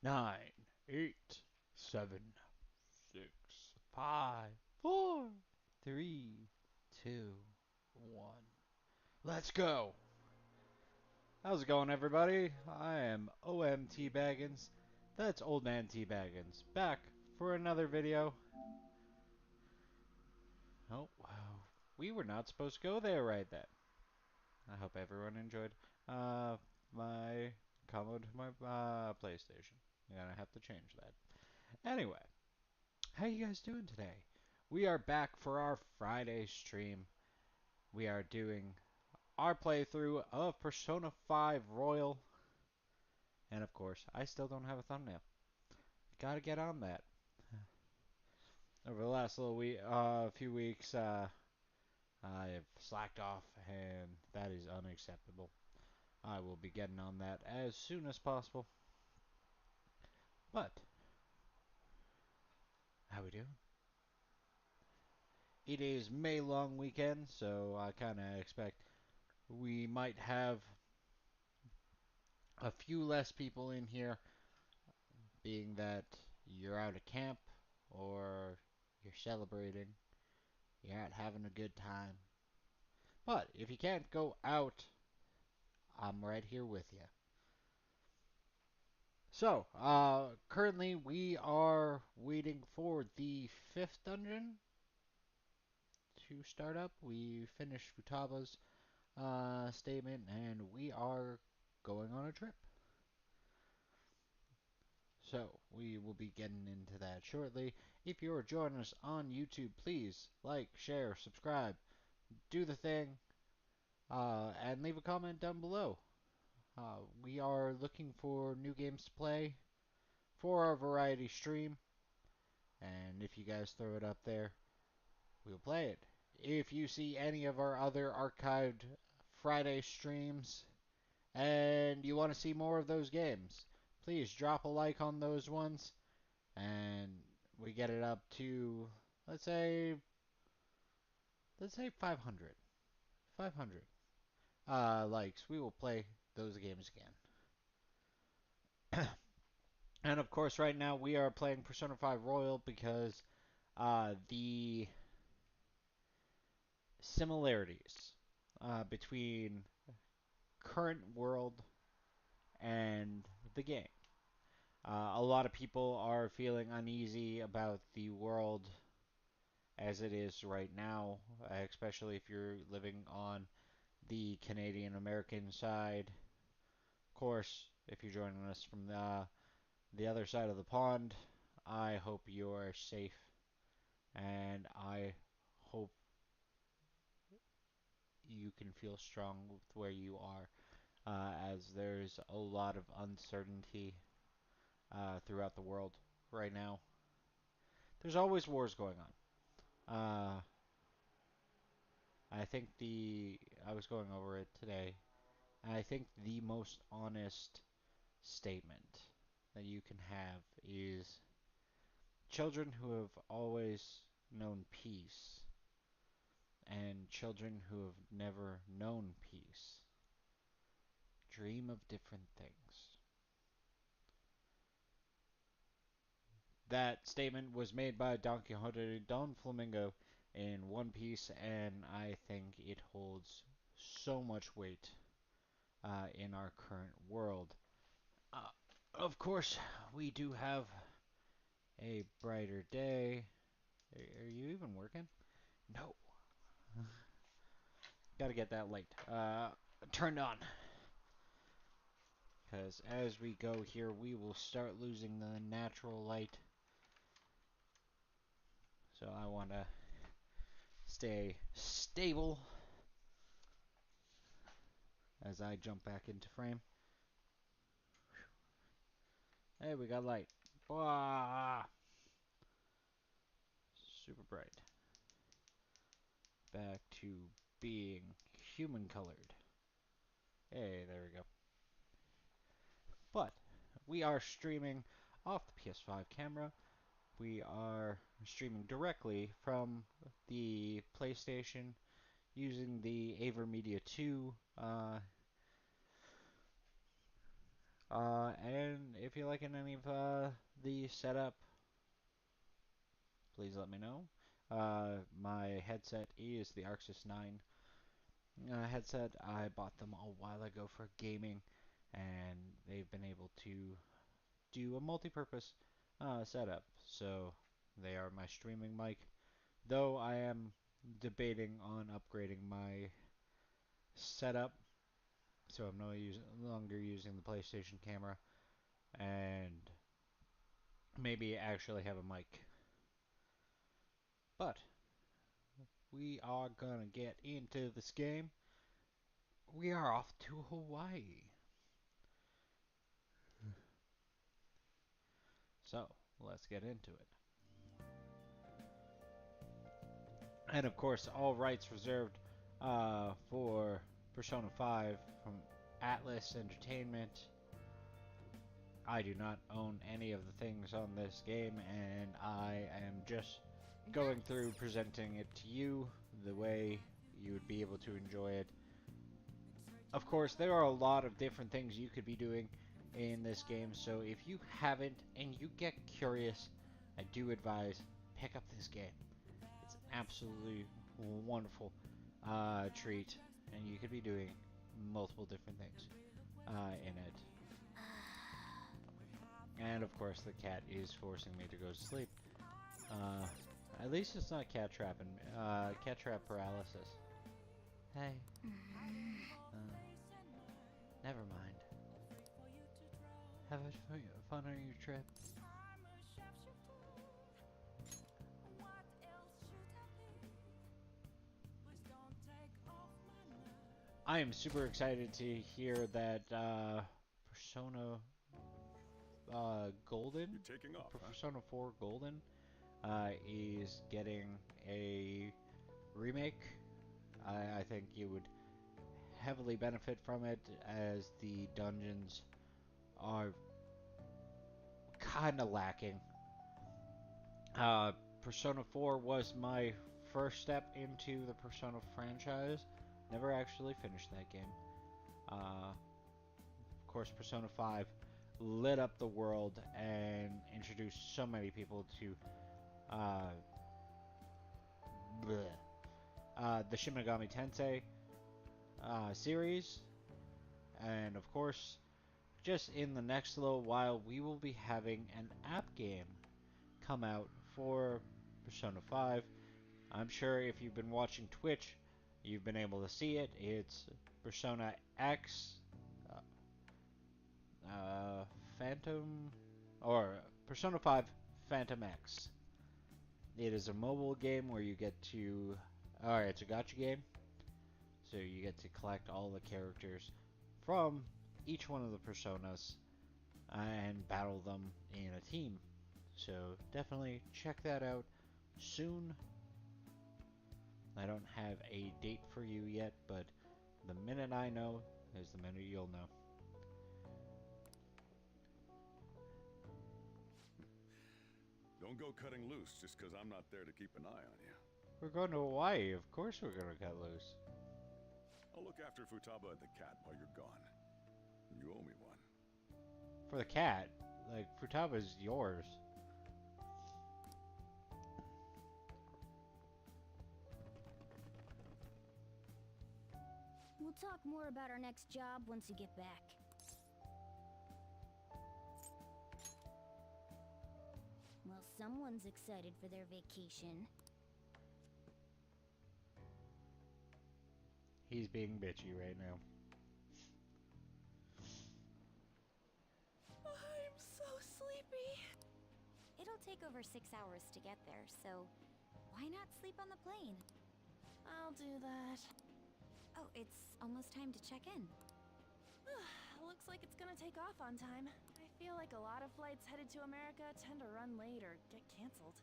9, 8, 7, 6, 5, 4, 3, 2, 1. Let's go! How's it going, everybody? I am OMTBaggens. That's Old Man T Baggins, back for another video. Oh, wow. We were not supposed to go there right then. I hope everyone enjoyed my combo to my PlayStation. I'm gonna have to change that. Anyway, how you guys doing today? We are back for our Friday stream. We are doing our playthrough of Persona 5 Royal. And of course, I still don't have a thumbnail. Gotta get on that. Over the last few weeks, I've slacked off, and that is unacceptable. I will be getting on that as soon as possible. But, how we doing? It is May long weekend, so I kind of expect we might have a few less people in here, being that you're out of camp or you're celebrating, you're out having a good time. But if you can't go out, I'm right here with you. So, currently we are waiting for the 5th dungeon to start up. We finished Futaba's statement, and we are going on a trip. So, we will be getting into that shortly. If you're joining us on YouTube, please like, share, subscribe, do the thing, and leave a comment down below. We are looking for new games to play for our variety stream, and if you guys throw it up there, we'll play it. If you see any of our other archived Friday streams and you want to see more of those games, please drop a like on those ones, and we get it up to, let's say 500. 500 likes. We will play those games again. And of course, right now we are playing Persona 5 Royal because the similarities between current world and the game. A lot of people are feeling uneasy about the world as it is right now, especially if you're living on the Canadian American side. Of course, if you're joining us from the other side of the pond, I hope you're safe, and I hope you can feel strong with where you are, as there's a lot of uncertainty throughout the world right now. There's always wars going on. I was going over it today, and I think the most honest statement that you can have is children who have always known peace and children who have never known peace dream of different things. That statement was made by Don Quixote Don Flamingo in One Piece, and I think it holds so much weight in our current world. Uh, of course, we do have a brighter day. Are you even working? No. Gotta get that light turned on. Because as we go here, we will start losing the natural light. So I want to stay stable as I jump back into frame. Hey, we got light. Blah! Super bright. Back to being human colored. Hey, there we go. But we are streaming off the PS5 camera. We are streaming directly from the PlayStation using the AverMedia 2. And if you liking any of the setup, please let me know. My headset is the Arxis 9 headset. I bought them a while ago for gaming, and they've been able to do a multi-purpose setup. So they are my streaming mic, though I am debating on upgrading my setup, so I'm no longer using the PlayStation camera, and maybe actually have a mic. But we are gonna get into this game. We are off to Hawaii. So let's get into it. And of course, all rights reserved for Persona 5 from Atlas Entertainment. I do not own any of the things on this game, and I am just going through presenting it to you the way you would be able to enjoy it. Of course, there are a lot of different things you could be doing in this game, so if you haven't and you get curious, I do advise pick up this game. It's an absolutely wonderful treat, and you could be doing multiple different things in it. And of course, the cat is forcing me to go to sleep. At least it's not cat trap paralysis. Hey. Never mind. Have fun on your trip. I am super excited to hear that Persona Golden, Persona 4 Golden, is getting a remake. I think you would heavily benefit from it, as the dungeons are kind of lacking. Persona 4 was my first step into the Persona franchise. Never actually finished that game. Of course, Persona 5 lit up the world and introduced so many people to the Shin Megami Tensei series. And of course, just in the next little while, we will be having an app game come out for Persona 5. I'm sure if you've been watching Twitch, you've been able to see it. It's Persona X Phantom, or Persona 5 Phantom X. It is a mobile game where you get to, it's a gacha game, so you get to collect all the characters from each one of the personas and battle them in a team. So definitely check that out soon. I don't have a date for you yet, but the minute I know is the minute you'll know. Don't go cutting loose just because I'm not there to keep an eye on you. We're going to Hawaii. Of course we're going to cut loose. I'll look after Futaba and the cat while you're gone. You owe me one. For the cat? Like, Futaba's yours. We'll talk more about our next job once you get back. Well, someone's excited for their vacation. He's being bitchy right now. I'm so sleepy. It'll take over 6 hours to get there, so why not sleep on the plane? I'll do that. Oh, it's almost time to check in. Looks like it's gonna take off on time. I feel like a lot of flights headed to America tend to run late or get canceled.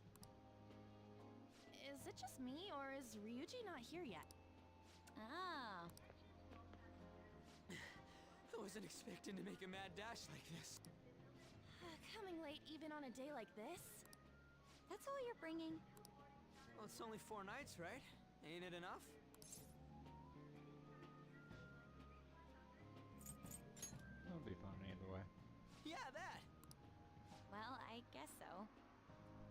Is it just me, or is Ryuji not here yet? Ah. I wasn't expecting to make a mad dash like this. Coming late even on a day like this? That's all you're bringing? Well, it's only 4 nights, right? Ain't it enough? It'll be fun either way. Yeah, that! guess so.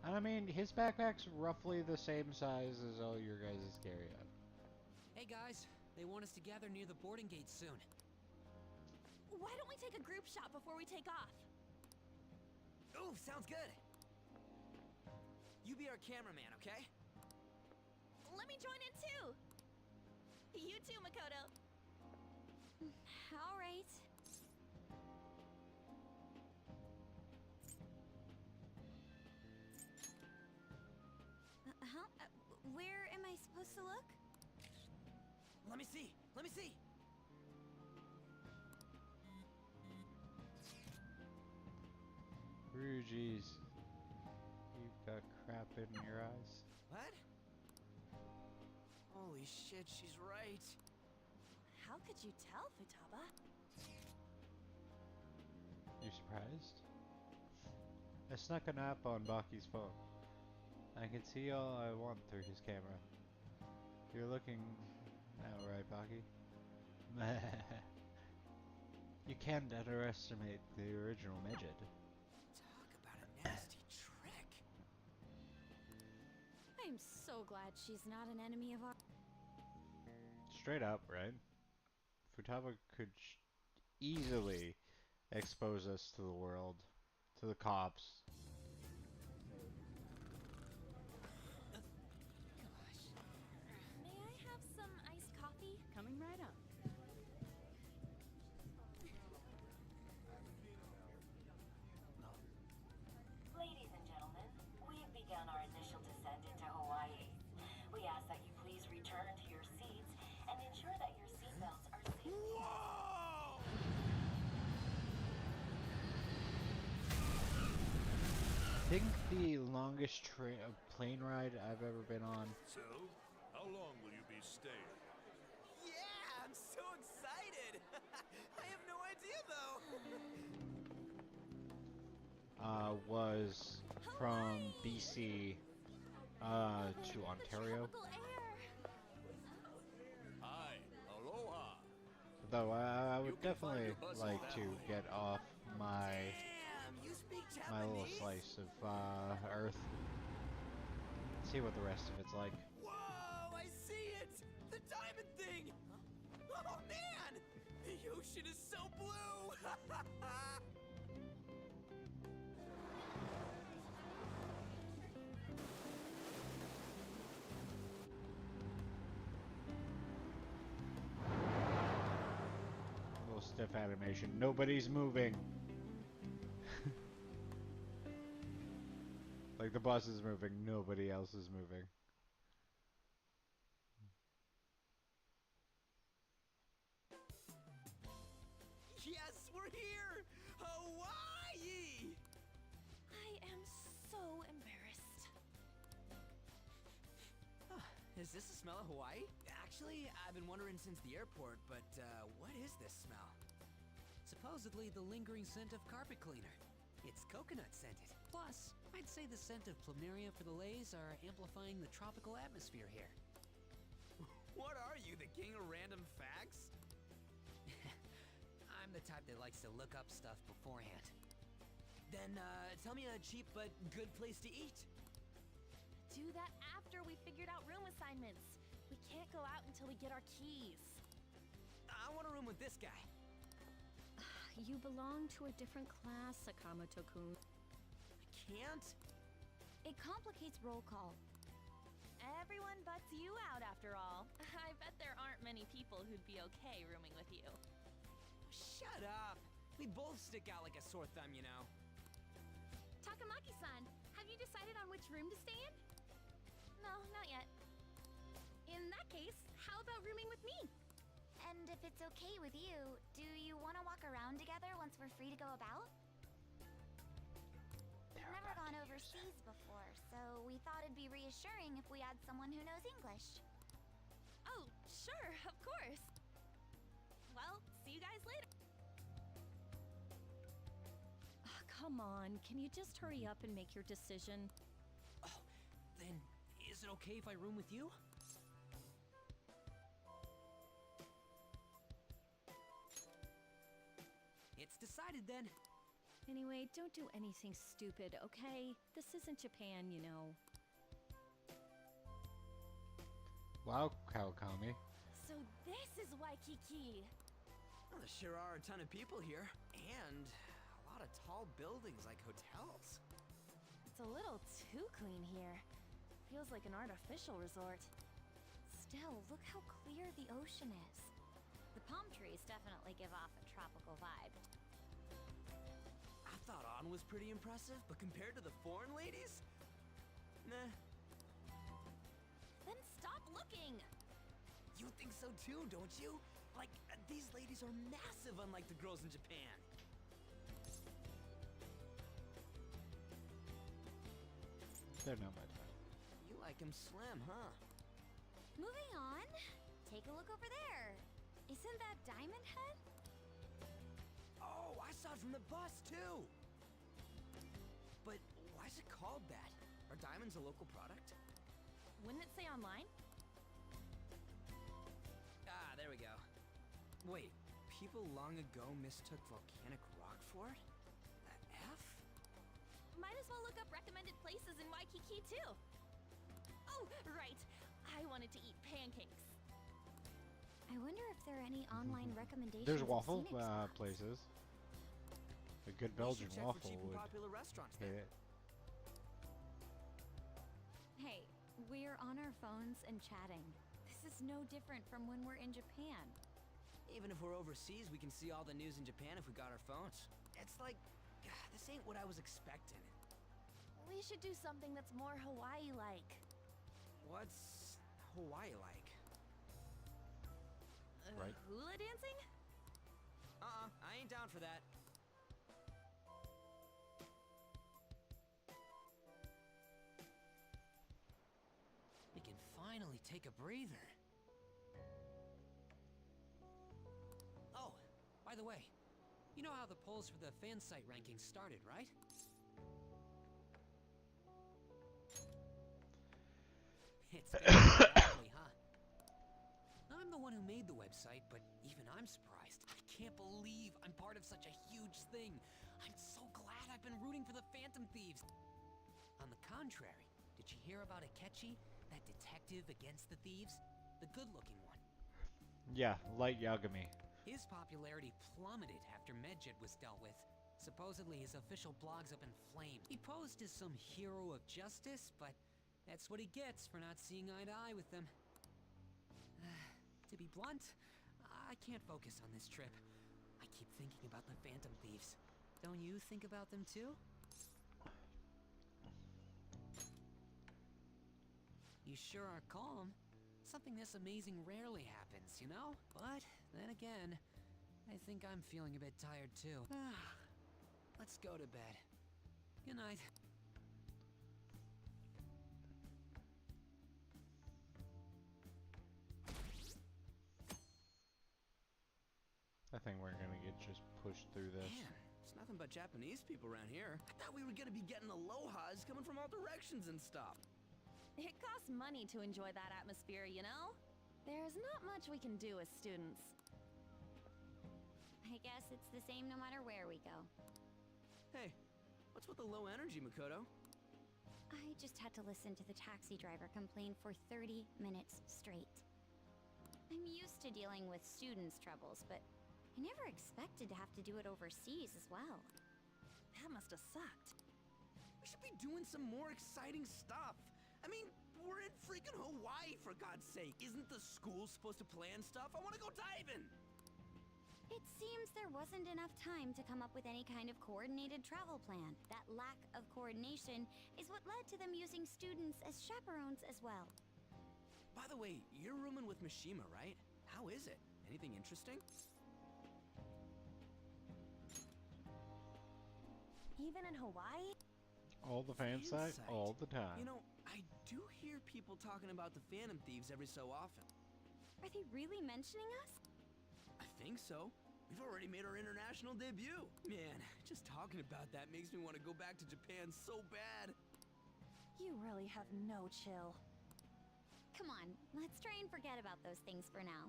I mean, his backpack's roughly the same size as all your guys' carry-on. Hey guys, they want us to gather near the boarding gate soon. Why don't we take a group shot before we take off? Ooh, sounds good. You be our cameraman, okay? Let me join in too. You too, Makoto. All right. Where am I supposed to look? Let me see. Let me see. Ooh, jeez. You've got crap in your eyes. What? Holy shit, she's right. How could you tell, Futaba? You surprised? I snuck an app on Baki's phone. I can see all I want through his camera. You're looking now, right, Baki? You can't underestimate the original midget. Talk about a nasty trick. I'm so glad she's not an enemy of ours. Straight up, right? Futaba could easily expose us to the world, to the cops. May I have some iced coffee? Coming right up. Ladies and gentlemen, we have begun our initial descent into Hawaii. We ask that you please return to your seats and ensure that your seatbelts are safe. Whoa! I think the longest plane ride I've ever been on. So, how long will you be staying? Yeah, I'm so excited. I have no idea though. Was from BC to Ontario. Tropical air. Hi, aloha. Though I would You can find definitely your bus like that to way. get off my Damn, you speak Japanese? my little slice of Earth. See what the rest of it's like. Whoa, I see it! The diamond thing! Oh man! The ocean is so blue! Little stiff animation. Nobody's moving. Like the bus is moving, nobody else is moving. Yes, we're here! Hawaii! I am so embarrassed. Is this the smell of Hawaii? Actually, I've been wondering since the airport, but what is this smell? Supposedly the lingering scent of carpet cleaner. It's coconut scented. Plus, I'd say the scent of plumeria for the lays are amplifying the tropical atmosphere here. What are you, the king of random facts? I'm the type that likes to look up stuff beforehand. Then, tell me a cheap but good place to eat. Do that after we figured out room assignments. We can't go out until we get our keys. I want a room with this guy. You belong to a different class, Sakamoto-kun. I can't? It complicates roll call. Everyone butts you out after all. I bet there aren't many people who'd be okay rooming with you. Shut up! We both stick out like a sore thumb, you know. Takamaki-san, have you decided on which room to stay in? No, not yet. In that case, how about rooming with me? And if it's okay with you, do you want to walk around together once we're free to go about? We've never gone overseas before, so we thought it'd be reassuring if we had someone who knows English. Oh, sure, of course. Well, see you guys later. Come on, can you just hurry up and make your decision? Oh, then is it okay if I room with you? It's decided then. Anyway, don't do anything stupid, okay? This isn't Japan, you know. Wow, Kawakami. So this is Waikiki. Well, there sure are a ton of people here, and a lot of tall buildings like hotels. It's a little too clean here. Feels like an artificial resort. Still, look how clear the ocean is. The palm trees definitely give off a tropical vibe. I thought On was pretty impressive, but compared to the foreign ladies? Nah. Then stop looking! You think so too, don't you? Like, these ladies are massive unlike the girls in Japan. They're not my type. You like them slim, huh? Moving on. Take a look over there. Isn't that Diamond Head? Oh, I saw it from the bus too! But why is it called that? Are diamonds a local product? Wouldn't it say online? Ah, there we go. Wait, people long ago mistook volcanic rock for it? The F? Might as well look up recommended places in Waikiki too. Oh, right. I wanted to eat pancakes. I wonder if there are any online recommendations. There's of waffle scenic spots. places. A good We Belgian should check for waffle cheap and would popular restaurants hit then. it. Hey, we're on our phones and chatting. This is no different from when we're in Japan. Even if we're overseas, we can see all the news in Japan if we got our phones. It's like, this ain't what I was expecting. We should do something that's more Hawaii-like. What's Hawaii like? Right. Hula dancing? I ain't down for that. We can finally take a breather. Oh, by the way, you know how the polls for the fan site rankings started, right? It's exactly, huh? I'm the one who made the website, but even I'm surprised. I can't believe I'm part of such a huge thing. I'm so glad I've been rooting for the Phantom Thieves. On the contrary, did you hear about Akechi, that detective against the thieves? The good-looking one. Yeah, Light Yagami. His popularity plummeted after Medjed was dealt with. Supposedly his official blog's up in flames. He posed as some hero of justice, but that's what he gets for not seeing eye to eye with them. To be blunt, I can't focus on this trip. I keep thinking about the Phantom Thieves. Don't you think about them too? You sure are calm. Something this amazing rarely happens, you know? But then again, I think I'm feeling a bit tired too. Let's go to bed. Good night. I think we're gonna get just pushed through this. Man, it's nothing but Japanese people around here. I thought we were gonna be getting alohas coming from all directions and stuff. It costs money to enjoy that atmosphere, you know? There's not much we can do as students. I guess it's the same no matter where we go. Hey, what's with the low energy, Makoto? I just had to listen to the taxi driver complain for 30 minutes straight. I'm used to dealing with students' troubles, but I never expected to have to do it overseas as well. That must have sucked. We should be doing some more exciting stuff. I mean, we're in freaking Hawaii, for God's sake. Isn't the school supposed to plan stuff? I want to go diving! It seems there wasn't enough time to come up with any kind of coordinated travel plan. That lack of coordination is what led to them using students as chaperones as well. By the way, you're rooming with Mishima, right? How is it? Anything interesting? Even in Hawaii? All the fan site, site. all the time. You know, I do hear people talking about the Phantom Thieves every so often. Are they really mentioning us? I think so. We've already made our international debut. Man, just talking about that makes me want to go back to Japan so bad. You really have no chill. Come on, let's try and forget about those things for now.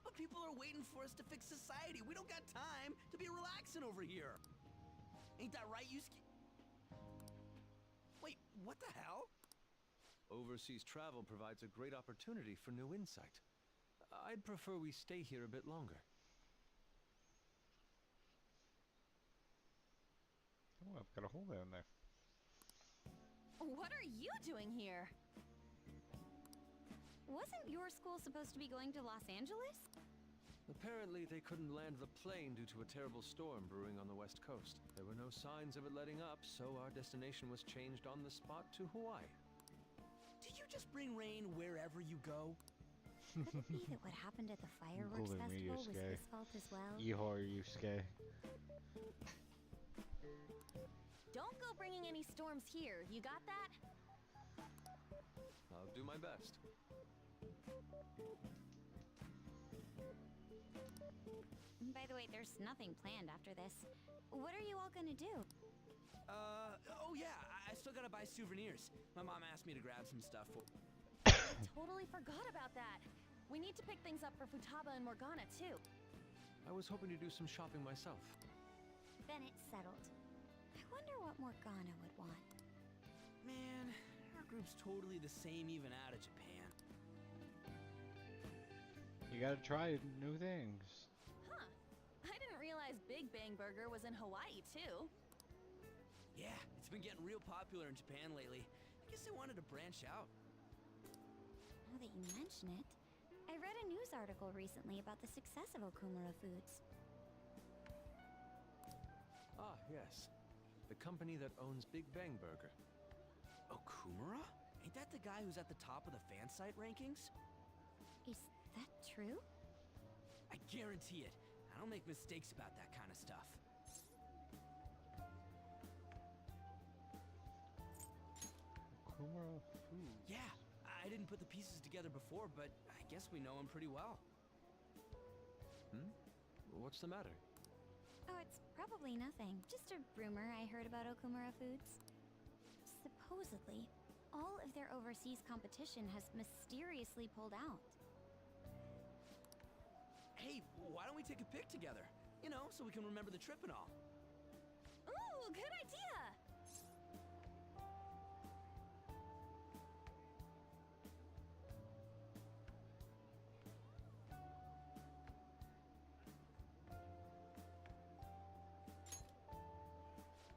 But people are waiting for us to fix society. We don't got time to be relaxing over here. Ain't that right, Yusuke? Wait, what the hell? Overseas travel provides a great opportunity for new insight. I'd prefer we stay here a bit longer. Oh, I've got a hole down there. What are you doing here? Wasn't your school supposed to be going to Los Angeles? Apparently, they couldn't land the plane due to a terrible storm brewing on the west coast. There were no signs of it letting up, so our destination was changed on the spot to Hawaii. Did you just bring rain wherever you go? Could it be that what happened at the fireworks Including me, festival was Yusuke. his fault as well? Ihor Yusuke. Don't go bringing any storms here, you got that? I'll do my best. By the way, there's nothing planned after this. What are you all gonna do? Oh yeah, I still gotta buy souvenirs. My mom asked me to grab some stuff for... I totally forgot about that. We need to pick things up for Futaba and Morgana, too. I was hoping to do some shopping myself. Then it's settled. I wonder what Morgana would want. Man, our group's totally the same even out of Japan. You gotta try new things. Huh. I didn't realize Big Bang Burger was in Hawaii, too. Yeah, it's been getting real popular in Japan lately. I guess they wanted to branch out. Now that you mention it, I read a news article recently about the success of Okumura Foods. Ah, yes. The company that owns Big Bang Burger. Okumura? Ain't that the guy who's at the top of the fan site rankings? Is that true? I guarantee it. I don't make mistakes about that kind of stuff. Kumara Foods. Yeah, I didn't put the pieces together before, but I guess we know him pretty well. What's the matter? Oh, it's probably nothing. Just a rumor I heard about Okumura Foods. Supposedly, all of their overseas competition has mysteriously pulled out. Hey, why don't we take a pic together? You know, so we can remember the trip and all. Ooh, good idea!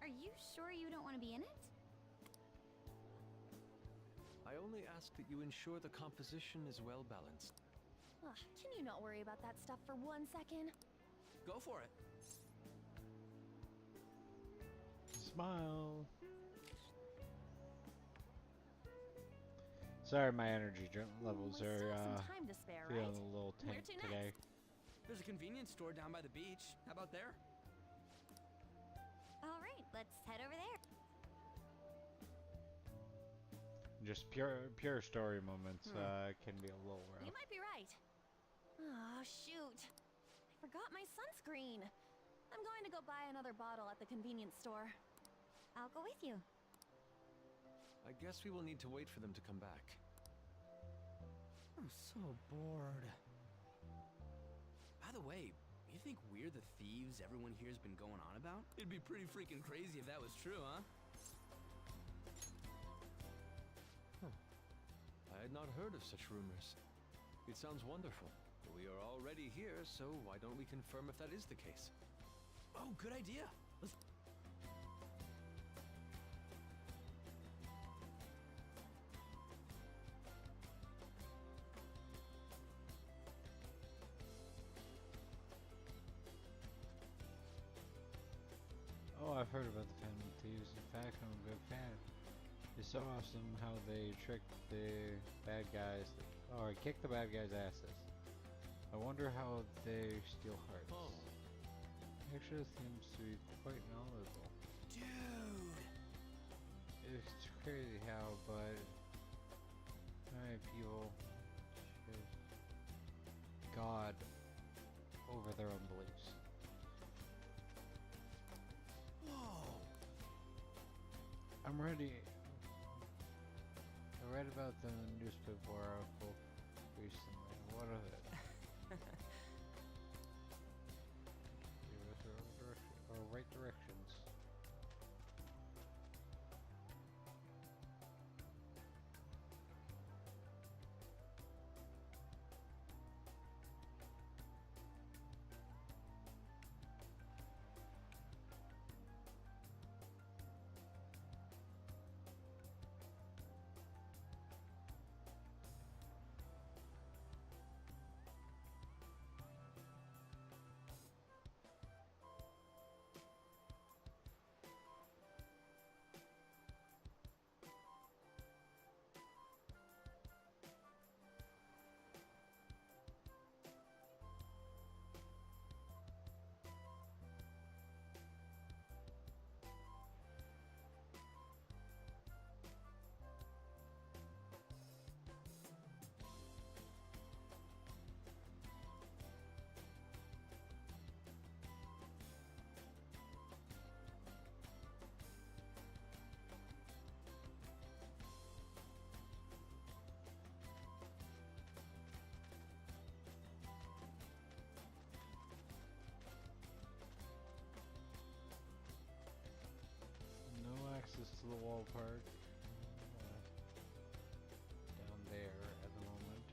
Are you sure you don't want to be in it? I only ask that you ensure the composition is well balanced. Ugh, can you not worry about that stuff for 1 second? Go for it. Smile. Sorry, my energy levels We are still have some time to spare, feeling right? a little Where tense to today. next? There's a convenience store down by the beach. How about there? All right, let's head over there. Just pure story moments can be a little rough. You might be right. Oh, shoot. I forgot my sunscreen. I'm going to go buy another bottle at the convenience store. I'll go with you. I guess we will need to wait for them to come back. I'm so bored. By the way, you think we're the thieves everyone here's been going on about? It'd be pretty freaking crazy if that was true, huh? I had not heard of such rumors. It sounds wonderful. We are already here, so why don't we confirm if that is the case? Oh, good idea. Let's... Oh, I've heard about the Phantom Thieves. In fact, I'm a big fan. It's so awesome how they trick the bad guys, or kick the bad guys' asses. I wonder how they steal hearts. Oh. Actually, seems to be quite knowledgeable. Dude! It's crazy how, but many people choose God over their own beliefs. Whoa! I'm ready. I read about the newspaper article recently. What of it? Give us our right directions. small park down there at the moment.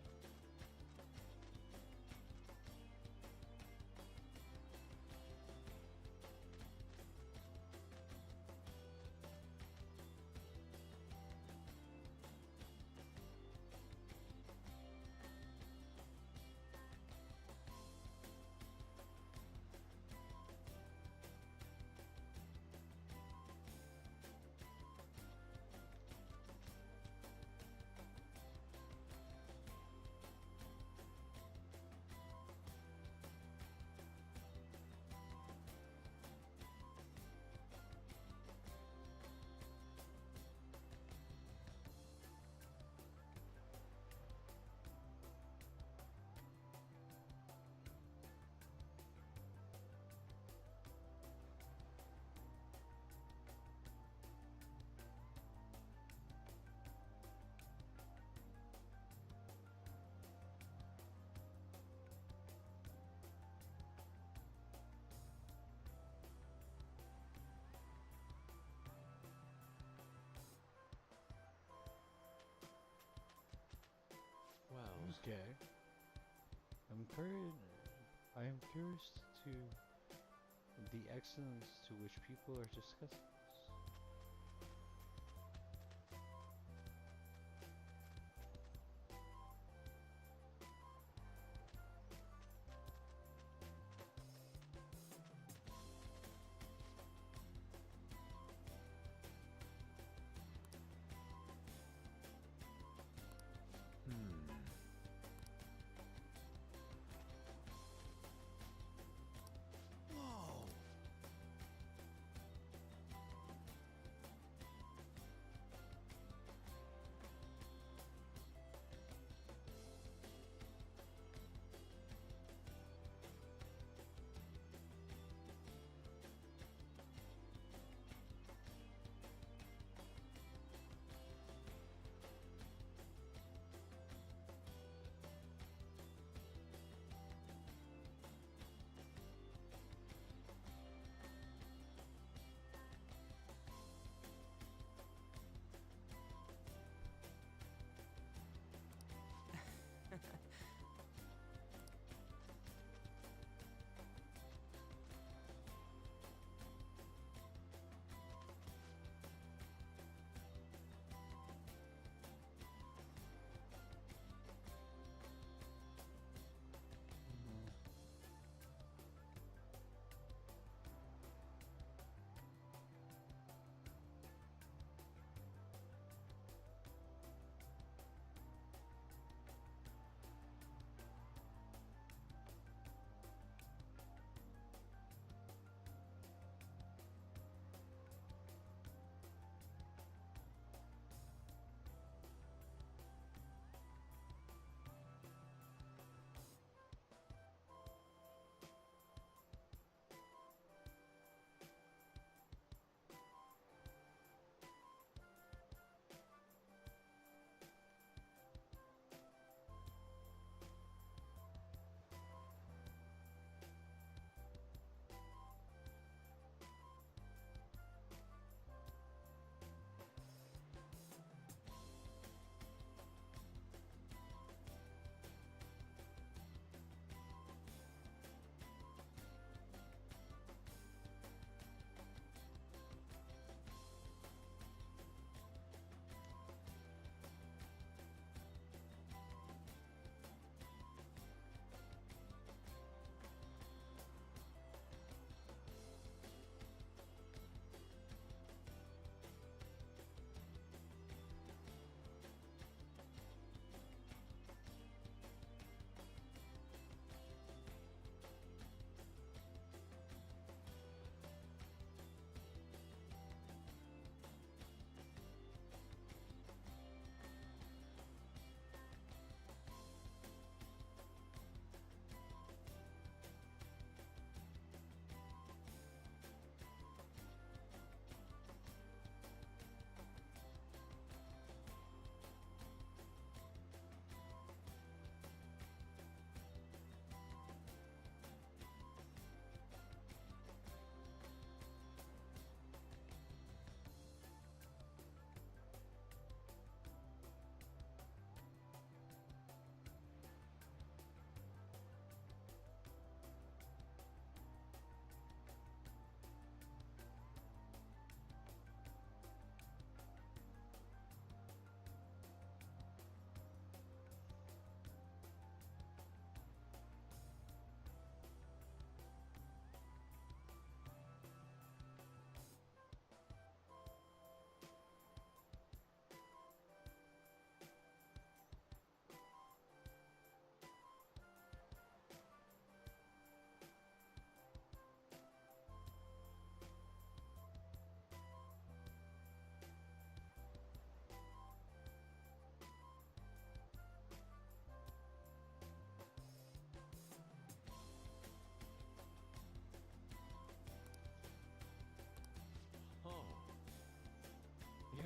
Well, Okay. I am curious to the excellence to which people are discussing this. Whoa!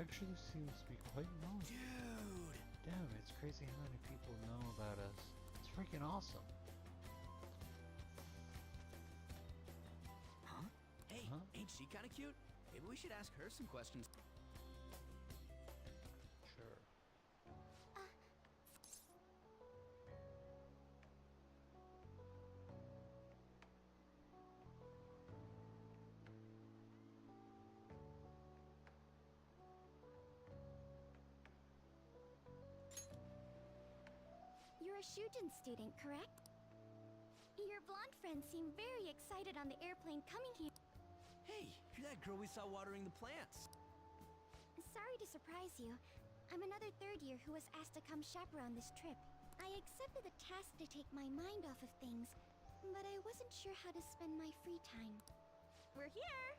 actually seems to be quite known. Dude! Damn, it's crazy how many people know about us. It's freaking awesome. Huh? Hey, Huh? ain't she kinda cute? Maybe we should ask her some questions. Sure. You're a Shujin student, correct? Your blonde friends seem very excited on the airplane coming here. Hey, you're that girl we saw watering the plants. Sorry to surprise you. I'm another third year who was asked to come chaperone this trip. I accepted the task to take my mind off of things, but I wasn't sure how to spend my free time. We're here!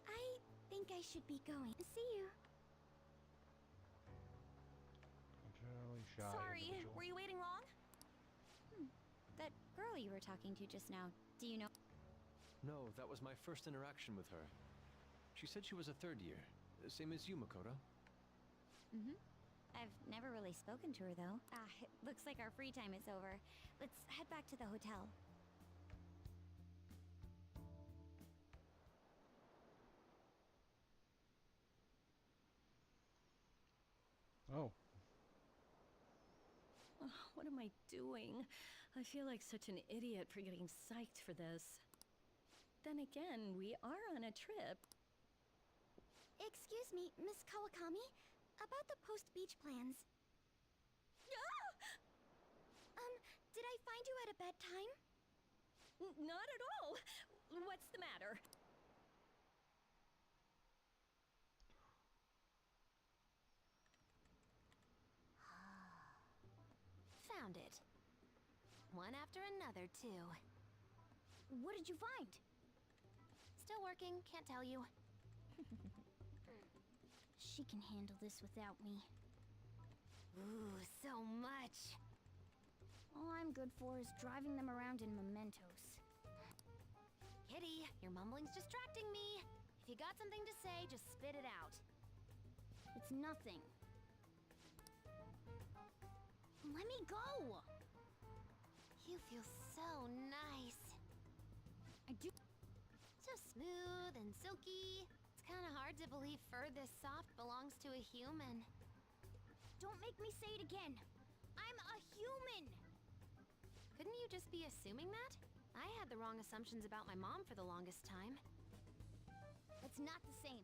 I think I should be going. See you. Generally shy Sorry, individual. were you waiting long? That girl you were talking to just now, do you know? No, that was my first interaction with her. She said she was a third year, same as you, Makoto. I've never really spoken to her, though. It looks like our free time is over. Let's head back to the hotel. Oh. Oh, what am I doing? I feel like such an idiot for getting psyched for this. Then again, we are on a trip. Excuse me, Miss Kawakami? About the post-beach plans. Did I find you at a bad time? Not at all. What's the matter? Found it. One after another, too. What did you find? Still working, can't tell you. She can handle this without me. Ooh, so much. All I'm good for is driving them around in mementos. Kitty, your mumbling's distracting me. If you got something to say, just spit it out. It's nothing. Let me go! You feel so nice. I do. So smooth and silky. It's kind of hard to believe fur this soft belongs to a human. Don't make me say it again. I'm a human! Couldn't you just be assuming that? I had the wrong assumptions about my mom for the longest time. It's not the same.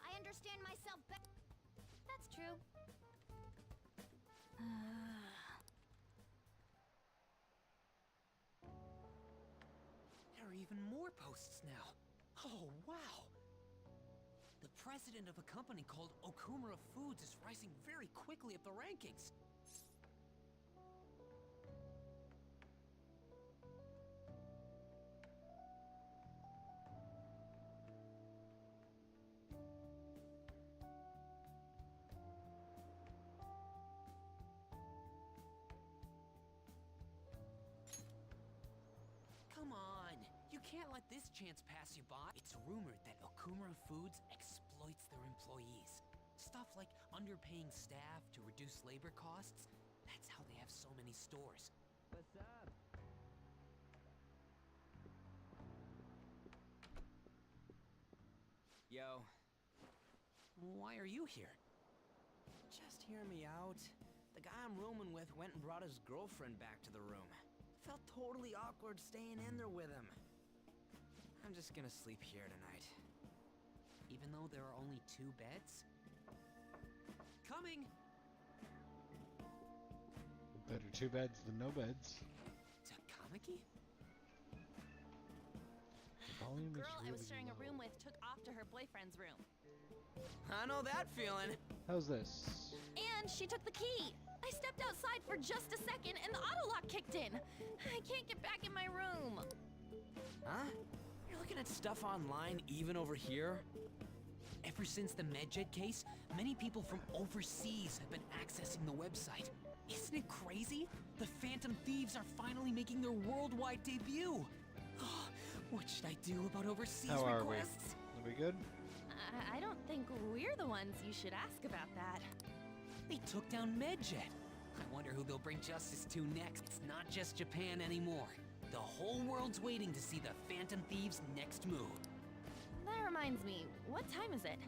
I understand myself better. That's true. There are even more posts now. Oh, wow! The president of a company called Okumura Foods is rising very quickly up the rankings. Come on! You can't let this chance pass you by. It's rumored that Okumura Foods exploits their employees. Stuff like underpaying staff to reduce labor costs. That's how they have so many stores. What's up? Yo. Why are you here? Just hear me out. The guy I'm rooming with went and brought his girlfriend back to the room. Felt totally awkward staying in there with him. I'm just gonna sleep here tonight. Even though there are only 2 beds? Coming! Better 2 beds than no beds. Takamaki? The volume Girl is I was really sharing a low. room with took off to her boyfriend's room. I know that feeling. How's this? And she took the key! I stepped outside for just a second and the auto lock kicked in! I can't get back in my room! Huh? You're looking at stuff online even over here? Ever since the MedJet case, many people from overseas have been accessing the website. Isn't it crazy? The Phantom Thieves are finally making their worldwide debut! What should I do about overseas How are we? requests? Are we good? I don't think we're the ones you should ask about that. They took down Medjet. I wonder who they'll bring justice to next. It's not just Japan anymore. The whole world's waiting to see the Phantom Thieves' next move. That reminds me, what time is it?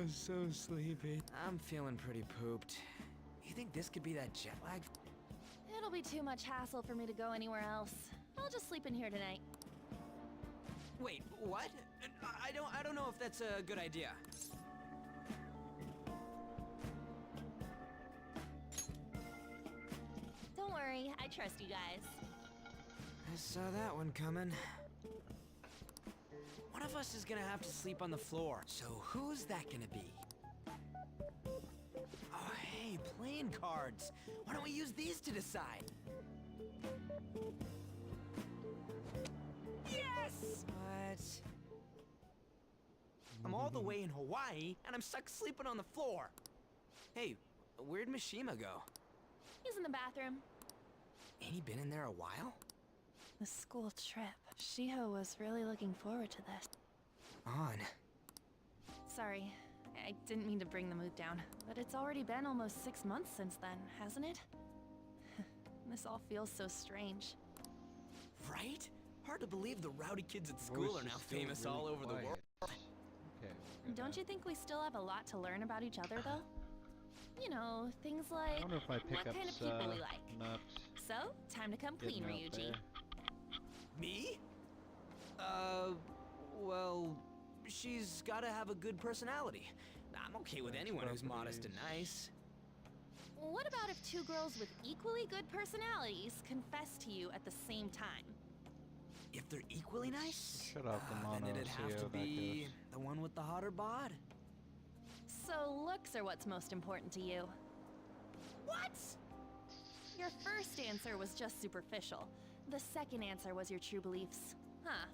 So sleepy. I'm feeling pretty pooped. You think this could be that jet lag? It'll be too much hassle for me to go anywhere else. I'll just sleep in here tonight. Wait, what? I don't know if that's a good idea. Don't worry, I trust you guys. I saw that one coming. One of us is gonna have to sleep on the floor. So who's that gonna be? Oh, hey, playing cards. Why don't we use these to decide? Yes! What? I'm all the way in Hawaii, and I'm stuck sleeping on the floor. Hey, where'd Mishima go? He's in the bathroom. Ain't he been in there a while? The school trip. Shiho was really looking forward to this. On. Sorry, I didn't mean to bring the mood down, but it's already been almost 6 months since then, hasn't it? This all feels so strange. Right? Hard to believe the rowdy kids at Voice school are is now still famous really all over the quiet. world. Okay. Don't you think we still have a lot to learn about each other, though? You know, things like I wonder if my what pickup's kind of people we like. not So, time to come clean, getting out Ryuji. there. Me? Well, she's gotta have a good personality. I'm okay with anyone who's modest and nice. What about if two girls with equally good personalities confess to you at the same time? If they're equally nice, Shut up, the mono. then it'd See have how to that be goes. the one with the hotter bod. So, looks are what's most important to you. What? Your first answer was just superficial. The second answer was your true beliefs. Huh.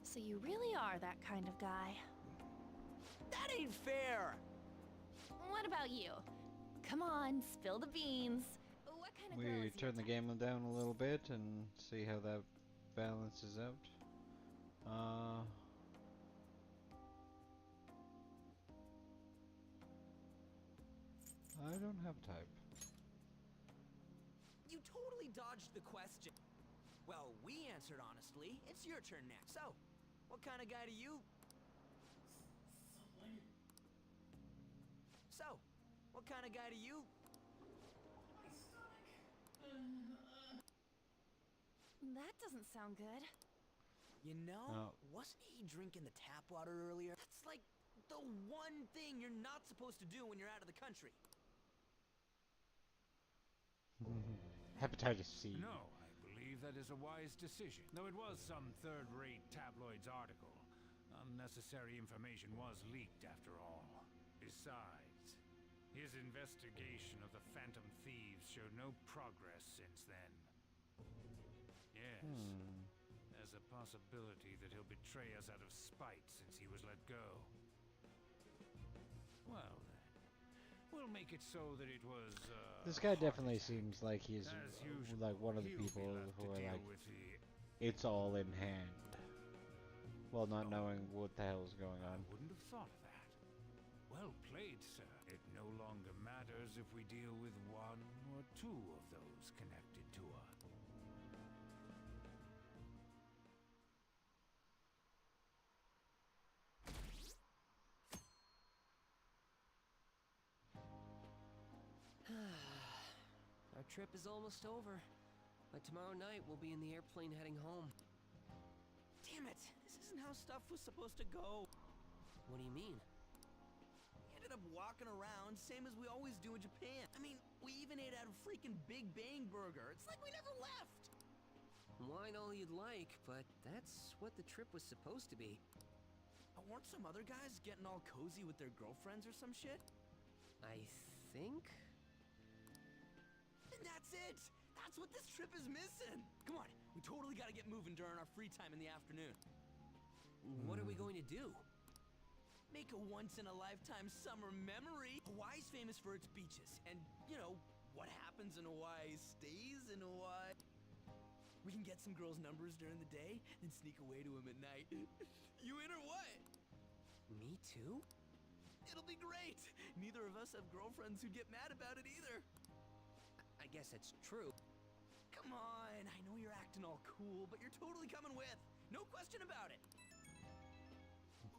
So you really are that kind of guy. That ain't fair. What about you? Come on, spill the beans. What kind of girl We is your turn the type? game down a little bit and see how that balances out. I don't have type. You totally dodged the question. Well, we answered honestly. It's your turn next. So, what kind of guy do you... So, what kind of guy do you... That doesn't sound good. You know, Oh. wasn't he drinking the tap water earlier? That's like the one thing you're not supposed to do when you're out of the country. Hepatitis C. No, I believe that is a wise decision. Though it was some third-rate tabloid's article, unnecessary information was leaked after all. Besides, his investigation of the Phantom Thieves showed no progress since then. Yes, there's a possibility that he'll betray us out of spite since he was let go. Well, we'll make it so that it was, This guy definitely seems like he's as usual, like one of the he'll be people left who to are deal like, with the... it's all in hand. Well, not knowing what the hell is going I on. wouldn't have thought of that. Well played, sir. It no longer matters if we deal with one or two of those connected to us. Our trip is almost over. By tomorrow night, we'll be in the airplane heading home. Damn it, this isn't how stuff was supposed to go. What do you mean? We ended up walking around, same as we always do in Japan. I mean, we even ate at a freaking Big Bang Burger. It's like we never left. Wine all you'd like, but that's what the trip was supposed to be. Weren't some other guys getting all cozy with their girlfriends or some shit? I think? And that's it! That's what this trip is missing! Come on, we totally gotta get moving during our free time in the afternoon. What are we going to do? Make a once-in-a-lifetime summer memory! Hawaii's famous for its beaches, and, you know, what happens in Hawaii stays in Hawaii. We can get some girls' numbers during the day, then sneak away to them at night. You in or what? Me too? It'll be great! Neither of us have girlfriends who get mad about it either. I guess that's true. Come on, I know you're acting all cool, but you're totally coming with. No question about it.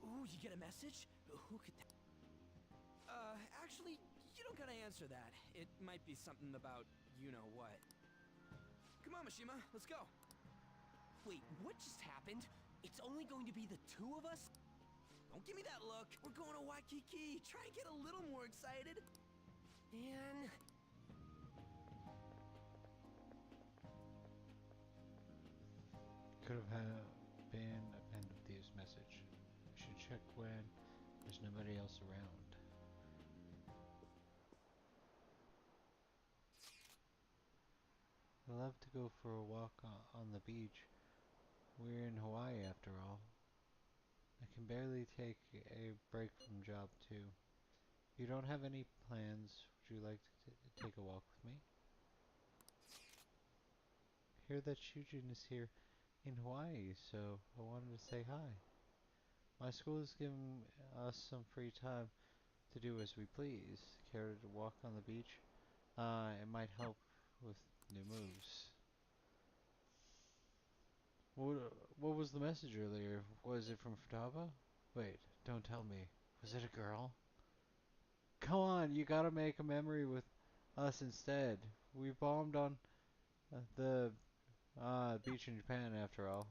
Ooh, you get a message? Who could that? Actually, you don't gotta answer that. It might be something about you-know-what. Come on, Mishima, let's go. Wait, what just happened? It's only going to be the two of us? Don't give me that look. We're going to Waikiki. Try and get a little more excited. Man. Could have been a pen of thieves message. We should check when there's nobody else around. I love to go for a walk on the beach. We're in Hawaii after all. I can barely take a break from job too. If you don't have any plans, would you like to take a walk with me? Hear that Shujin is here in Hawaii, so I wanted to say hi. My school is giving us some free time to do as we please. Care to walk on the beach? It might help with new moves. What was the message earlier? Was it from Futaba? Wait, don't tell me. Was it a girl? Come on, you gotta make a memory with us instead. We bombed on the beach in Japan after all.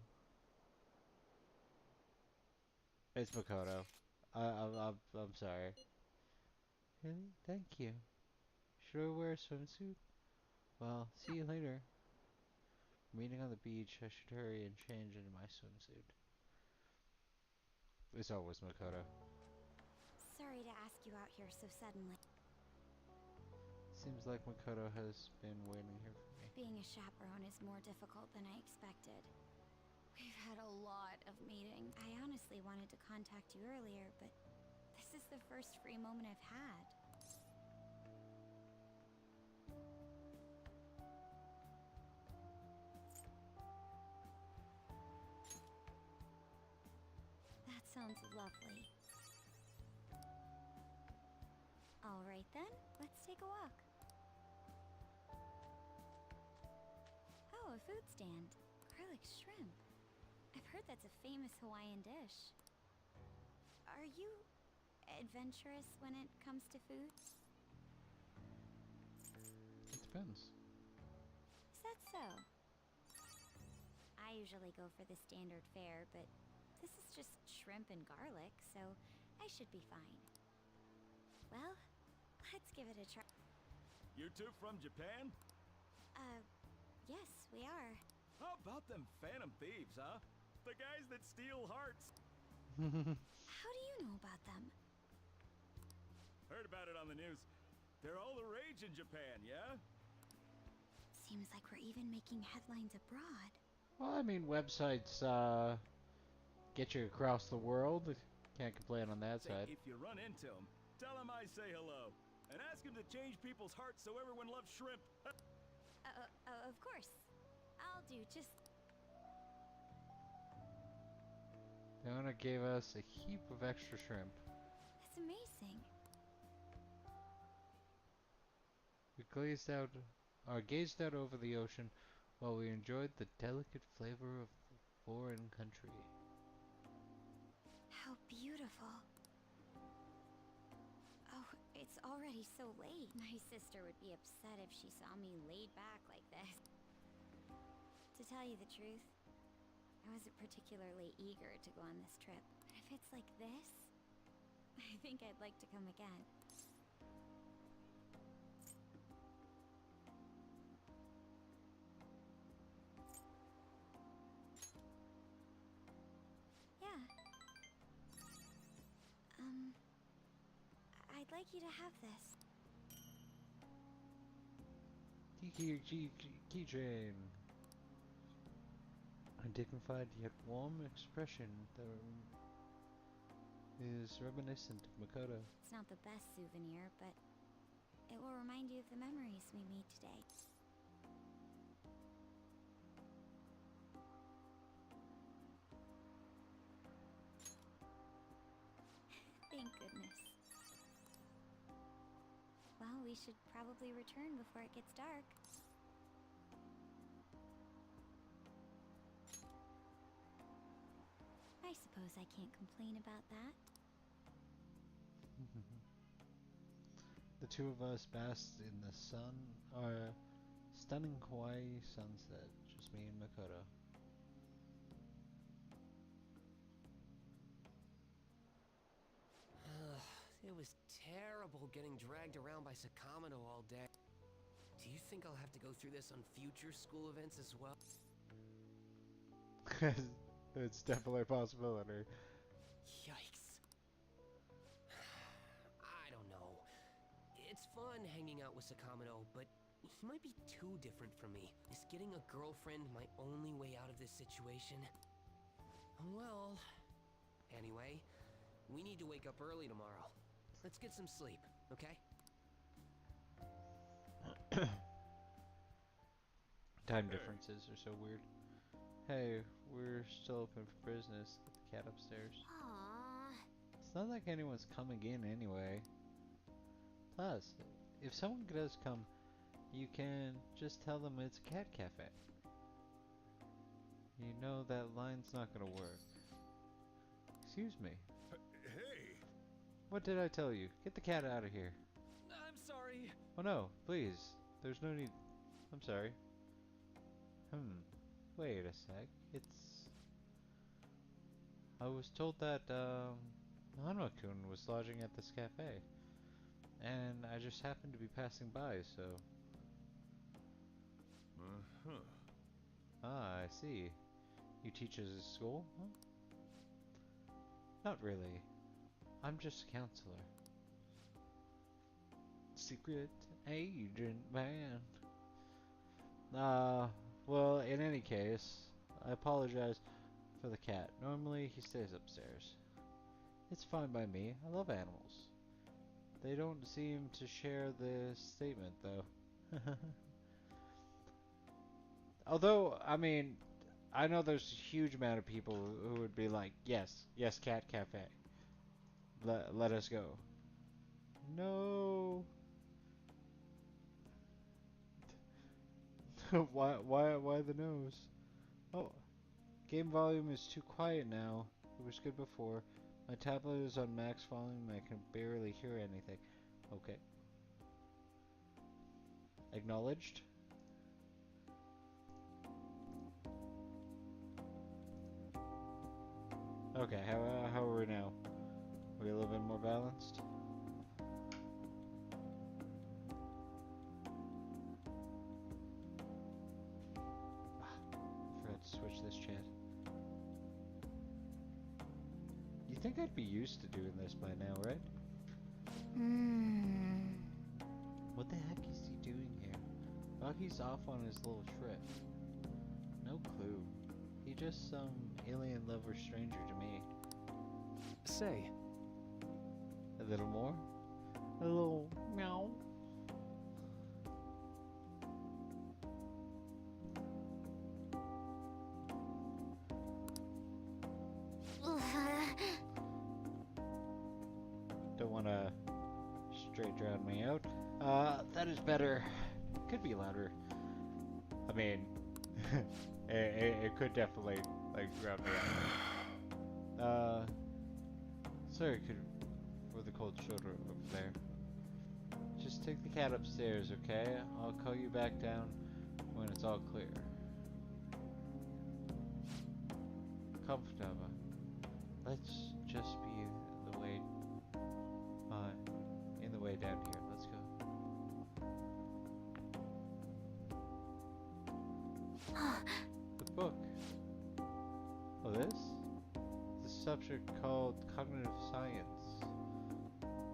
It's Makoto. I'm sorry. Really? Thank you. Should I wear a swimsuit? Well, see you later. Meeting on the beach. I should hurry and change into my swimsuit. It's always Makoto. Sorry to ask you out here so suddenly. Seems like Makoto has been waiting here for me. Being a chaperone is more difficult than I expected. We've had a lot of meetings. I honestly wanted to contact you earlier, but this is the first free moment I've had. That sounds lovely. Alright then, let's take a walk. Oh, a food stand. Garlic shrimp. I've heard that's a famous Hawaiian dish. Are you adventurous when it comes to food? It depends. Is that so? I usually go for the standard fare, but this is just shrimp and garlic, so I should be fine. Well, let's give it a try. You two from Japan? Yes, we are. How about them phantom thieves, huh? The guys that steal hearts. How do you know about them? Heard about it on the news. They're all the rage in Japan, yeah? Seems like we're even making headlines abroad. Well, I mean, websites get you across the world. Can't complain on that side. If you run into them, tell them I say hello. And ask them to change people's hearts so everyone loves shrimp. Of course. I'll do just... Leona gave us a heap of extra shrimp. That's amazing. We gazed out over the ocean while we enjoyed the delicate flavor of the foreign country. How beautiful. Oh, it's already so late. My sister would be upset if she saw me laid back like this. To tell you the truth, I wasn't particularly eager to go on this trip. But if it's like this, I think I'd like to come again. Yeah. I'd like you to have this. Keychain. A dignified yet warm expression that is reminiscent of Makoto. It's not the best souvenir, but it will remind you of the memories we made today. goodness. Well, we should probably return before it gets dark. I suppose I can't complain about that. The two of us basked in the sun, or stunning Hawaii sunset. Just me and Makoto. It was terrible getting dragged around by Sakamoto all day. Do you think I'll have to go through this on future school events as well? It's definitely a possibility. Yikes. I don't know. It's fun hanging out with Sakamoto, but he might be too different from me. Is getting a girlfriend my only way out of this situation? Well, anyway, we need to wake up early tomorrow. Let's get some sleep, okay? Time differences are so weird. Hey, we're still open for business. Get the cat upstairs. Aww. It's not like anyone's coming in anyway. Plus, if someone does come, you can just tell them it's a cat cafe. You know that line's not gonna work. Excuse me. Hey! What did I tell you? Get the cat out of here. I'm sorry. Oh no, please. There's no need. I'm sorry. Wait a sec. I was told that, Hanma-kun was lodging at this cafe. And I just happened to be passing by, so... Uh-huh. Ah, I see. You teach at a school? Huh? Not really. I'm just a counselor. Secret agent man. Well, in any case, I apologize for the cat. Normally, he stays upstairs. It's fine by me. I love animals. They don't seem to share this statement, though. Although, I mean, I know there's a huge amount of people who would be like, yes, cat cafe. Let us go. No. why the nose? Oh, game volume is too quiet now. It was good before. My tablet is on max volume and I can barely hear anything. Okay. Acknowledged. Okay, how are we now? Are we a little bit more balanced? Forgot to switch this chat. You think I'd be used to doing this by now, right? What the heck is he doing here? Thought he's off on his little trip. No clue. He just some alien lover stranger to me. Say. A little more? A little meow. Don't wanna straight drown me out. That is better. Could be louder. I mean, it could definitely, like, drown me out. Sorry for the cold shoulder over there. Just take the cat upstairs, okay? I'll call you back down when it's all clear. Comfortable. Let's just be the way, in the way down here. Let's go. The book. Oh, this? The subject called cognitive science.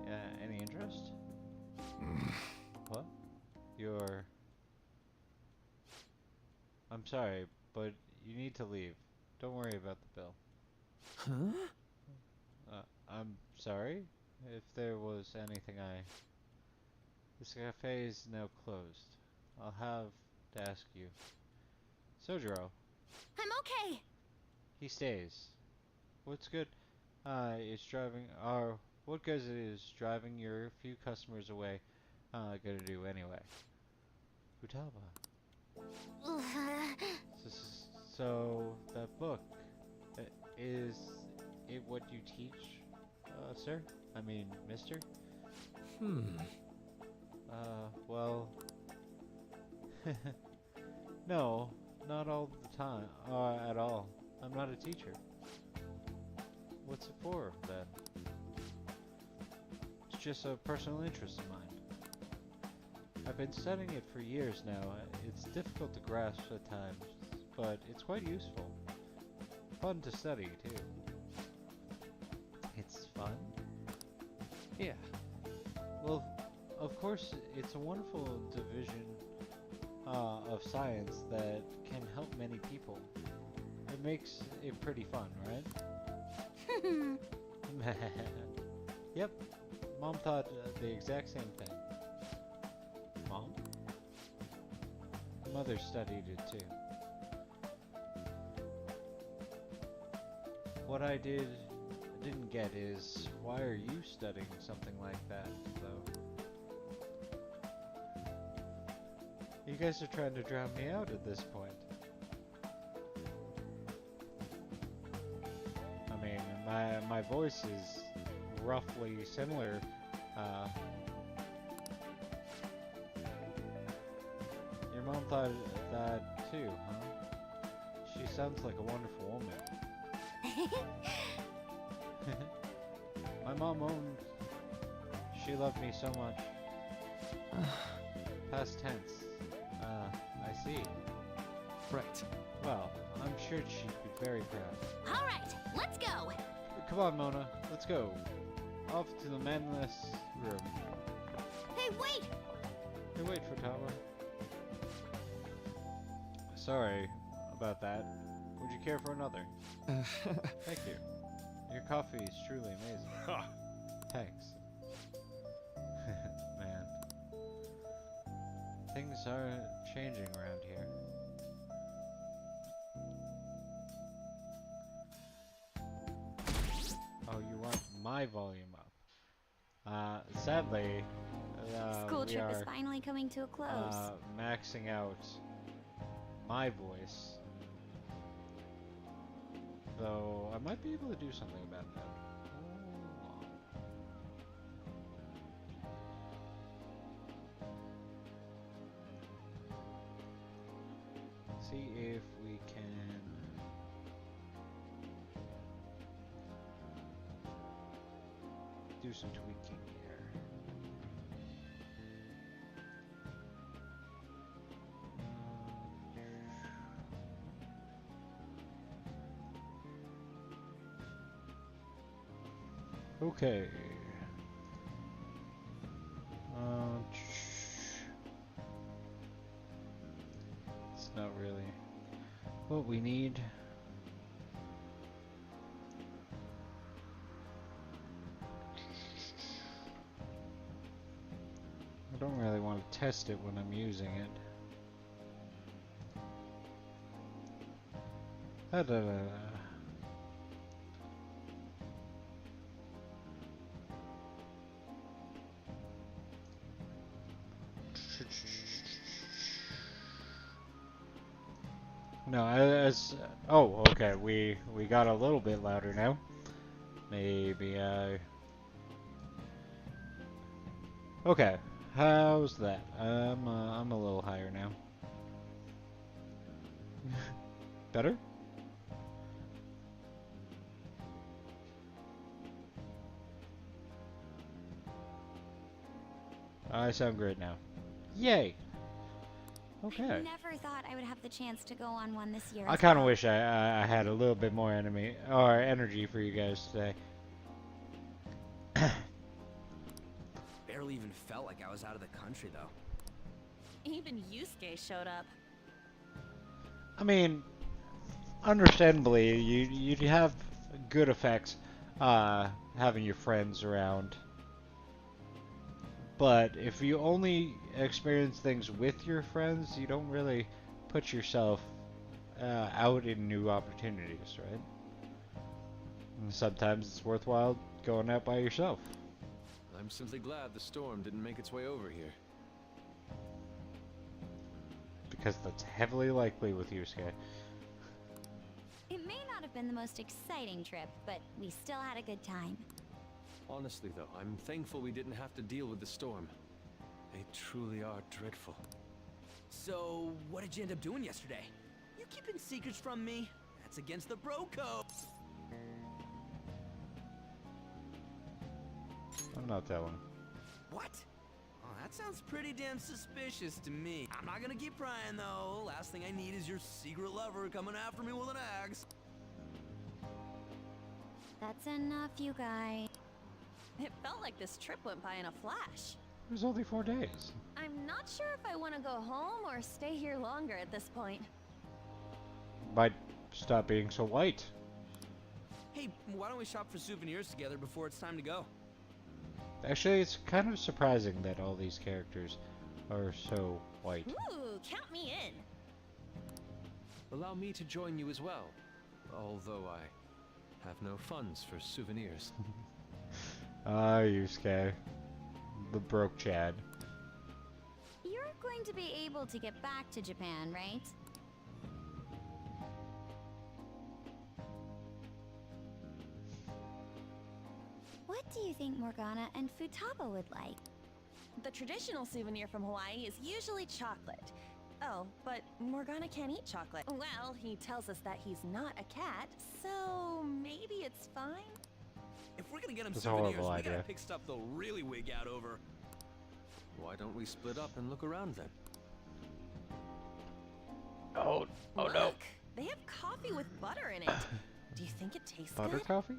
Yeah, any interest? What? I'm sorry, but you need to leave. Don't worry about the bill. Huh? I'm sorry if there was anything This cafe is now closed. I'll have to ask you. Sojiro. I'm okay. He stays. What's good? It's driving. What good is driving your few customers away gonna do anyway? Futaba. So, that book, uh, is it what you teach, sir? I mean, mister? Well, no, not all the time, at all. I'm not a teacher. What's it for, then? It's just a personal interest of mine. I've been studying it for years now. It's difficult to grasp at times, but it's quite useful. Fun to study, too. It's fun? Yeah. Well, of course, it's a wonderful division of science that can help many people. It makes it pretty fun, right? Yep. Mom thought the exact same thing. Mom? Mother studied it too. What I didn't get is, why are you studying something like that, though? You guys are trying to drown me out at this point. I mean, my voice is roughly similar. Your mom thought that too, huh? She sounds like a wonderful woman. My mom owned. She loved me so much. Past tense. I see. Right. Well, I'm sure she'd be very proud. All right, let's go. Come on, Mona. Let's go. Off to the manless room. Hey, wait! Hey, wait, Futaba. Sorry about that. Would you care for another? Thank you. Your coffee is truly amazing. Thanks. Man. Things are changing around here. Oh, you want my volume up? Sadly, School we trip are is finally coming to a close. maxing out my voice. Though, I might be able to do something about that. See if we can do some tweaking here. Okay. It's not really what we need. I don't really want to test it when I'm using it. Da da da da. No, oh, okay, we got a little bit louder now. Maybe okay, how's that? I'm a little higher now. Better? I sound great now. Yay! Okay. I never thought I would have the chance to go on one this year. I kind of wish I had a little bit more energy for you guys today. Barely even felt like I was out of the country, though. Even Yusuke showed up. I mean, understandably, you'd have good effects having your friends around. But if you only experience things with your friends, you don't really put yourself out in new opportunities, right? And sometimes it's worthwhile going out by yourself. I'm simply glad the storm didn't make its way over here. Because that's heavily likely with Yusuke. It may not have been the most exciting trip, but we still had a good time. Honestly, though, I'm thankful we didn't have to deal with the storm. They truly are dreadful. So, what did you end up doing yesterday? You keeping secrets from me? That's against the bro code. I'm not telling. What? Oh, that sounds pretty damn suspicious to me. I'm not gonna keep prying, though. Last thing I need is your secret lover coming after me with an axe. That's enough, you guys. It felt like this trip went by in a flash. It was only 4 days. I'm not sure if I want to go home or stay here longer at this point. Might stop being so white. Hey, why don't we shop for souvenirs together before it's time to go? Actually, it's kind of surprising that all these characters are so white. Ooh, count me in. Allow me to join you as well, although I have no funds for souvenirs. Ah, Yusuke. The broke Chad. You're going to be able to get back to Japan, right? What do you think Morgana and Futaba would like? The traditional souvenir from Hawaii is usually chocolate. Oh, but Morgana can't eat chocolate. Well, he tells us that he's not a cat, so maybe it's fine. If we're gonna get him That's a souvenirs, horrible we idea. gotta pick stuff they'll really wig out over. Why don't we split up and look around then? Oh no. Look, they have coffee with butter in it. Do you think it tastes Butter good? coffee?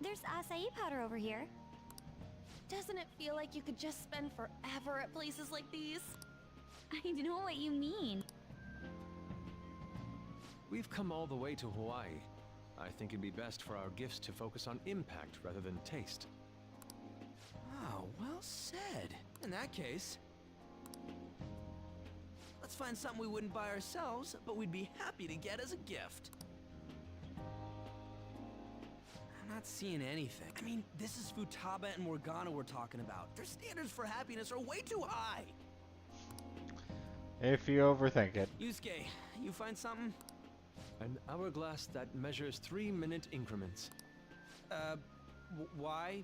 There's acai powder over here. Doesn't it feel like you could just spend forever at places like these? I know what you mean. We've come all the way to Hawaii. I think it'd be best for our gifts to focus on impact rather than taste. Oh, well said. In that case, let's find something we wouldn't buy ourselves, but we'd be happy to get as a gift. I'm not seeing anything. I mean, this is Futaba and Morgana we're talking about. Their standards for happiness are way too high. If you overthink it. Yusuke, you find something? An hourglass that measures 3-minute increments. Why?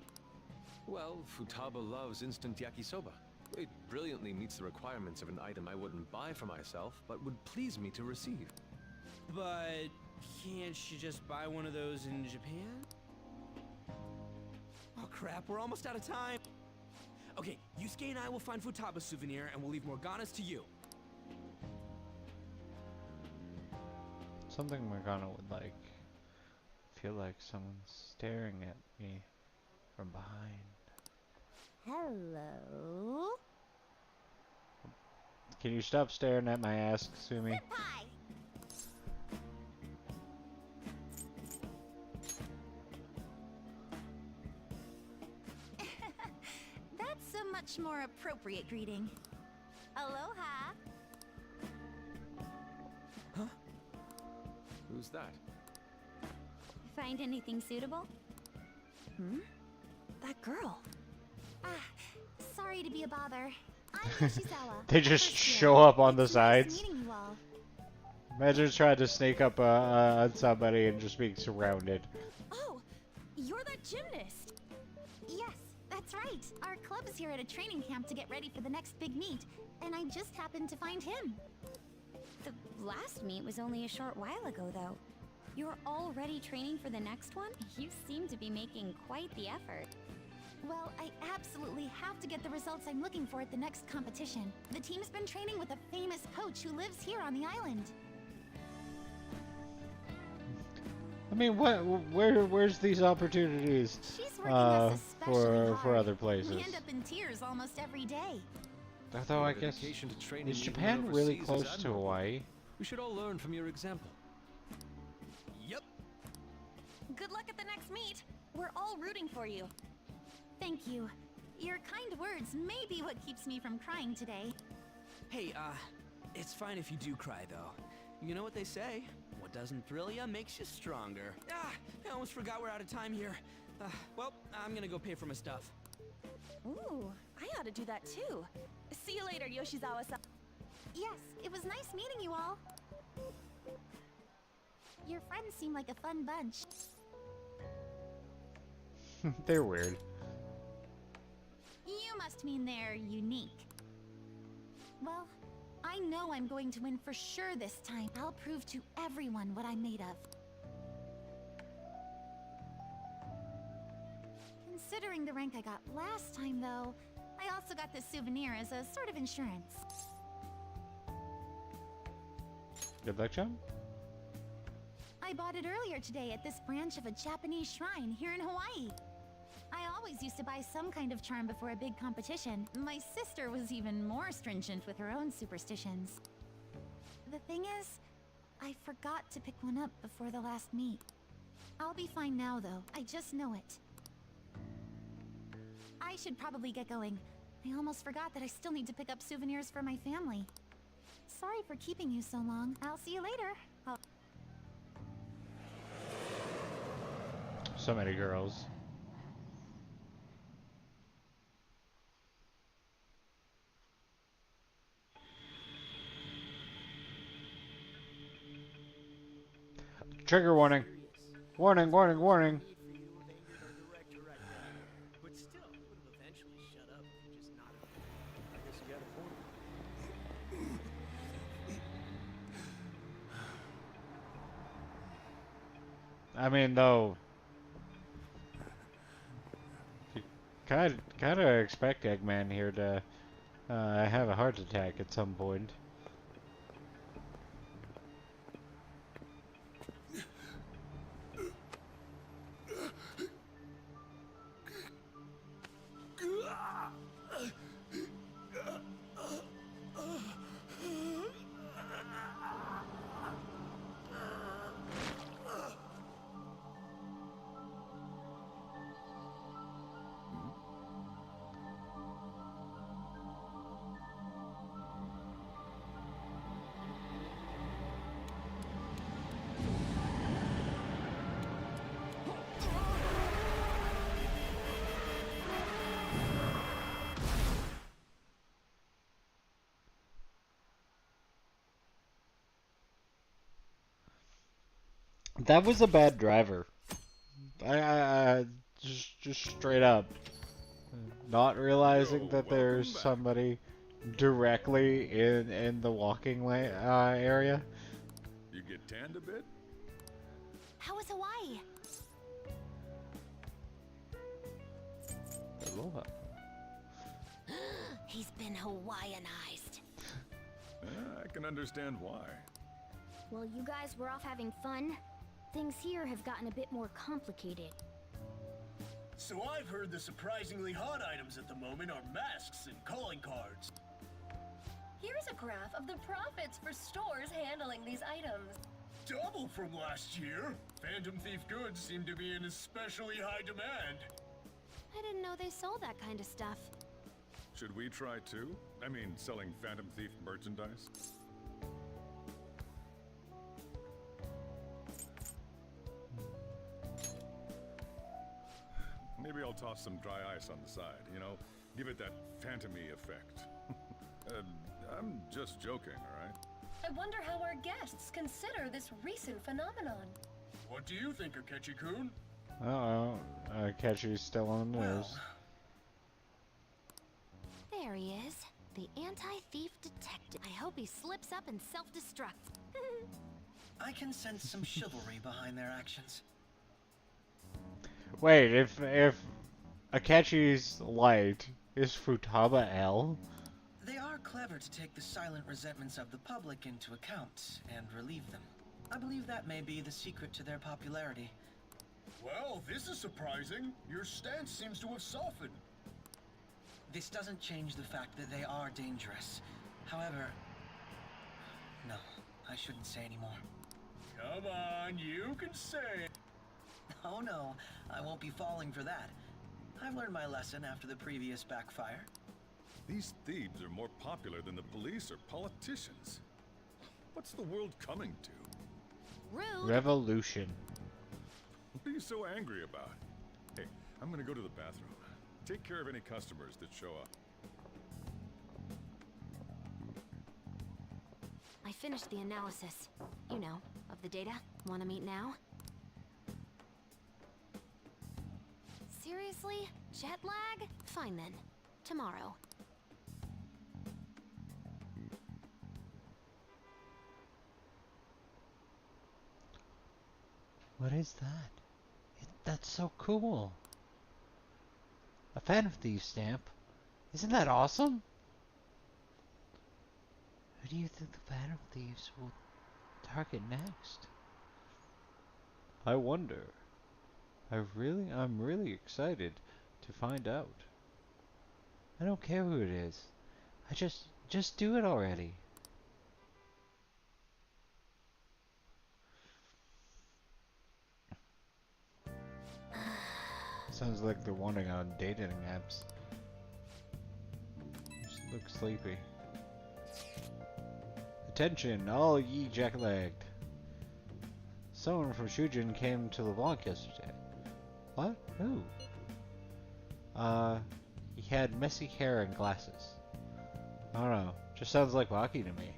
Well, Futaba loves instant yakisoba. It brilliantly meets the requirements of an item I wouldn't buy for myself, but would please me to receive. But can't you just buy one of those in Japan? Oh crap, we're almost out of time. Okay, Yusuke and I will find Futaba's souvenir and we'll leave Morgana's to you. Something Morgana would like. Feel like someone's staring at me from behind. Hello? Can you stop staring at my ass, Sumi? Pie! That's a much more appropriate greeting. Aloha! Huh? Who's that? Find anything suitable? That girl. Sorry to be a bother. I'm Yoshizawa. They just first year. show up on the It's nice sides. meeting you all. Imagine trying to sneak up on somebody and just being surrounded. Oh, you're that gymnast. Yes, that's right. Our club is here at a training camp to get ready for the next big meet, and I just happened to find him. The last meet was only a short while ago, though. You're already training for the next one? You seem to be making quite the effort. Well, I absolutely have to get the results I'm looking for at the next competition. The team's been training with a famous coach who lives here on the island. I mean, where's these opportunities She's working us especially hard. for other places? We end up in tears almost every day. Although I Your guess, dedication to training is even Japan really overseas is close to admirable. Hawaii? We should all learn from your example. Yep. Good luck at the next meet. We're all rooting for you. Thank you. Your kind words may be what keeps me from crying today. Hey, it's fine if you do cry, though. You know what they say? What doesn't thrill ya makes you stronger. I almost forgot we're out of time here. Well, I'm gonna go pay for my stuff. Ooh, I ought to do that too. See you later, Yoshizawa-san. Yes, it was nice meeting you all. Your friends seem like a fun bunch. They're weird. You must mean they're unique. Well, I know I'm going to win for sure this time. I'll prove to everyone what I'm made of. Considering the rank I got last time, though, I also got this souvenir as a sort of insurance. Good luck, John. I bought it earlier today at this branch of a Japanese shrine here in Hawaii. I always used to buy some kind of charm before a big competition. My sister was even more stringent with her own superstitions. The thing is, I forgot to pick one up before the last meet. I'll be fine now, though. I just know it. I should probably get going. I almost forgot that I still need to pick up souvenirs for my family. Sorry for keeping you so long. I'll see you later. So many girls. Trigger warning. Warning, warning, warning. But still, I would have eventually shut up if you just not. I guess you got a point. I mean, though, you kind of expect Eggman here to have a heart attack at some point. That was a bad driver. I just straight up not realizing that there's somebody directly in the walking lane area. You get tanned a bit? How was Hawaii? Aloha. He's been Hawaiianized. I can understand why. While you guys were off having fun, things here have gotten a bit more complicated. So I've heard the surprisingly hot items at the moment are masks and calling cards. Here's a graph of the profits for stores handling these items. Double from last year. Phantom Thief goods seem to be in especially high demand. I didn't know they sold that kind of stuff. Should we try too? I mean, selling Phantom Thief merchandise? Maybe I'll toss some dry ice on the side, you know? Give it that phantom-y effect. I'm just joking, alright? I wonder how our guests consider this recent phenomenon. What do you think, Akechi-kun? Uh-oh. Catchy's still on the news. There he is, the anti-thief detective. I hope he slips up and self-destructs. I can sense some chivalry behind their actions. Wait, if Akechi's light is Futaba L? They are clever to take the silent resentments of the public into account and relieve them. I believe that may be the secret to their popularity. Well, this is surprising. Your stance seems to have softened. This doesn't change the fact that they are dangerous. However... No, I shouldn't say anymore. Come on, you can say it. Oh no, I won't be falling for that. I've learned my lesson after the previous backfire. These thieves are more popular than the police or politicians. What's the world coming to? Rude. Revolution. What are you so angry about? Hey, I'm gonna go to the bathroom. Take care of any customers that show up. I finished the analysis. You know, of the data. Wanna meet now? Seriously? Jet lag? Fine then. Tomorrow. What is that? That's so cool. A Phantom Thief stamp. Isn't that awesome? Who do you think the Phantom Thieves will target next? I wonder. I'm really excited to find out. I don't care who it is. I just do it already. Sounds like they're wanting on dating apps. Just look sleepy. Attention, all ye jack-legged. Someone from Shujin came to LeBlanc yesterday. What? Who? He had messy hair and glasses. I don't know. Just sounds like Baki to me.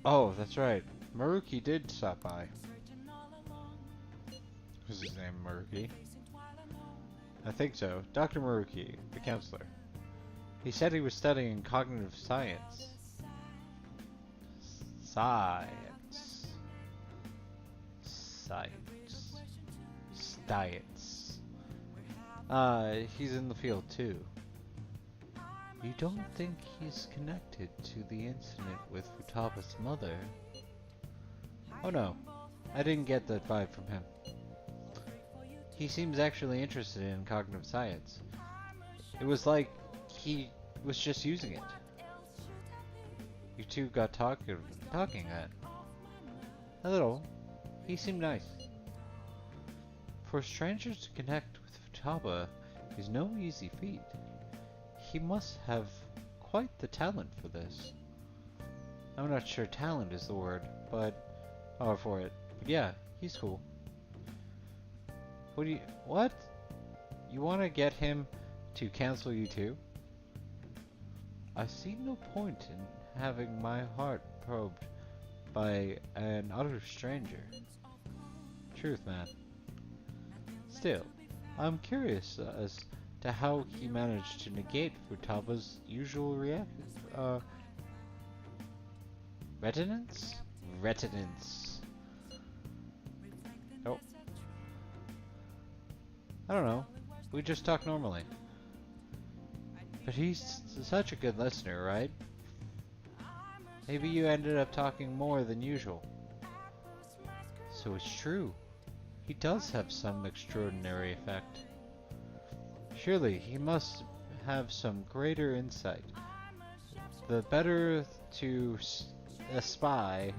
Oh, that's right. Maruki did stop by. What's his name, Maruki? I think so. Dr. Maruki, the counselor. He said he was studying cognitive science. Science. He's in the field too. You don't think he's connected to the incident with Futaba's mother? Oh no, I didn't get that vibe from him. He seems actually interested in cognitive science. It was like he was just using it. You two got talking that. A little. He seemed nice. For strangers to connect with Futaba is no easy feat. He must have quite the talent for this. I'm not sure talent is the word, for it. But yeah, he's cool. What? You want to get him to cancel you too? I see no point in having my heart probed by an utter stranger. Truth, man. Still, I'm curious as to how he managed to negate Futaba's usual retinence? Retinence. Oh. I don't know. We just talk normally. But he's such a good listener, right? Maybe you ended up talking more than usual. So it's true. He does have some extraordinary effect. Surely he must have some greater insight. The better to espy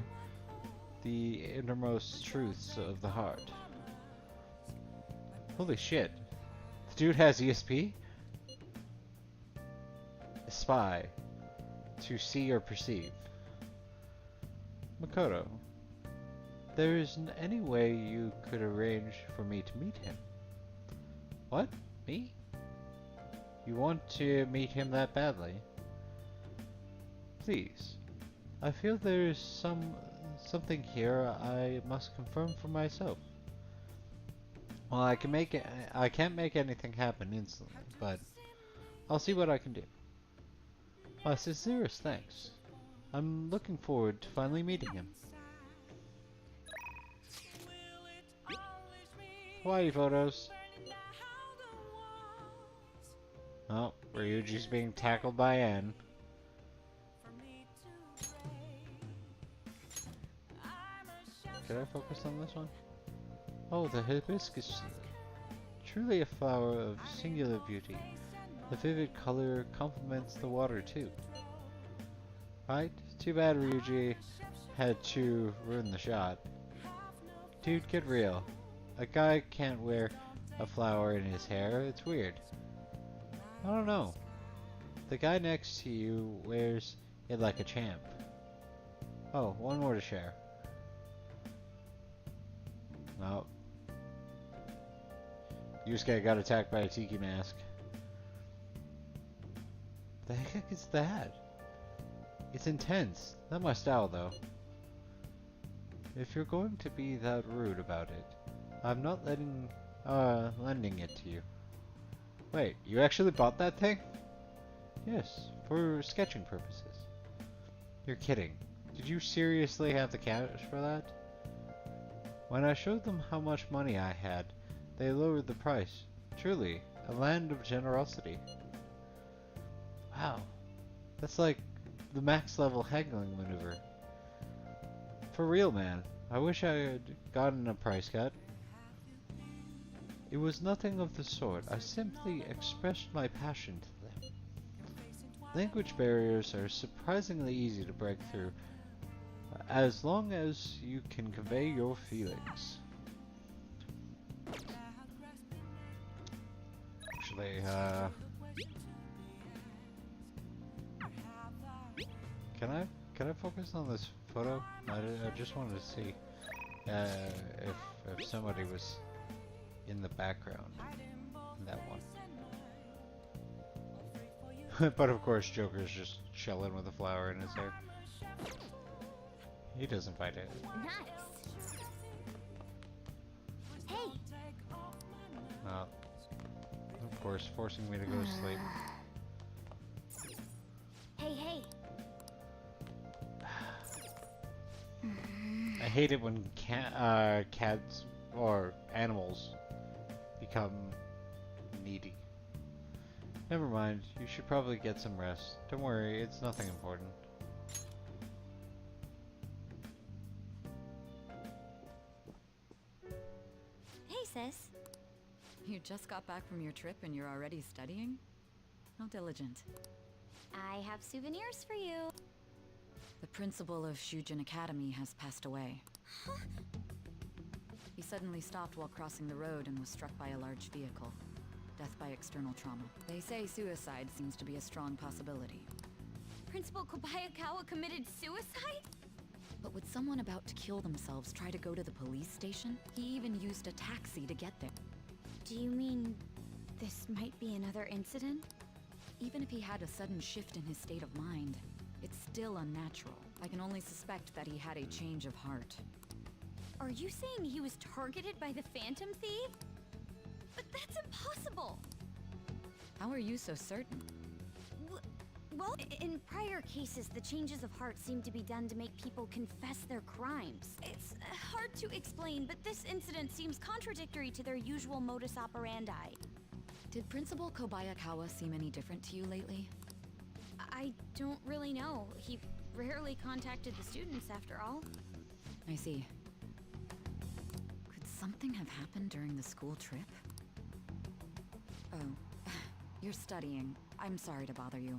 the innermost truths of the heart. Holy shit. The dude has ESP? Espy. To see or perceive. Makoto, there isn't any way you could arrange for me to meet him. What? Me? You want to meet him that badly? Please. I feel there is something here I must confirm for myself. Well, I can't make anything happen instantly, but I'll see what I can do. My sincerest thanks. I'm looking forward to finally meeting him. Hawaii photos. Oh, Ryuji's being tackled by Anne. Did I focus on this one? Oh, the hibiscus. Truly a flower of singular beauty. The vivid color complements the water too. Right? Too bad Ryuji had to ruin the shot. Dude, get real. A guy can't wear a flower in his hair. It's weird. I don't know. The guy next to you wears it like a champ. Oh, one more to share. No. Yusuke got attacked by a tiki mask. The heck is that? It's intense. Not my style, though. If you're going to be that rude about it, I'm not lending it to you. Wait, you actually bought that thing? Yes, for sketching purposes. You're kidding. Did you seriously have the cash for that? When I showed them how much money I had, they lowered the price. Truly, a land of generosity. Wow. That's like the max level haggling maneuver. For real, man. I wish I had gotten a price cut. It was nothing of the sort. I simply expressed my passion to them. Language barriers are surprisingly easy to break through, as long as you can convey your feelings. Actually, can I focus on this photo? I just wanted to see if somebody was in the background in that one. But of course, Joker's just chilling with a flower in his hair. He doesn't fight it. Nice. Hey. Of course, forcing me to go to sleep. Hey, hey. I hate it when cats or animals become needy. Never mind, you should probably get some rest. Don't worry, it's nothing important. Hey, sis. You just got back from your trip and you're already studying? How diligent. I have souvenirs for you. The principal of Shujin Academy has passed away. Huh? He suddenly stopped while crossing the road and was struck by a large vehicle. Death by external trauma. They say suicide seems to be a strong possibility. Principal Kobayakawa committed suicide? But would someone about to kill themselves try to go to the police station? He even used a taxi to get there. Do you mean this might be another incident? Even if he had a sudden shift in his state of mind, it's still unnatural. I can only suspect that he had a change of heart. Are you saying he was targeted by the Phantom Thief? But that's impossible! How are you so certain? Well, in prior cases, the changes of heart seem to be done to make people confess their crimes. It's hard to explain, but this incident seems contradictory to their usual modus operandi. Did Principal Kobayakawa seem any different to you lately? I don't really know. He rarely contacted the students, after all. I see. Could something have happened during the school trip? Oh, you're studying. I'm sorry to bother you.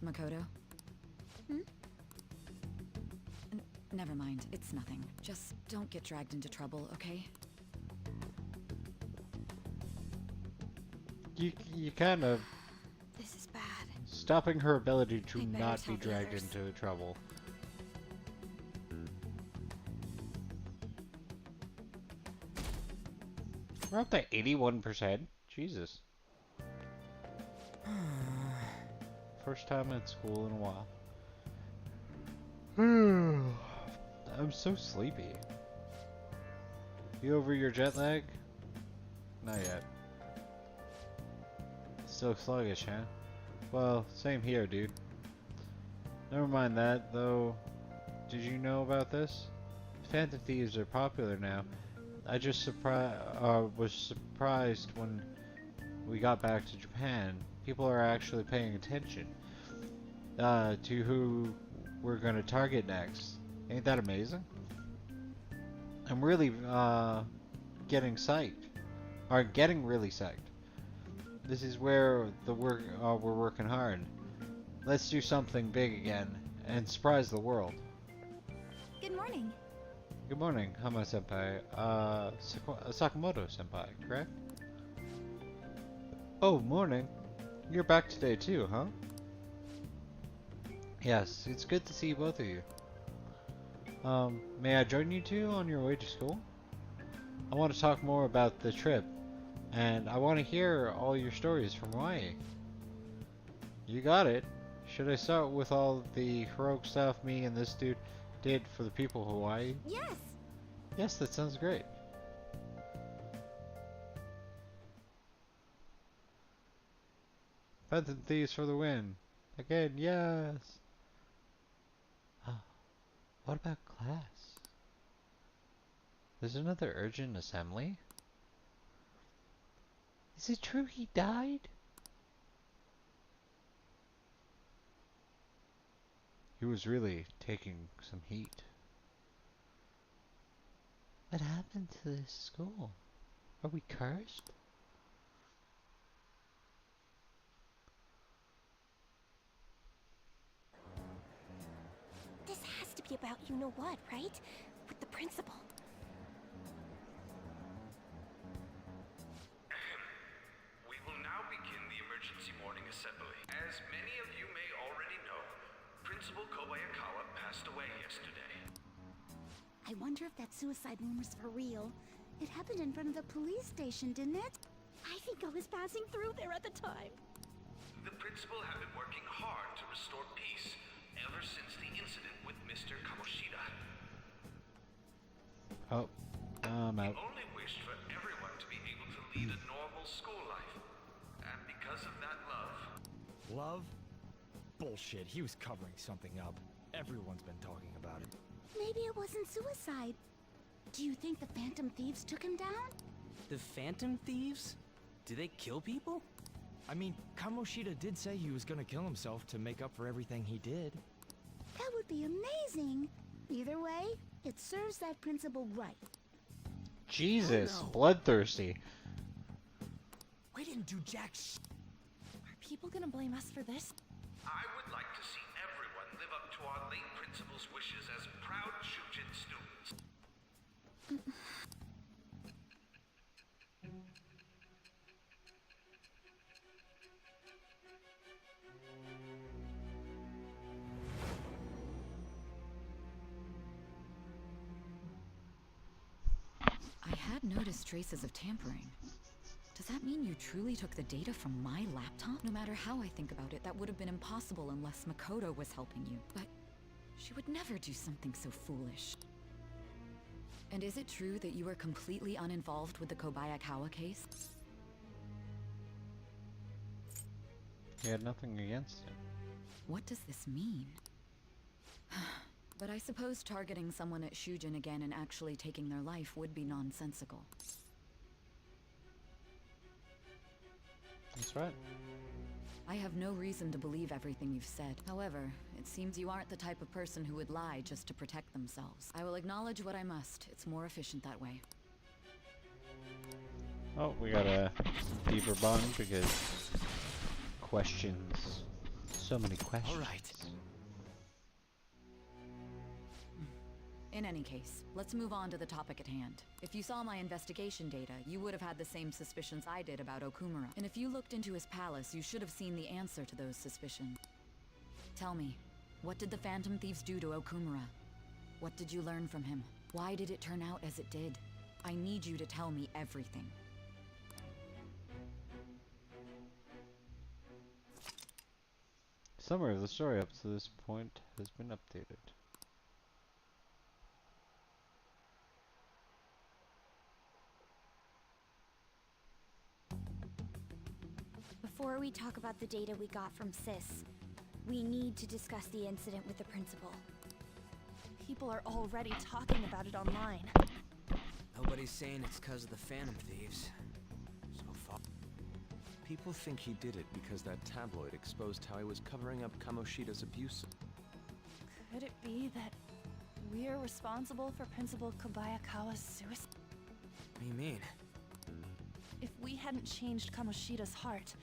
Makoto? Never mind, it's nothing. Just don't get dragged into trouble, okay? You kind of... This is bad. Stopping her ability to not be dragged into trouble. We're up to 81%. Jesus. First time at school in a while. I'm so sleepy. You over your jet lag? Not yet. Still sluggish, huh? Well, same here, dude. Never mind that, though. Did you know about this? Phantom thieves are popular now. I just was surprised when we got back to Japan. People are actually paying attention to who we're gonna target next. Ain't that amazing? I'm really getting psyched. Or getting really psyched. This is where we're working hard. Let's do something big again and surprise the world. Good morning. Good morning, Hama-senpai. Sakamoto-senpai, correct? Oh, morning. You're back today too, huh? Yes, it's good to see both of you. May I join you two on your way to school? I want to talk more about the trip, and I want to hear all your stories from Hawaii. You got it. Should I start with all the heroic stuff me and this dude did for the people of Hawaii? Yes! Yes, that sounds great. Phantom Thieves for the win. Again, yes! What about class? There's another urgent assembly? Is it true he died? He was really taking some heat. What happened to this school? Are we cursed? This has to be about you-know-what, right? With the principal. We will now begin the emergency morning assembly. As many of you may already know, Principal Kobayakawa passed away yesterday. I wonder if that suicide rumor's for real. It happened in front of the police station, didn't it? I think I was passing through there at the time. The principal had been working hard to restore peace ever since the incident with Mr. Kamoshida. Oh, I'm out. He only wished for everyone to be able to lead a normal school life. And because of that love... Love? Bullshit, he was covering something up. Everyone's been talking about it. Maybe it wasn't suicide. Do you think the Phantom Thieves took him down? The Phantom Thieves? Do they kill people? I mean, Kamoshida did say he was gonna kill himself to make up for everything he did. That would be amazing. Either way, it serves that principal right. Jesus, bloodthirsty. We didn't do jack sh... Are people gonna blame us for this? I would like to see everyone live up to our late principal's wishes as proud Shujin students. I had noticed traces of tampering. Does that mean you truly took the data from my laptop? No matter how I think about it, that would have been impossible unless Makoto was helping you. But she would never do something so foolish. And is it true that you were completely uninvolved with the Kobayakawa case? He had nothing against him. What does this mean? But I suppose targeting someone at Shujin again and actually taking their life would be nonsensical. That's right. I have no reason to believe everything you've said. However, it seems you aren't the type of person who would lie just to protect themselves. I will acknowledge what I must. It's more efficient that way. Oh, we got a deeper bond because questions. So many questions. All right. In any case, let's move on to the topic at hand. If you saw my investigation data, you would have had the same suspicions I did about Okumura. And if you looked into his palace, you should have seen the answer to those suspicions. Tell me, what did the Phantom Thieves do to Okumura? What did you learn from him? Why did it turn out as it did? I need you to tell me everything. Summary of the story up to this point has been updated. Before we talk about the data we got from Sis, we need to discuss the incident with the principal. People are already talking about it online. Nobody's saying it's because of the Phantom Thieves. So far. People think he did it because that tabloid exposed how he was covering up Kamoshida's abuse. Could it be that we're responsible for Principal Kobayakawa's suicide? What do you mean? If we hadn't changed Kamoshida's heart,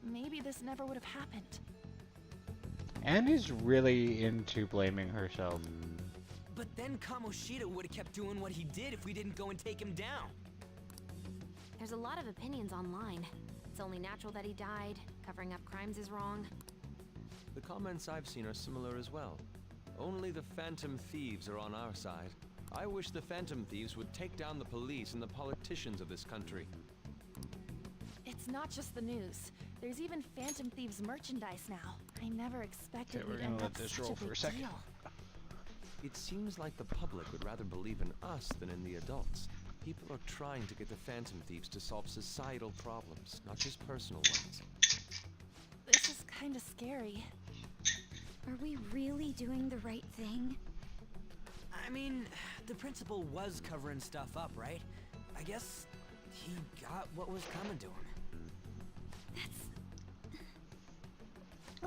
maybe this never would have happened. Annie's really into blaming herself. But then Kamoshida would have kept doing what he did if we didn't go and take him down. There's a lot of opinions online. It's only natural that he died. Covering up crimes is wrong. The comments I've seen are similar as well. Only the Phantom Thieves are on our side. I wish the Phantom Thieves would take down the police and the politicians of this country. It's not just the news. There's even Phantom Thieves merchandise now. I never expected we're we'd gonna end let up this such roll a for a big second. deal. It seems like the public would rather believe in us than in the adults. People are trying to get the Phantom Thieves to solve societal problems, not just personal ones. This is kind of scary. Are we really doing the right thing? I mean, the principal was covering stuff up, right? I guess he got what was coming to him.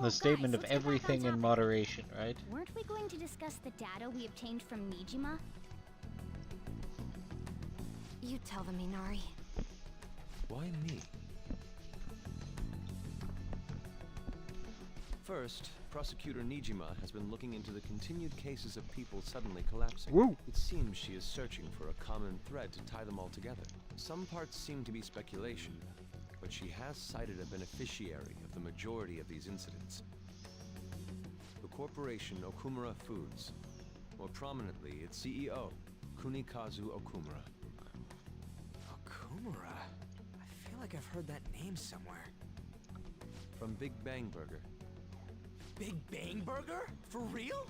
The statement of everything in moderation, right? Weren't we going to discuss the data we obtained from Nijima? You tell them, Inari. Why me? First, Prosecutor Nijima has been looking into the continued cases of people suddenly collapsing. Woo. It seems she is searching for a common thread to tie them all together. Some parts seem to be speculation, but she has cited a beneficiary of the majority of these incidents. The corporation Okumura Foods. More prominently, its CEO, Kunikazu Okumura. Okumura? I feel like I've heard that name somewhere. From Big Bang Burger. Big Bang Burger? For real?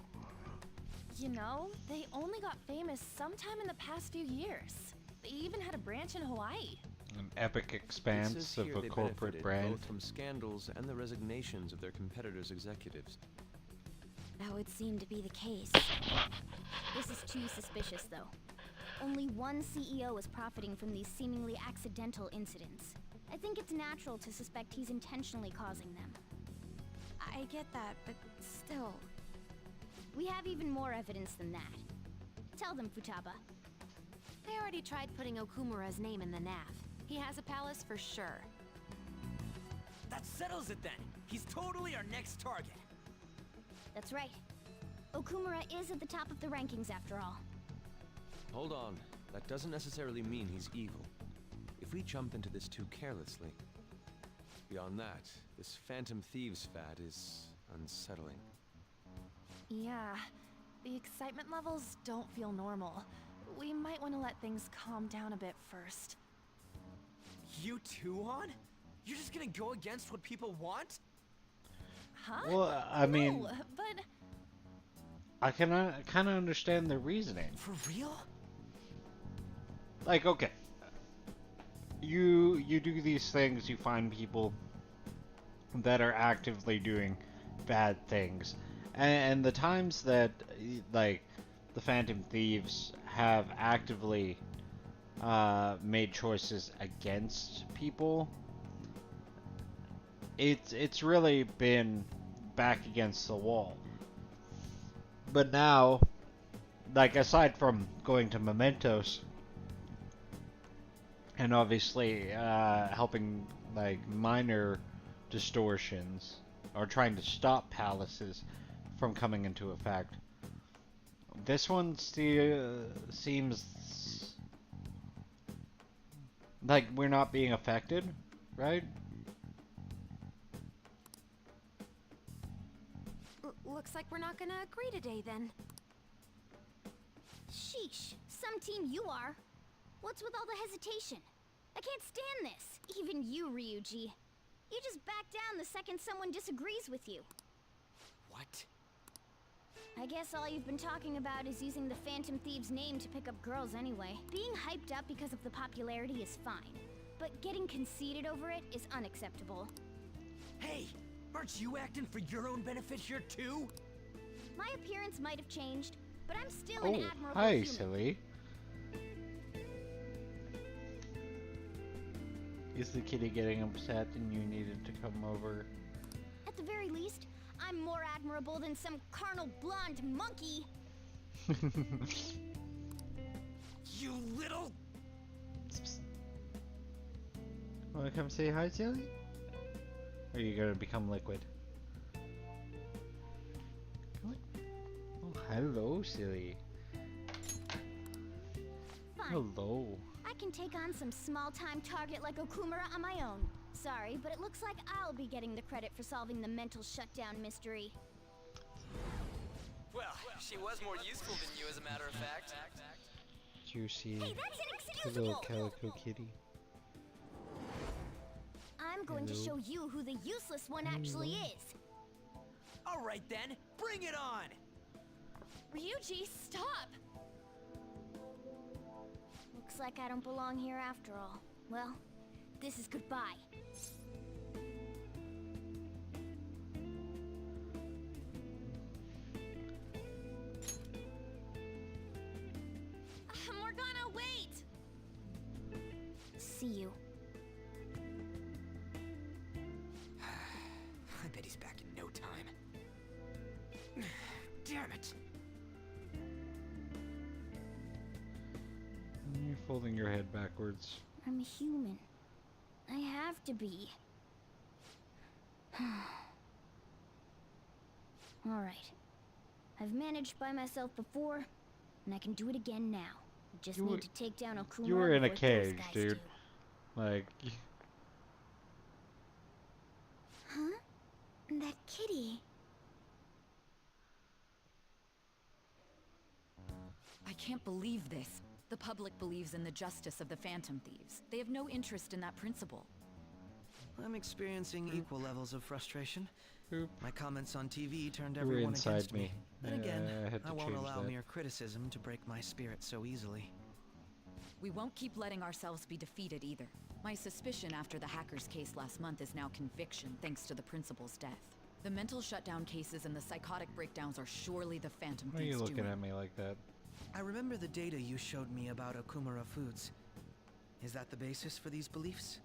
You know, they only got famous sometime in the past few years. They even had a branch in Hawaii. An epic expanse of a corporate brand. Both from scandals and the resignations of their competitors' executives. That would seem to be the case. This is too suspicious, though. Only one CEO is profiting from these seemingly accidental incidents. I think it's natural to suspect he's intentionally causing them. I get that, but still. We have even more evidence than that. Tell them, Futaba. I already tried putting Okumura's name in the NAF. He has a palace for sure. That settles it then. He's totally our next target. That's right. Okumura is at the top of the rankings after all. Hold on. That doesn't necessarily mean he's evil. If we jump into this too carelessly. Beyond that, this Phantom Thieves fad is unsettling. Yeah, the excitement levels don't feel normal. We might want to let things calm down a bit first. You too, Han? You're just gonna go against what people want? Huh? Well, I mean, No, but I can kind of understand the reasoning. For real? Like, okay, you do these things, you find people that are actively doing bad things, and the times that like the Phantom Thieves have actively made choices against people, it's really been back against the wall. But now, like, aside from going to Mementos and obviously helping like minor distortions or trying to stop palaces from coming into effect, this one still seems like we're not being affected, right? Looks like we're not gonna agree today then. Sheesh, some team you are. What's with all the hesitation? I can't stand this. Even you, Ryuji. You just back down the second someone disagrees with you. What? I guess all you've been talking about is using the Phantom Thieves' name to pick up girls anyway. Being hyped up because of the popularity is fine, but getting conceited over it is unacceptable. Hey, aren't you acting for your own benefit here too? My appearance might have changed, but I'm still Oh, an admirable hi, human. silly. Is the kitty getting upset and you needed to come over? At the very least, I'm more admirable than some carnal blonde monkey. You little... Wanna come say hi, silly? Or are you gonna become liquid? Come on. Oh, hello, silly. Fine. Hello. I can take on some small-time target like Okumura on my own. Sorry, but it looks like I'll be getting the credit for solving the mental shutdown mystery. Well, she was more useful than you, as a matter of fact. you see Hey, that's the little inexcusable! calico kitty. I'm going to Hello? show you who the useless one actually is. Alright then, bring it on! Ryuji, stop! Looks like I don't belong here after all. Well, this is goodbye. Morgana, wait! See you. I bet he's back in no time. Damn it! You're folding your head backwards. I'm human. I have to be. Alright. I've managed by myself before, and I can do it again now. I just need to take down Okumura. You were in a before those cage, guys dude. do. Like, Huh? That kitty. I can't believe this. The public believes in the justice of the Phantom Thieves. They have no interest in that principle. I'm experiencing equal levels of frustration. My comments on TV turned you were everyone inside against me. Then again, I had to I won't change allow that. mere criticism to break my spirit so easily. We won't keep letting ourselves be defeated either. My suspicion after the hackers case last month is now conviction thanks to the principal's death. The mental shutdown cases and the psychotic breakdowns are surely the Phantom Why are you Thieves looking doing. at me like that? I remember the data you showed me about Okumura Foods. Is that the basis for these beliefs?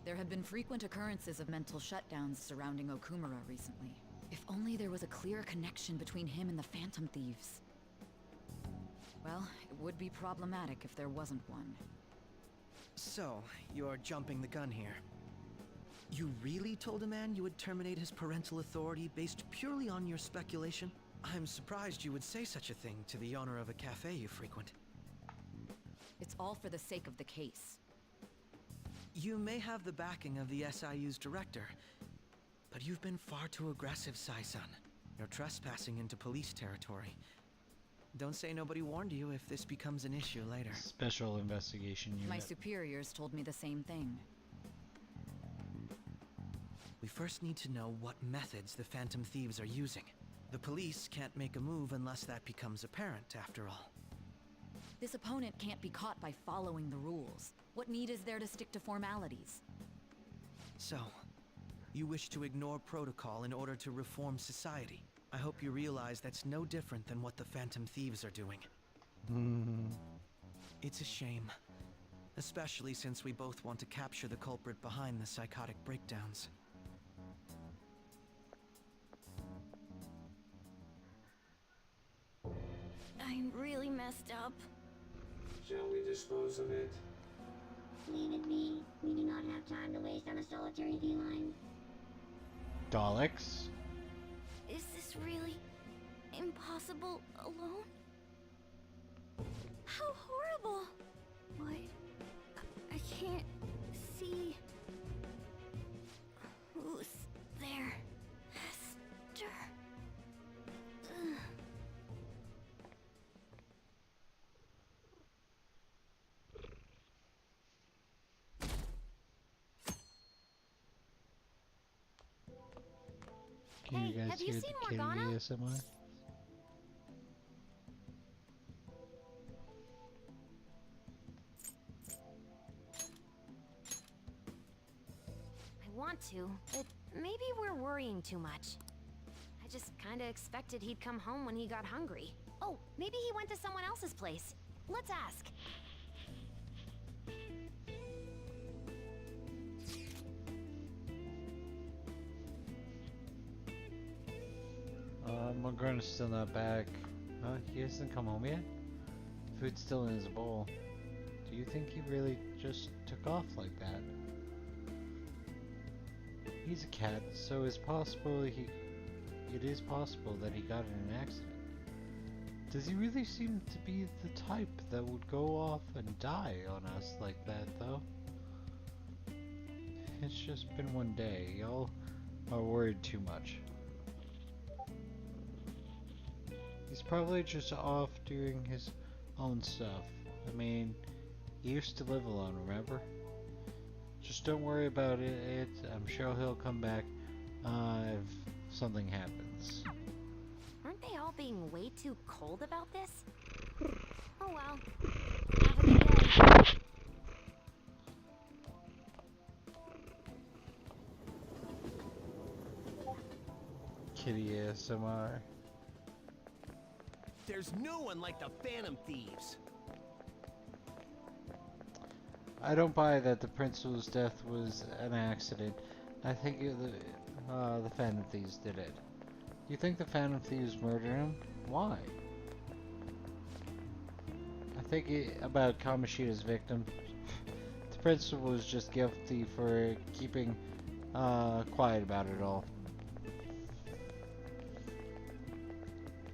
There have been frequent occurrences of mental shutdowns surrounding Okumura recently. If only there was a clear connection between him and the Phantom Thieves. Well, it would be problematic if there wasn't one. So, you're jumping the gun here. You really told a man you would terminate his parental authority based purely on your speculation? I'm surprised you would say such a thing to the owner of a cafe you frequent. It's all for the sake of the case. You may have the backing of the SIU's director, but you've been far too aggressive, Sai-san. You're trespassing into police territory. Don't say nobody warned you if this becomes an issue later. Special investigation unit. My superiors told me the same thing. We first need to know what methods the Phantom Thieves are using. The police can't make a move unless that becomes apparent, after all. This opponent can't be caught by following the rules. What need is there to stick to formalities? So, you wish to ignore protocol in order to reform society. I hope you realize that's no different than what the Phantom Thieves are doing. It's a shame. Especially since we both want to capture the culprit behind the psychotic breakdowns. I'm really messed up. Shall we dispose of it? Leave it be. We do not have time to waste on a solitary feline. Daleks? Is this really impossible alone? How horrible! What? I can't see. Who's there? Hester. Ugh. Can you Hey, guys have you hear seen the kitty Morgana? ASMR? I want to, but maybe we're worrying too much. I just kinda expected he'd come home when he got hungry. Oh, maybe he went to someone else's place. Let's ask. Morgana's still not back. Huh? He hasn't come home yet? Food's still in his bowl. Do you think he really just took off like that? He's a cat, so it's possible it is possible that he got in an accident. Does he really seem to be the type that would go off and die on us like that, though? It's just been one day. Y'all are worried too much. He's probably just off doing his own stuff. I mean, he used to live alone, remember? Just don't worry about it. I'm sure he'll come back if something happens. Aren't they all being way too cold about this? Oh well. Have a good day. Kitty ASMR. There's no one like the Phantom Thieves. I don't buy that the principal's death was an accident. I think the Phantom Thieves did it. You think the Phantom Thieves murdered him? Why? I think about Kamoshida's victim. The principal was just guilty for keeping quiet about it all.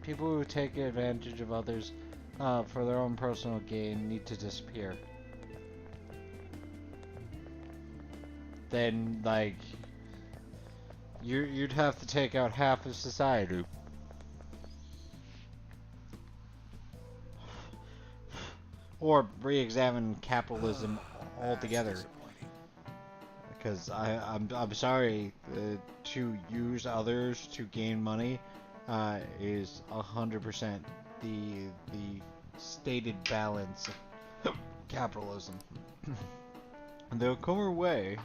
People who take advantage of others for their own personal gain need to disappear. Then, like, you'd have to take out half of society. Or re-examine capitalism altogether. Because I'm sorry, to use others to gain money is 100% the stated balance of capitalism. The Okuma way,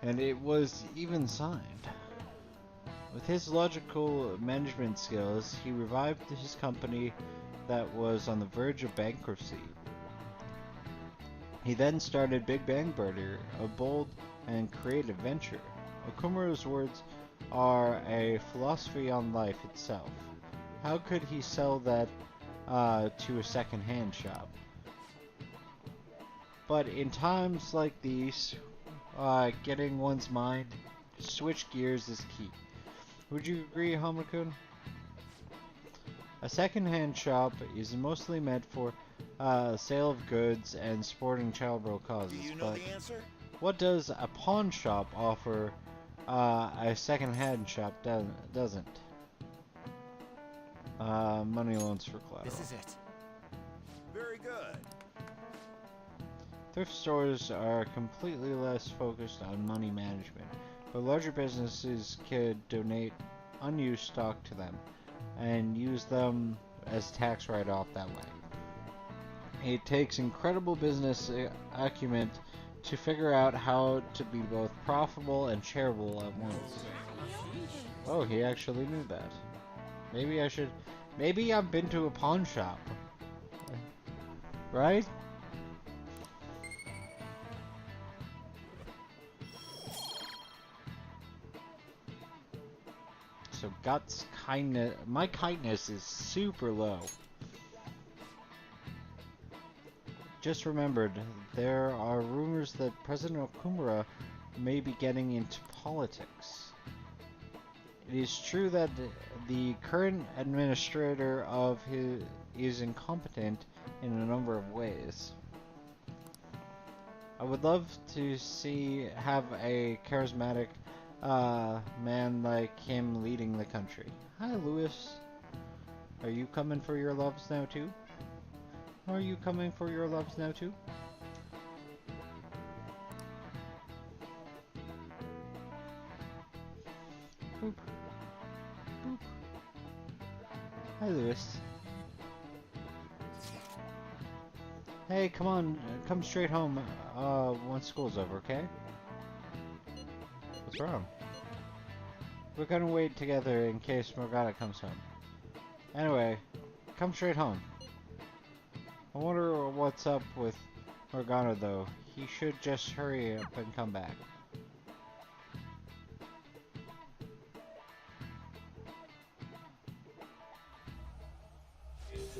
and it was even signed. With his logical management skills, he revived his company that was on the verge of bankruptcy. He then started Big Bang Burger, a bold and creative venture. Okumura's words are a philosophy on life itself. How could he sell that to a second-hand shop? But in times like these, getting one's mind to switch gears is key. Would you agree, Hamakun? A second-hand shop is mostly meant for sale of goods and supporting charitable causes. Do you know but the answer? what does a pawn shop offer a second-hand shop doesn't? Money loans for collateral. This is it. Very good. Thrift stores are completely less focused on money management, but larger businesses could donate unused stock to them and use them as tax write-off that way. It takes incredible business acumen to figure out how to be both profitable and charitable at once. Oh, he actually knew that. Maybe I've been to a pawn shop. Right? So Guts' kindness, my kindness is super low. Just remembered, there are rumors that President Okumura may be getting into politics. It is true that the current administrator of his is incompetent in a number of ways. I would love to have a charismatic man like him leading the country. Hi, Lewis. Are you coming for your loves now too? Are you coming for your loves now too? Boop. Boop. Hi, Lewis. Hey, come on, come straight home once school's over, okay? What's wrong? We're gonna wait together in case Morgana comes home. Anyway, come straight home. I wonder what's up with Morgana though. He should just hurry up and come back.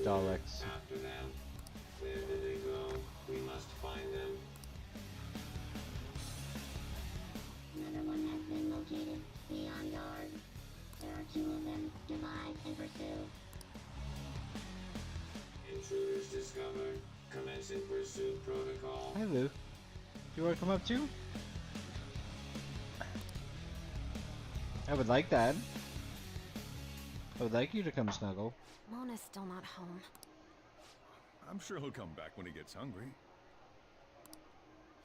Daleks. After them. Where did they go? We must find them. Another one has been located. Be on guard. There are 2 of them. Divide and pursue. Intruders discovered. Commencing pursuit protocol. Hi, Lou. You want to come up too? I would like that. I would like you to come snuggle. Mona's still not home. I'm sure he'll come back when he gets hungry.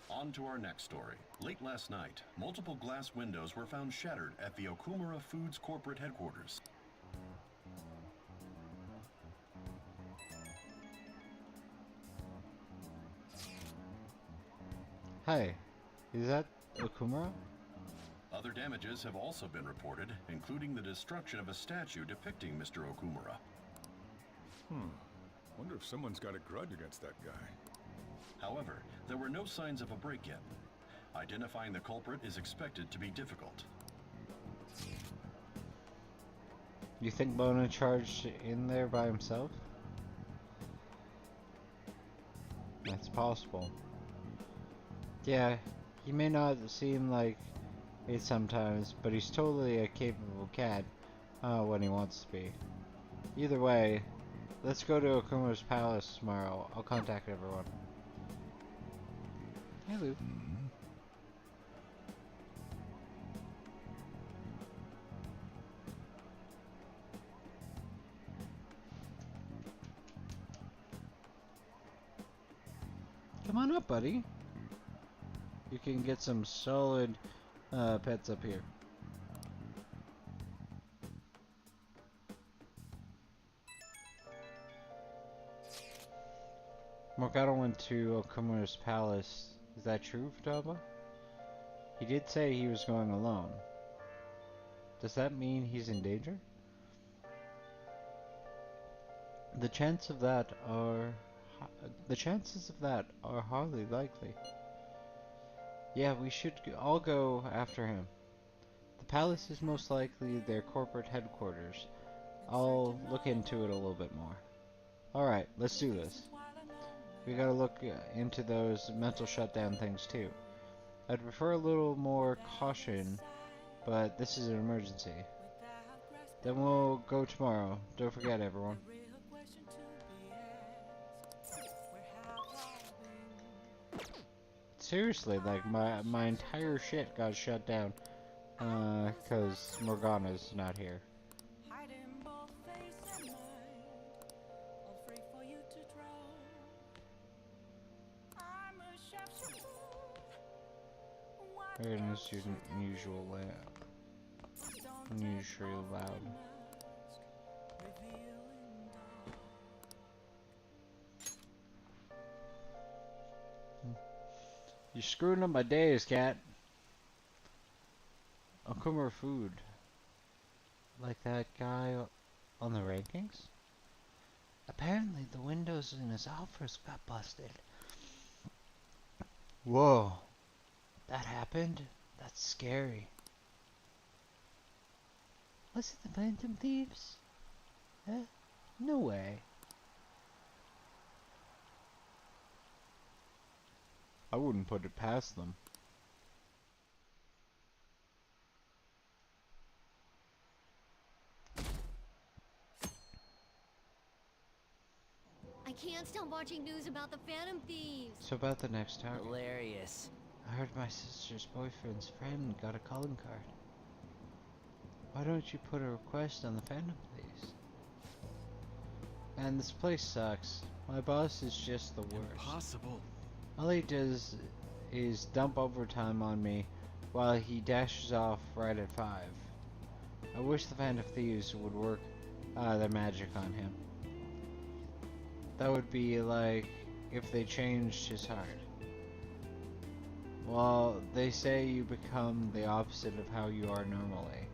On to our next story. Late last night, multiple glass windows were found shattered at the Okumura Foods corporate headquarters. Hey, is that Okumura? Other damages have also been reported, including the destruction of a statue depicting Mr. Okumura. Wonder if someone's got a grudge against that guy. However, there were no signs of a break-in. Identifying the culprit is expected to be difficult. You think Mona charged in there by himself? That's possible. Yeah, he may not seem like it sometimes, but he's totally a capable cat when he wants to be. Either way, let's go to Okumura's palace tomorrow. I'll contact everyone. Hey, Lou. Come on up, buddy. You can get some solid pets up here. Morgado went to Okumura's palace. Is that true, Futaba? He did say he was going alone. Does that mean he's in danger? The chances of that are hardly likely. Yeah, we should all go after him. The palace is most likely their corporate headquarters. I'll look into it a little bit more. Alright, let's do this. We gotta look into those mental shutdown things too. I'd prefer a little more caution, but this is an emergency. Then we'll go tomorrow. Don't forget, everyone. Seriously, like, my entire shit got shut down, cause Morgana's not here. We're gonna use unusually loud. You're screwing up my days, cat. Okumura food. Like that guy on the rankings? Apparently the windows in his office got busted. Whoa. That happened? That's scary. Was it the Phantom Thieves? Huh? No way. I wouldn't put it past them. I can't stop watching news about the Phantom Thieves. So about the next target. Hilarious. I heard my sister's boyfriend's friend got a calling card. Why don't you put a request on the Phantom Thieves? And this place sucks. My boss is just the worst. Impossible. All he does is dump overtime on me while he dashes off right at 5. I wish the Phantom Thieves would work their magic on him. That would be like if they changed his heart. Well, they say you become the opposite of how you are normally.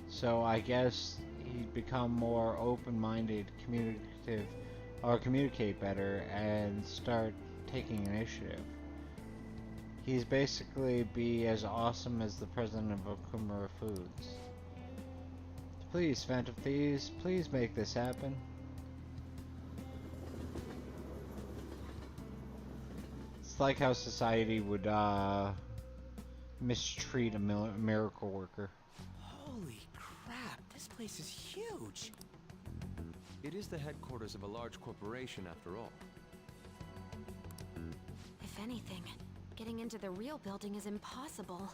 So I guess he'd become more open-minded, communicative, or communicate better and start taking initiative. He's basically be as awesome as the president of Okumura Foods. Please, Phantom Thieves, please make this happen. It's like how society would mistreat a miracle worker. Holy crap, this place is huge. It is the headquarters of a large corporation after all. If anything, getting into the real building is impossible.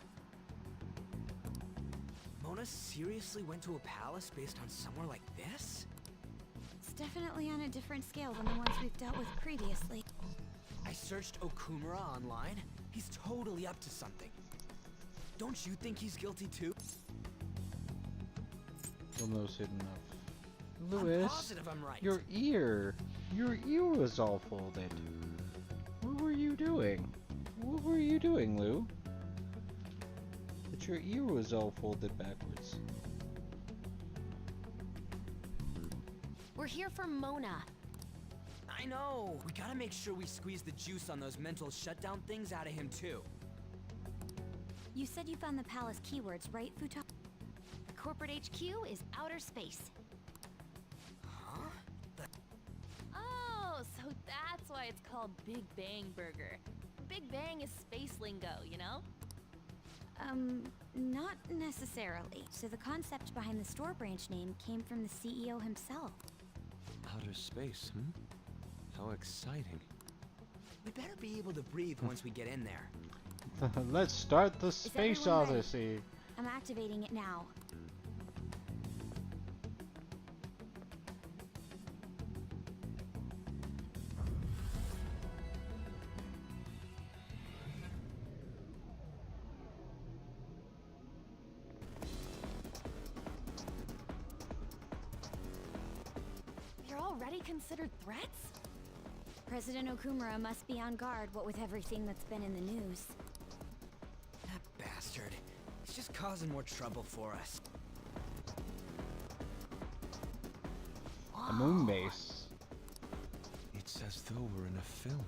Mona seriously went to a palace based on somewhere like this? definitely on a different scale than the ones we've dealt with previously. I searched Okumura online. He's totally up to something. Don't you think he's guilty too? Almost hit enough. I'm Louis, positive I'm right. your ear was all folded. What were you doing? What were you doing, Lou? That your ear was all folded backwards. We're here for Mona. I know. We gotta make sure we squeeze the juice on those mental shutdown things out of him too. You said you found the palace keywords, right, Futa? The corporate HQ is outer space. Huh? Oh, so that's why it's called Big Bang Burger. Big Bang is space lingo, you know? Not necessarily. So the concept behind the store branch name came from the CEO himself. Outer space, hmm? How exciting. We better be able to breathe once we get in there. Let's start the space everyone ready? odyssey. I'm activating it now. You're already considered threats? President Okumura must be on guard, what with everything that's been in the news. That bastard. He's just causing more trouble for us. A moon base. It's as though we're in a film.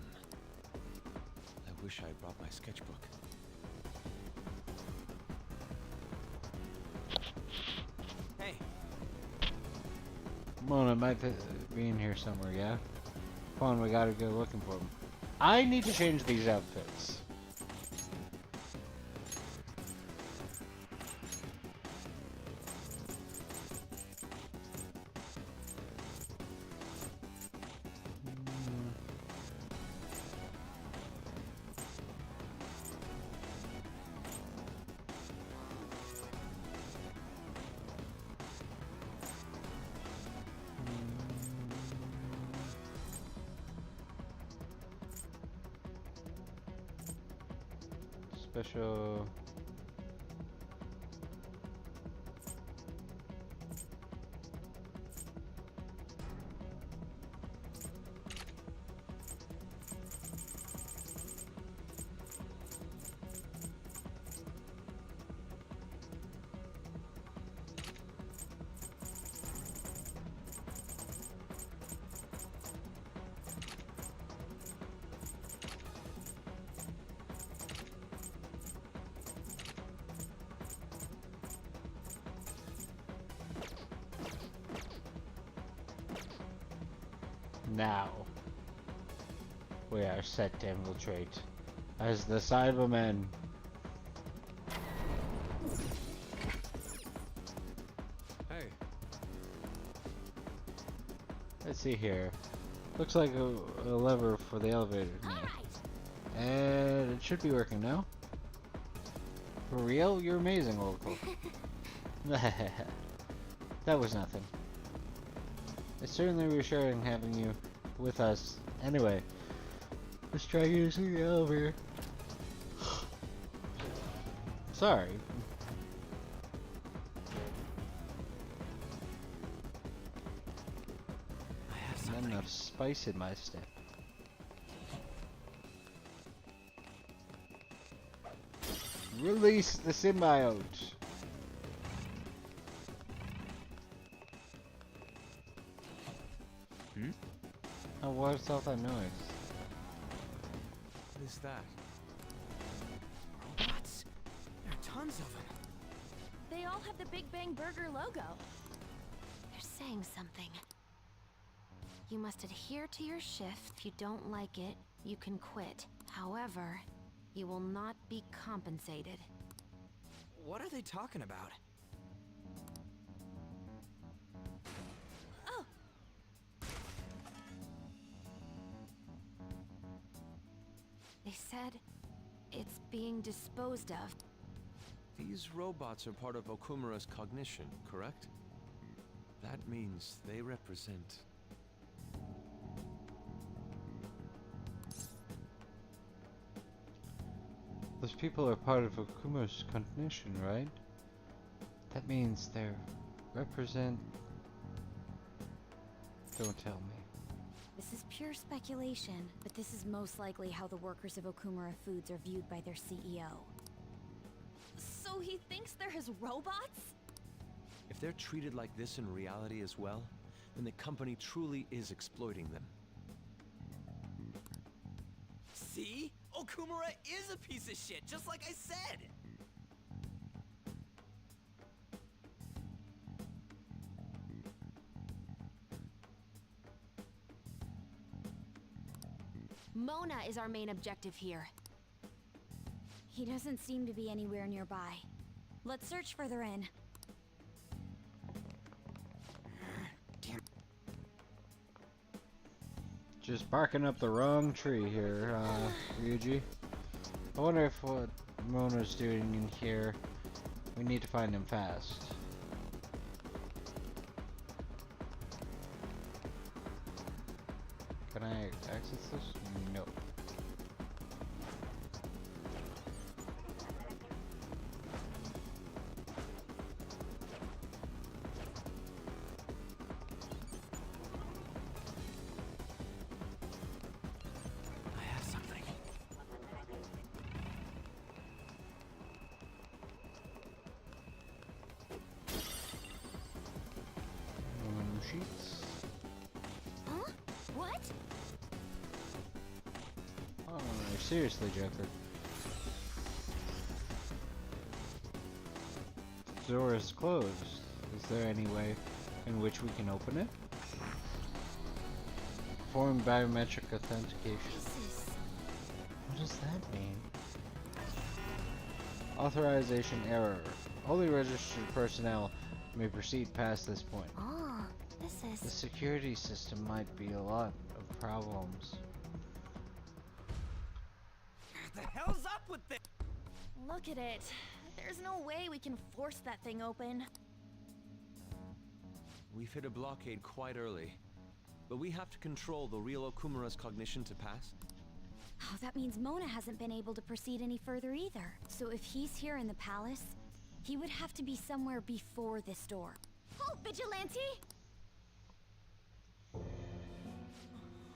I wish I brought my sketchbook. Hey. Mona might be in here somewhere, yeah? Come on, we gotta go looking for him. I need to change these outfits. Special. Now, we are set to infiltrate as the Cybermen. Hey. Let's see here. Looks like a lever for the elevator. Yeah. And it should be working now. For real? You're amazing, Oracle. That was nothing. It's certainly reassuring having you with us. Anyway, let's try using the elevator. Sorry. Not enough spice in my step. Release the symbiote. Oh, what's all that noise? What is that? Robots? There are tons of them. They all have the Big Bang Burger logo. They're saying something. You must adhere to your shift. If you don't like it, you can quit. However, you will not be compensated. What are they talking about? Oh! They said it's being disposed of. These robots are part of Okumura's cognition, correct? That means they represent Those people are part of Okumura's cognition, right? That means they represent... Don't tell me. This is pure speculation, but this is most likely how the workers of Okumura Foods are viewed by their CEO. So he thinks they're his robots? If they're treated like this in reality as well, then the company truly is exploiting them. See? Okumura is a piece of shit, just like I said! Mona is our main objective here. He doesn't seem to be anywhere nearby. Let's search further in. Just barking up the wrong tree here, Ryuji. I wonder if what Mona's doing in here, we need to find him fast. Can I access this? No. I have something. Sheets. Huh? What? Oh, seriously, Joker. The door is closed. Is there any way in which we can open it? Perform biometric authentication. What does that mean? Authorization error. Only registered personnel may proceed past this point. Oh, this is... The security system might be a lot of problems. What the hell's up with this? Look at it. There's no way we can force that thing open. We've hit a blockade quite early, but we have to control the real Okumura's cognition to pass. Oh, that means Mona hasn't been able to proceed any further either. So if he's here in the palace, he would have to be somewhere before this door. Halt, Vigilante!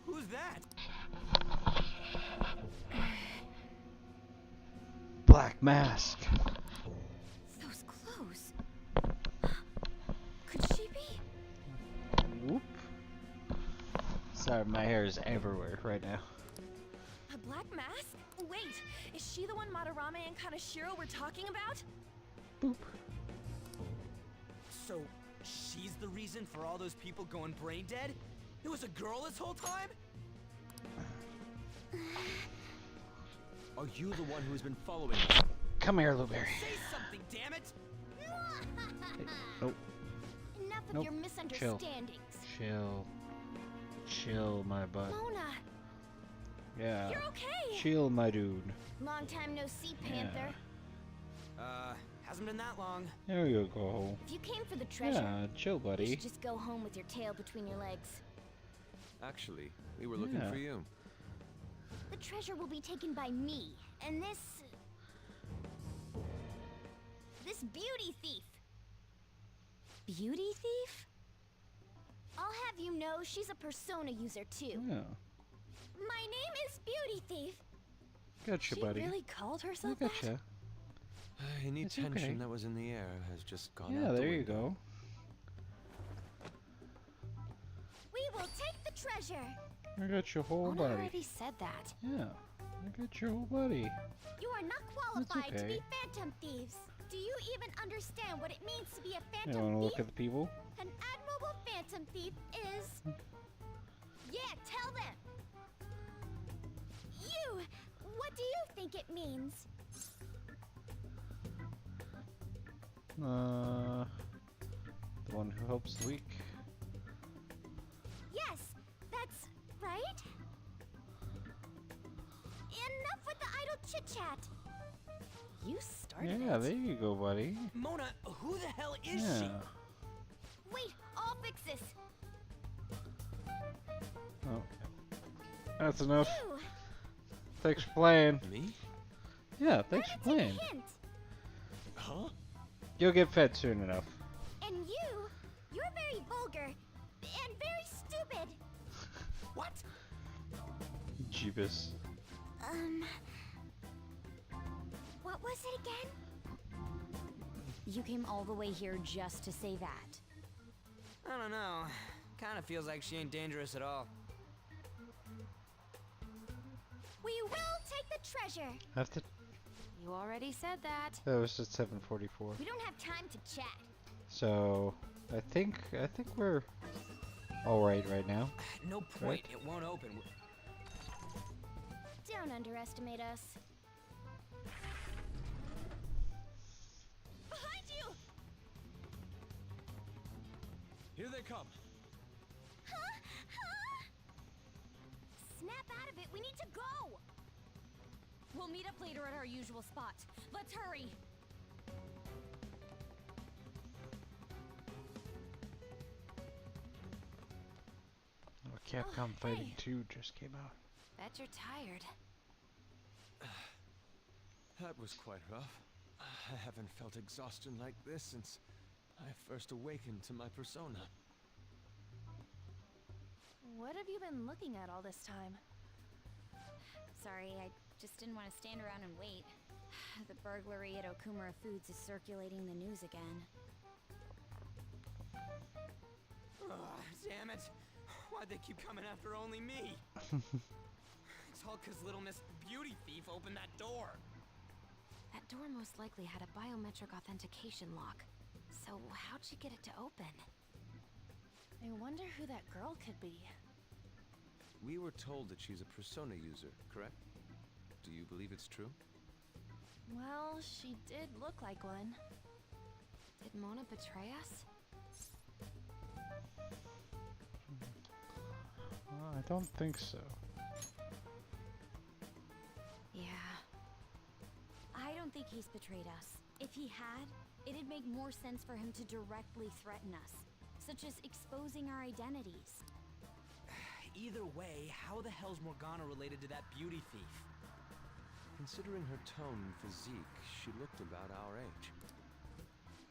Who's that? Black Mask. Those clothes. Could she be? Whoop. Sorry, my hair is everywhere right now. A black mask? Wait, is she the one Madarame and Kaneshiro were talking about? Boop. So, she's the reason for all those people going brain dead? It was a girl this whole time? Are you the one who's been following us? Come here, Blueberry. Say something, damn it! Nope. Enough of Nope. your misunderstandings. Chill, my butt. Mona, Yeah. you're okay. Chill, my dude. Long time no see, Panther. Hasn't been that long. There you go. If you came for the treasure, Yeah, chill, you buddy. should just go home with your tail between your legs. Actually, we were looking Yeah. for you. The treasure will be taken by me, and this beauty thief. Beauty thief? I'll have you know she's a Persona user too. Yeah. My name is Beauty Thief. Gotcha, buddy. She really called herself I that? gotcha. Any It's tension okay. that was in the air has just gone Yeah, out the there you window. go. We will take the treasure. I got your whole Mona body. already said that. Yeah, I got your whole body. You are not qualified to okay. be phantom thieves. Do you even understand what it means to be a You phantom wanna thief? look at the people? An admirable phantom thief is... Yeah, tell them! You! What do you think it means? The one who helps the weak. Yes, that's right. Enough with the idle chit-chat. You started Yeah, it. there you go, buddy. Mona, who the hell is she? Yeah. Wait, I'll fix this. Oh. That's enough. You! Thanks for playing. Me? Yeah, thanks for playing. Hint. Huh? You'll get fed soon enough. And you're very vulgar and very stupid. What? Jeebus. What was it again? You came all the way here just to say that. I don't know. Kinda feels like she ain't dangerous at all. We will take the treasure. I have to. You already said that. That was at 7:44. We don't have time to chat. So I think we're all right now. No point. Right? It won't open. Don't underestimate us. Behind you! Here they come. Huh? Snap out of it. We need to go. We'll meet up later at our usual spot. Let's hurry. Oh, Capcom Fighting 2 just came out. Bet you're tired. That was quite rough. I haven't felt exhaustion like this since I first awakened to my persona. What have you been looking at all this time? Sorry, I just didn't want to stand around and wait. The burglary at Okumura Foods is circulating the news again. Ugh, damn it. Why'd they keep coming after only me? It's all 'cause little Miss Beauty Thief opened that door. That door most likely had a biometric authentication lock. So how'd she get it to open? I wonder who that girl could be. We were told that she's a persona user, correct? Do you believe it's true? Well, she did look like one. Did Mona betray us? I don't think so. Yeah. I don't think he's betrayed us. If he had, it'd make more sense for him to directly threaten us, such as exposing our identities. Either way, how the hell's Morgana related to that beauty thief? Considering her tone and physique, she looked about our age.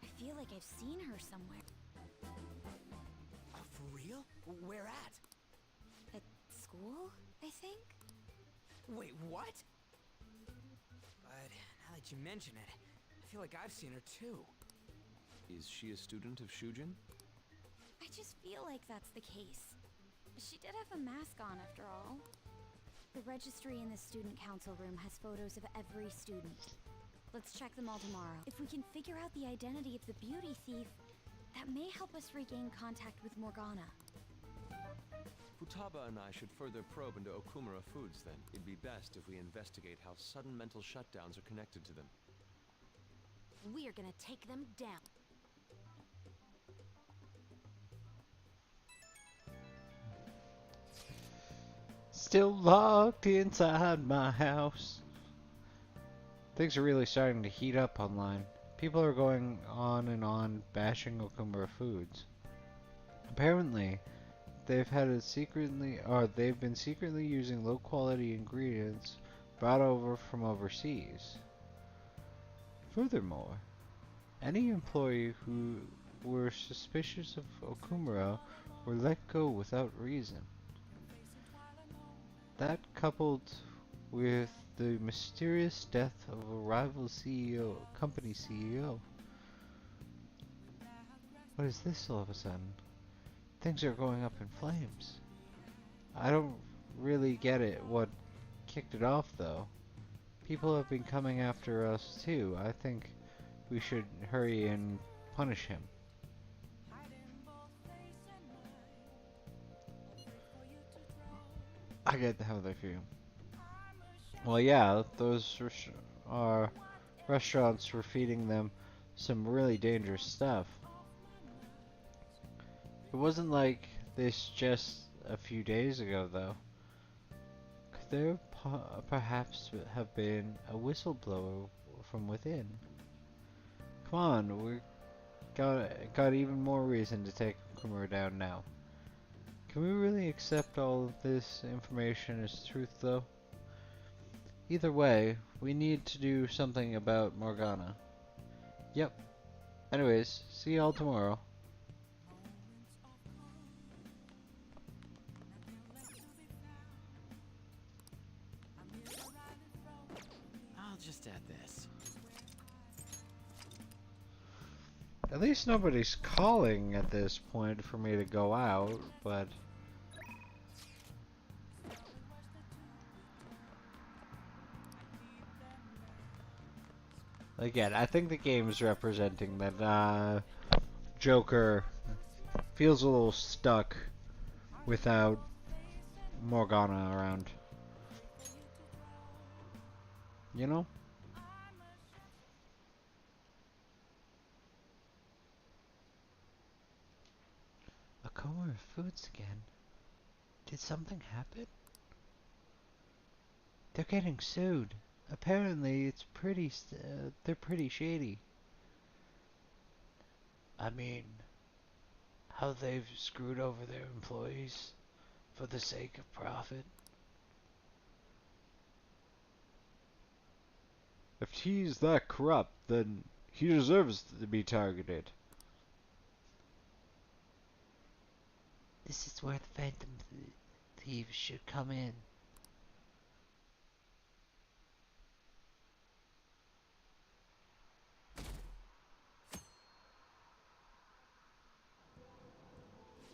I feel like I've seen her somewhere. For real? Where at? At school, I think? Wait, what? But now that you mention it, I feel like I've seen her too. Is she a student of Shujin? I just feel like that's the case. She did have a mask on after all. The registry in the student council room has photos of every student. Let's check them all tomorrow. If we can figure out the identity of the beauty thief, that may help us regain contact with Morgana. Futaba and I should further probe into Okumura Foods then. It'd be best if we investigate how sudden mental shutdowns are connected to them. We're gonna take them down. Still locked inside my house. Things are really starting to heat up online. People are going on and on bashing Okumura Foods. Apparently, they've been secretly using low-quality ingredients brought over from overseas. Furthermore, any employee who were suspicious of Okumura were let go without reason. That, coupled with the mysterious death of a rival company CEO. What is this all of a sudden? Things are going up in flames. I don't really get it what kicked it off though. People have been coming after us too. I think we should hurry and punish him. I get how they feel. Well, yeah, those restaurants were feeding them some really dangerous stuff. It wasn't like this just a few days ago, though. Could there perhaps have been a whistleblower from within? Come on, we got even more reason to take Okumura down now. Can we really accept all of this information as truth, though? Either way, we need to do something about Morgana. Yep. Anyways, see y'all tomorrow. I'll just add this. At least nobody's calling at this point for me to go out, but... Again, I think the game's representing that Joker feels a little stuck without Morgana around. You know? Okumura Foods again? Did something happen? They're getting sued. Apparently, it's they're pretty shady. I mean, how they've screwed over their employees for the sake of profit. If he's that corrupt, then he deserves to be targeted. This is where the Phantom Thieves should come in.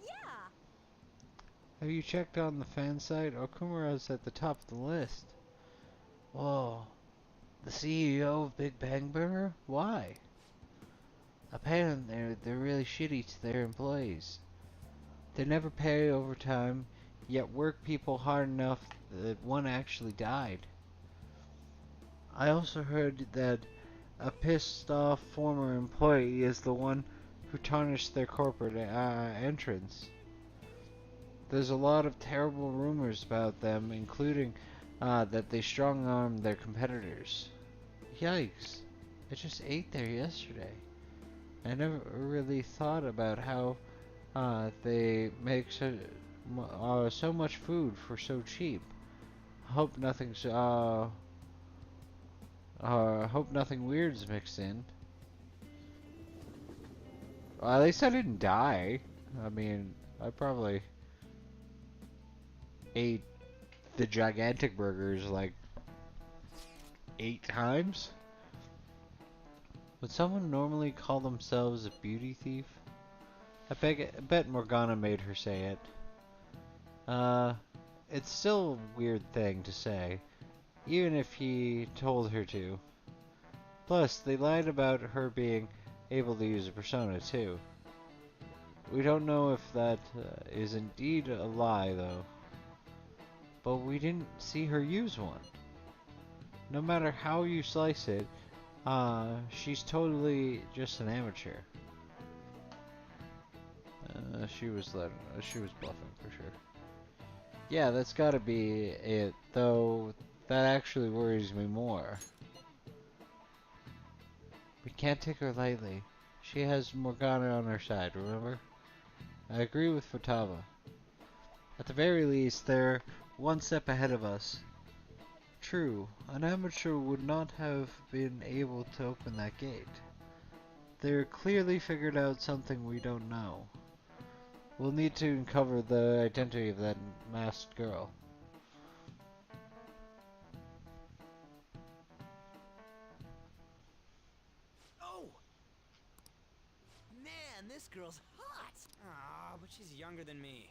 Yeah! Have you checked on the fan site? Okumura's at the top of the list. Whoa. The CEO of Big Bang Burger? Why? Apparently they're really shitty to their employees. They never pay overtime, yet work people hard enough that one actually died. I also heard that a pissed off former employee is the one who tarnished their corporate entrance. There's a lot of terrible rumors about them, including that they strong-armed their competitors. Yikes. I just ate there yesterday. I never really thought about how they make so much food for so cheap. Hope nothing weird's mixed in. Well, at least I didn't die. I mean, I probably ate the gigantic burgers like 8 times. Would someone normally call themselves a beauty thief? I bet Morgana made her say it. It's still a weird thing to say, even if he told her to. Plus, they lied about her being able to use a persona too. We don't know if that is indeed a lie though. But we didn't see her use one. No matter how you slice it, she's totally just an amateur. She was bluffing for sure. Yeah, that's gotta be it, though that actually worries me more. We can't take her lightly. She has Morgana on her side, remember? I agree with Futaba. At the very least, they're one step ahead of us. True, an amateur would not have been able to open that gate. They're clearly figured out something we don't know. We'll need to uncover the identity of that masked girl. Oh! Man, this girl's hot! Ah, but she's younger than me.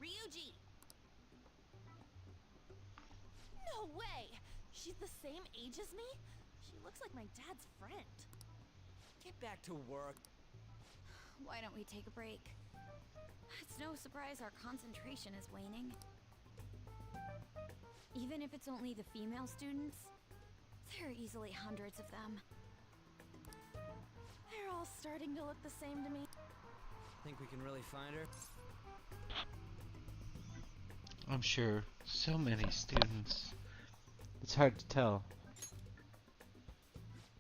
Ryuji! No way! She's the same age as me? She looks like my dad's friend. Get back to work. Why don't we take a break? It's no surprise our concentration is waning. Even if it's only the female students, there are easily hundreds of them. They're all starting to look the same to me. Think we can really find her? I'm sure. So many students. It's hard to tell.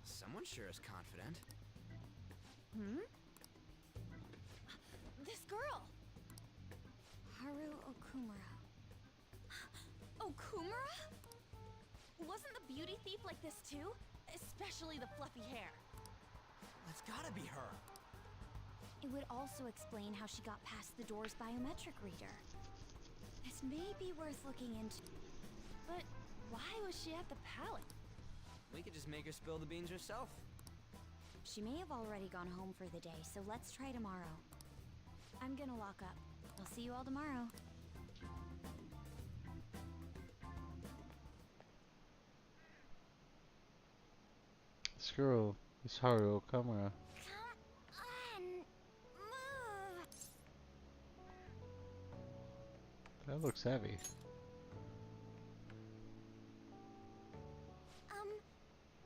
Someone sure is confident. Hmm? This girl! Haru Okumura. Okumura? Wasn't the beauty thief like this too? Especially the fluffy hair. That's gotta be her. It would also explain how she got past the door's biometric reader. This may be worth looking into. But why was she at the palace? We could just make her spill the beans herself. She may have already gone home for the day, so let's try tomorrow. I'm gonna lock up. I'll see you all tomorrow. Screw this Haru camera. That looks heavy.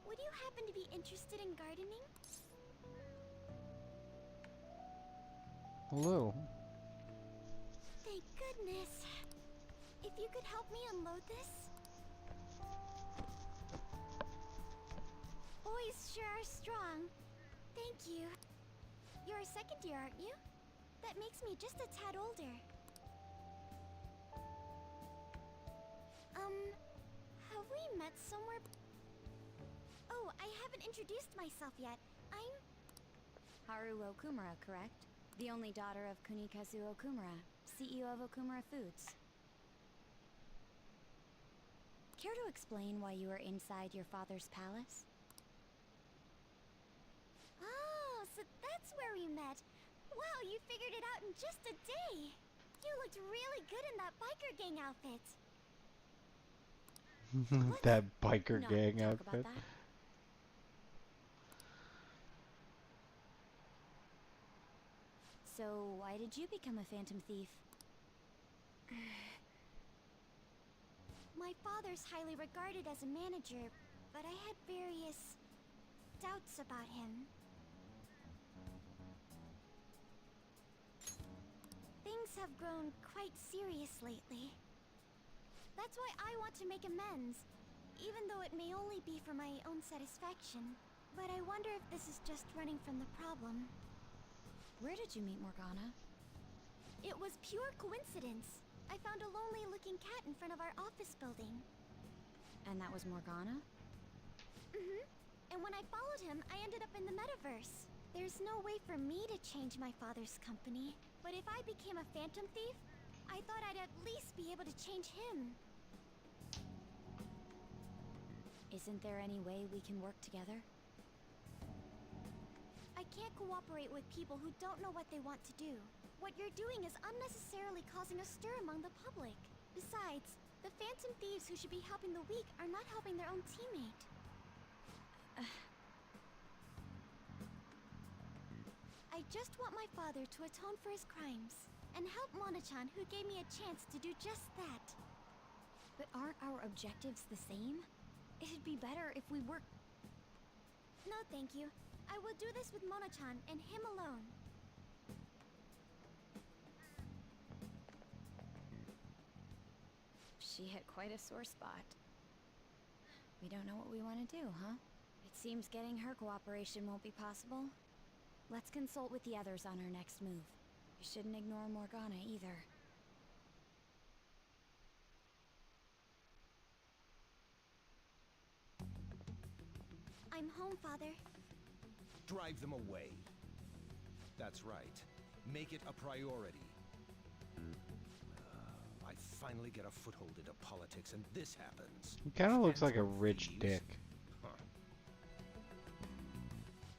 Would you happen to be interested in gardening? A little. Thank goodness. If you could help me unload this. Boys sure are strong. Thank you. You're a second year, aren't you? That makes me just a tad older. Have we met somewhere? Oh, I haven't introduced myself yet. I'm Haru Okumura, correct? The only daughter of Kunikazu Okumura, CEO of Okumura Foods. Care to explain why you were inside your father's palace? Oh, so that's where we met. Wow, you figured it out in just a day. You looked really good in that biker gang outfit. That biker Not gang talk outfit. about that. So, why did you become a phantom thief? My father's highly regarded as a manager, but I had various doubts about him. Things have grown quite serious lately. That's why I want to make amends, even though it may only be for my own satisfaction. But I wonder if this is just running from the problem. Where did you meet Morgana? It was pure coincidence. I found a lonely-looking cat in front of our office building. And that was Morgana? Mm-hmm. And when I followed him, I ended up in the metaverse. There's no way for me to change my father's company. But if I became a phantom thief, I thought I'd at least be able to change him. Isn't there any way we can work together? I can't cooperate with people who don't know what they want to do. What you're doing is unnecessarily causing a stir among the public. Besides, the phantom thieves who should be helping the weak are not helping their own teammate. I just want my father to atone for his crimes, and help Mona-chan, who gave me a chance to do just that. But aren't our objectives the same? It'd be better if we work... No, thank you. I will do this with Mona-chan and him alone. She hit quite a sore spot. We don't know what we want to do, huh? It seems getting her cooperation won't be possible. Let's consult with the others on our next move. We shouldn't ignore Morgana either. I'm home, Father. Drive them away. That's right. Make it a priority. I finally get a foothold into politics, and this happens. He kind of looks like a rich dick. Huh.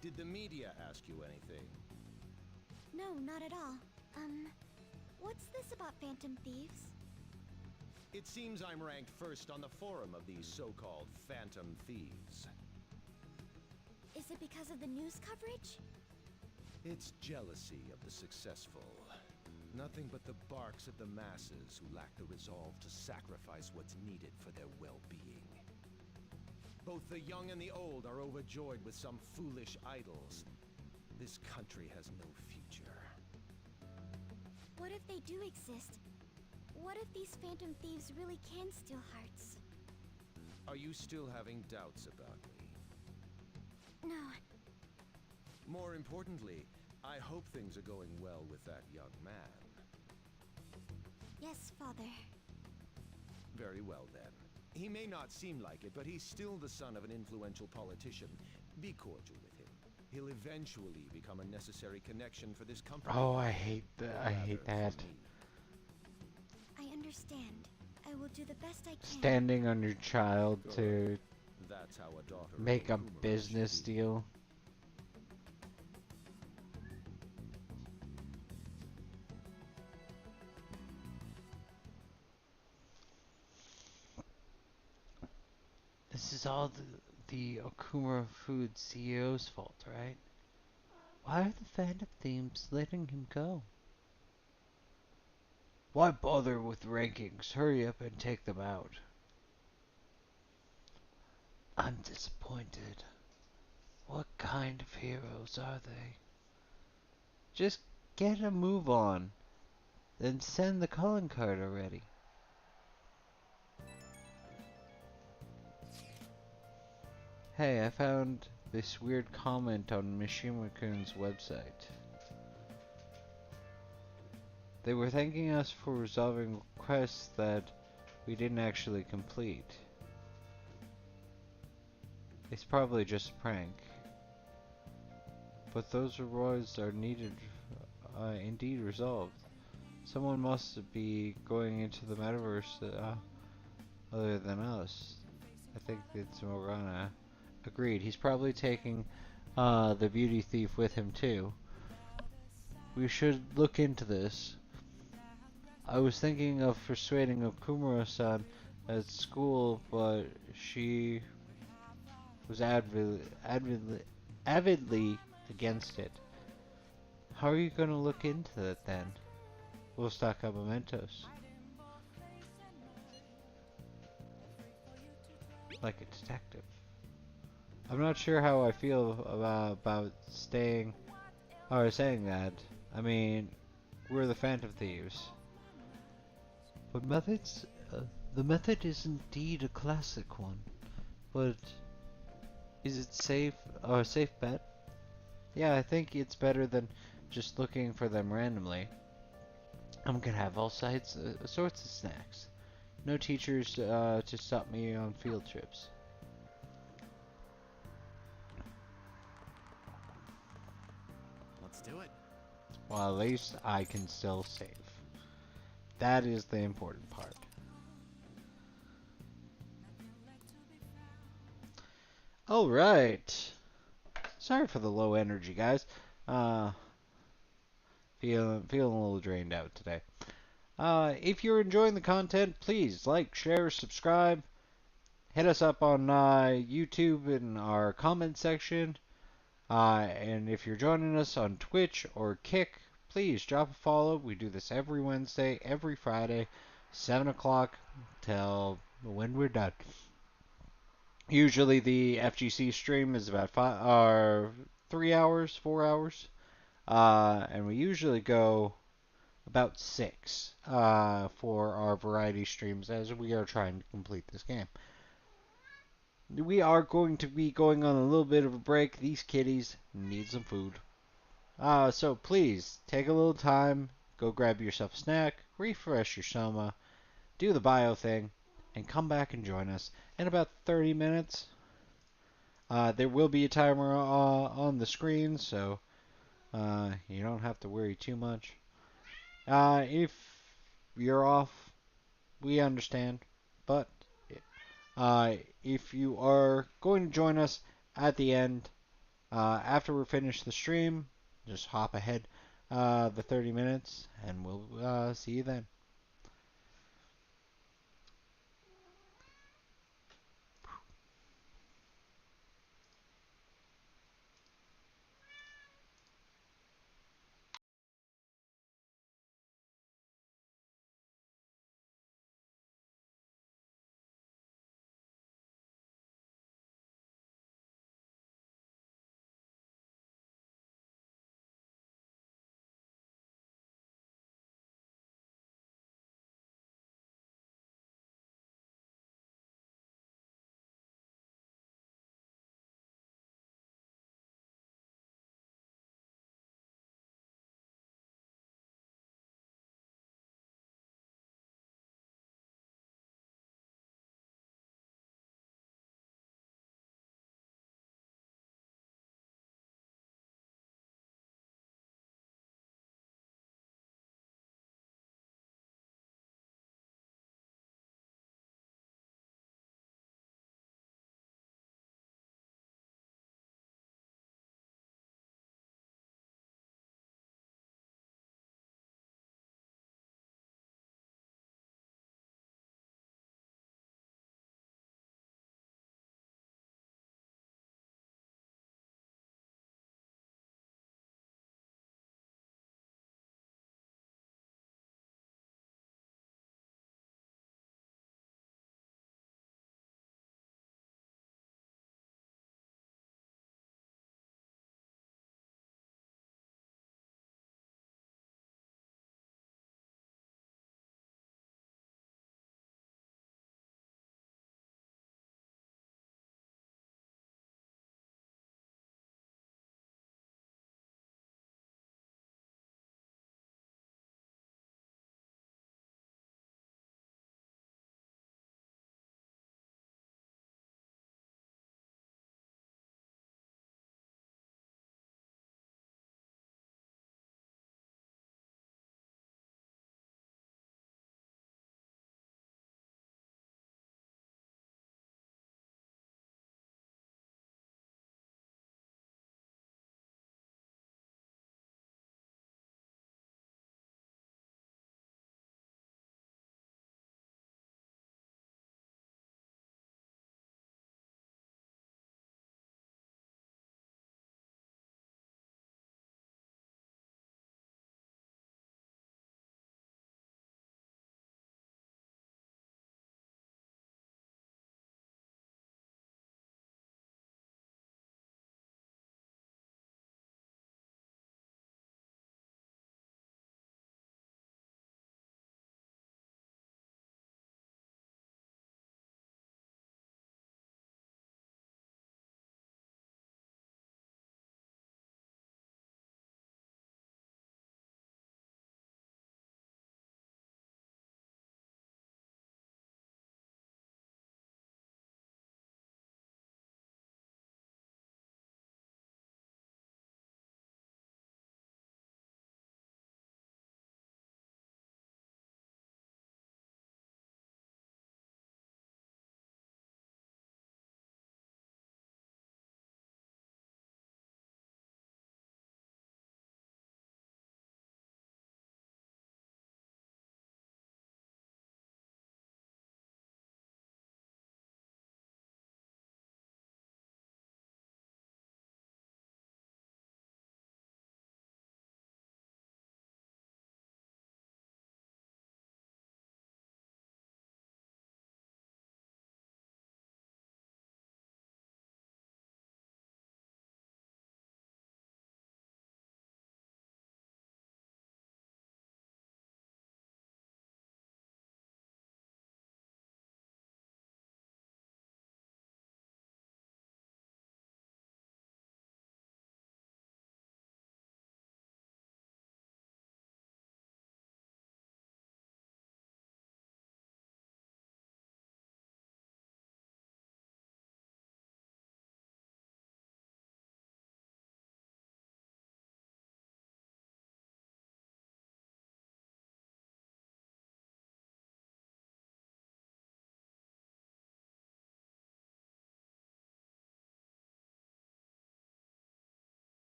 Did the media ask you anything? No, not at all. What's this about phantom thieves? It seems I'm ranked first on the forum of these so-called phantom thieves. Is it because of the news coverage? It's jealousy of the successful. Nothing but the barks of the masses who lack the resolve to sacrifice what's needed for their well-being. Both the young and the old are overjoyed with some foolish idols. This country has no future. What if they do exist? What if these phantom thieves really can steal hearts? Are you still having doubts about me? No. More importantly, I hope things are going well with that young man. Yes, Father. Very well then. He may not seem like it, but he's still the son of an influential politician. Be cordial with him. He'll eventually become a necessary connection for this company. Oh, I hate that. I hate that. I understand. I will do the best I can. Standing on your child to That's how a daughter make a of Okumura business should be. deal. This is all the Okumura Food CEO's fault, right? Why are the Phantom Themes letting him go? Why bother with rankings? Hurry up and take them out. I'm disappointed. What kind of heroes are they? Just get a move on. Then send the calling card already. Hey, I found this weird comment on Mishima-kun's website. They were thanking us for resolving quests that we didn't actually complete. It's probably just a prank. But those rewards are indeed resolved. Someone must be going into the metaverse other than us. I think it's Morgana. Agreed. He's probably taking the beauty thief with him too. We should look into this. I was thinking of persuading Okumura-san at school, but she was avidly against it. How are you going to look into it then? We'll stock up mementos. Like a detective. I'm not sure how I feel about saying that. I mean, we're the Phantom Thieves. But the method is indeed a classic one. But is it safe? A safe bet? Yeah, I think it's better than just looking for them randomly. I'm gonna have all sorts of snacks. No teachers to stop me on field trips. Let's do it. Well, at least I can still save. That is the important part. Alright. Sorry for the low energy, guys. Feeling a little drained out today. If you're enjoying the content, please like, share, subscribe. Hit us up on YouTube in our comment section. And if you're joining us on Twitch or Kick, please drop a follow. We do this every Wednesday, every Friday, 7 o'clock till when we're done. Usually the FGC stream is about 3 hours, 4 hours. And we usually go about 6 for our variety streams as we are trying to complete this game. We are going to be going on a little bit of a break. These kitties need some food. So please, take a little time, go grab yourself a snack, refresh your soma, do the bio thing, and come back and join us in about 30 minutes. There will be a timer on the screen, so you don't have to worry too much. If you're off, we understand, but if you are going to join us at the end, after we're finished the stream, just hop ahead the 30 minutes, and we'll see you then.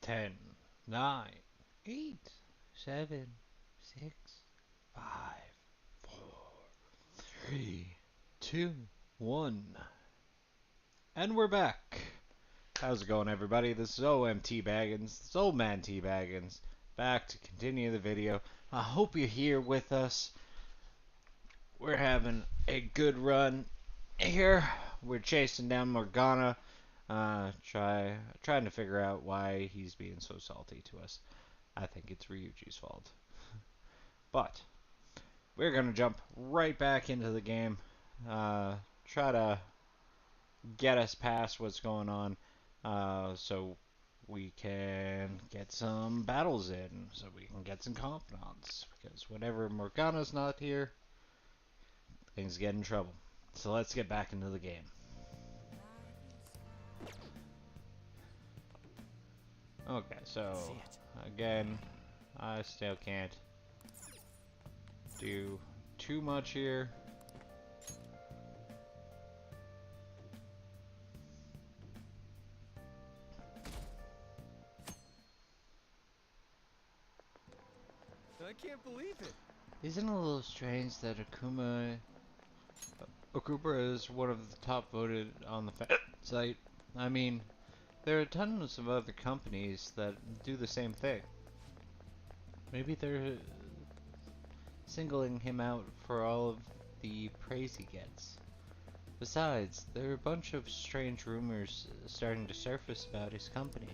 10, 9, 8, 7, 6, 5, 4, 3, 2, 1. And we're back. How's it going, everybody? This is OMTBaggens, this old man T-Baggins, back to continue the video. I hope you're here with us. We're having a good run here. We're chasing down Morgana, trying to figure out why he's being so salty to us. I think it's Ryuji's fault. But we're gonna jump right back into the game. Try to get us past what's going on, so we can get some battles in, so we can get some confidants. Because whenever Morgana's not here, things get in trouble. So let's get back into the game. Okay, so again, I still can't do too much here. I can't believe it. Isn't it a little strange that Okubra is one of the top voted on the site? I mean, there are tons of other companies that do the same thing. Maybe they're singling him out for all of the praise he gets. Besides, there are a bunch of strange rumors starting to surface about his company.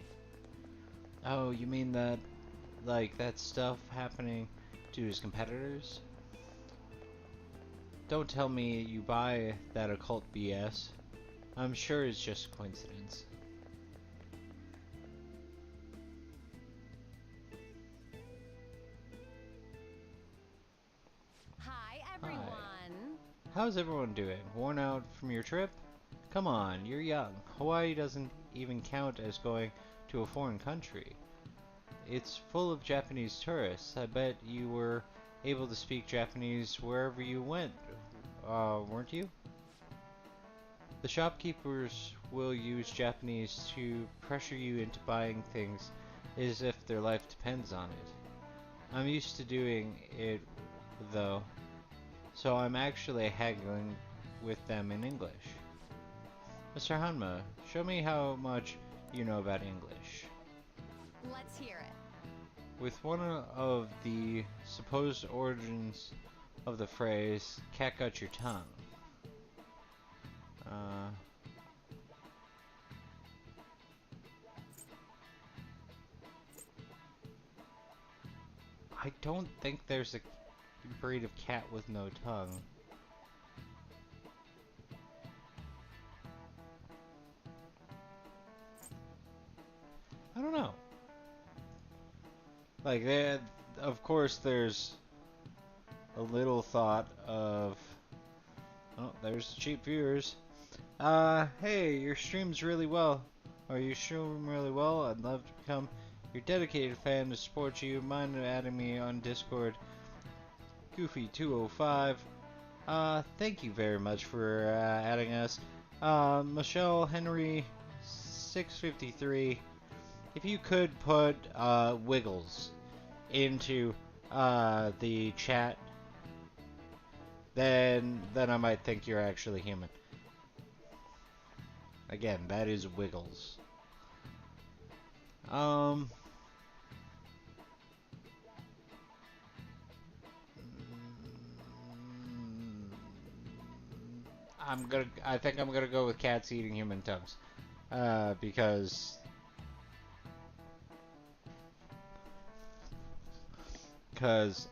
Oh, you mean that, like, that stuff happening to his competitors? Don't tell me you buy that occult BS. I'm sure it's just coincidence. Hi, everyone. How's everyone doing? Worn out from your trip? Come on, you're young. Hawaii doesn't even count as going to a foreign country. It's full of Japanese tourists. I bet you were able to speak Japanese wherever you went, weren't you? The shopkeepers will use Japanese to pressure you into buying things as if their life depends on it. I'm used to doing it, though, so I'm actually haggling with them in English. Mr. Hanma, show me how much you know about English. Let's hear it. With one of the supposed origins of the phrase, "cat got your tongue." I don't think there's a breed of cat with no tongue. I don't know. Like, of course, there's a little thought of, oh, there's cheap viewers. Hey, your stream's really well. Or you stream really well. I'd love to become your dedicated fan to support you. Mind adding me on Discord. Goofy205. Thank you very much for adding us. Michelle Henry 653. If you could put Wiggles into the chat, then I might think you're actually human. Again, that is Wiggles. I think I'm gonna go with cats eating human tongues, because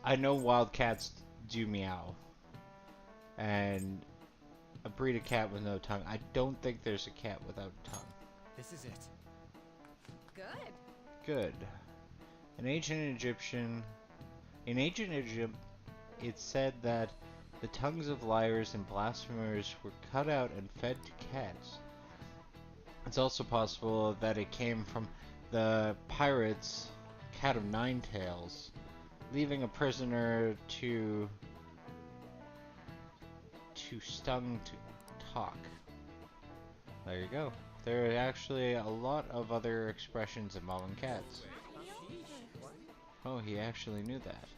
I know wild cats do meow, and a breed of cat with no tongue. I don't think there's a cat without a tongue. This is it. Good. Good. In ancient Egypt, it's said that the tongues of liars and blasphemers were cut out and fed to cats. It's also possible that it came from the pirates' cat of nine tails, leaving a prisoner too stung to talk. There you go. There are actually a lot of other expressions involving cats. Oh, he actually knew that.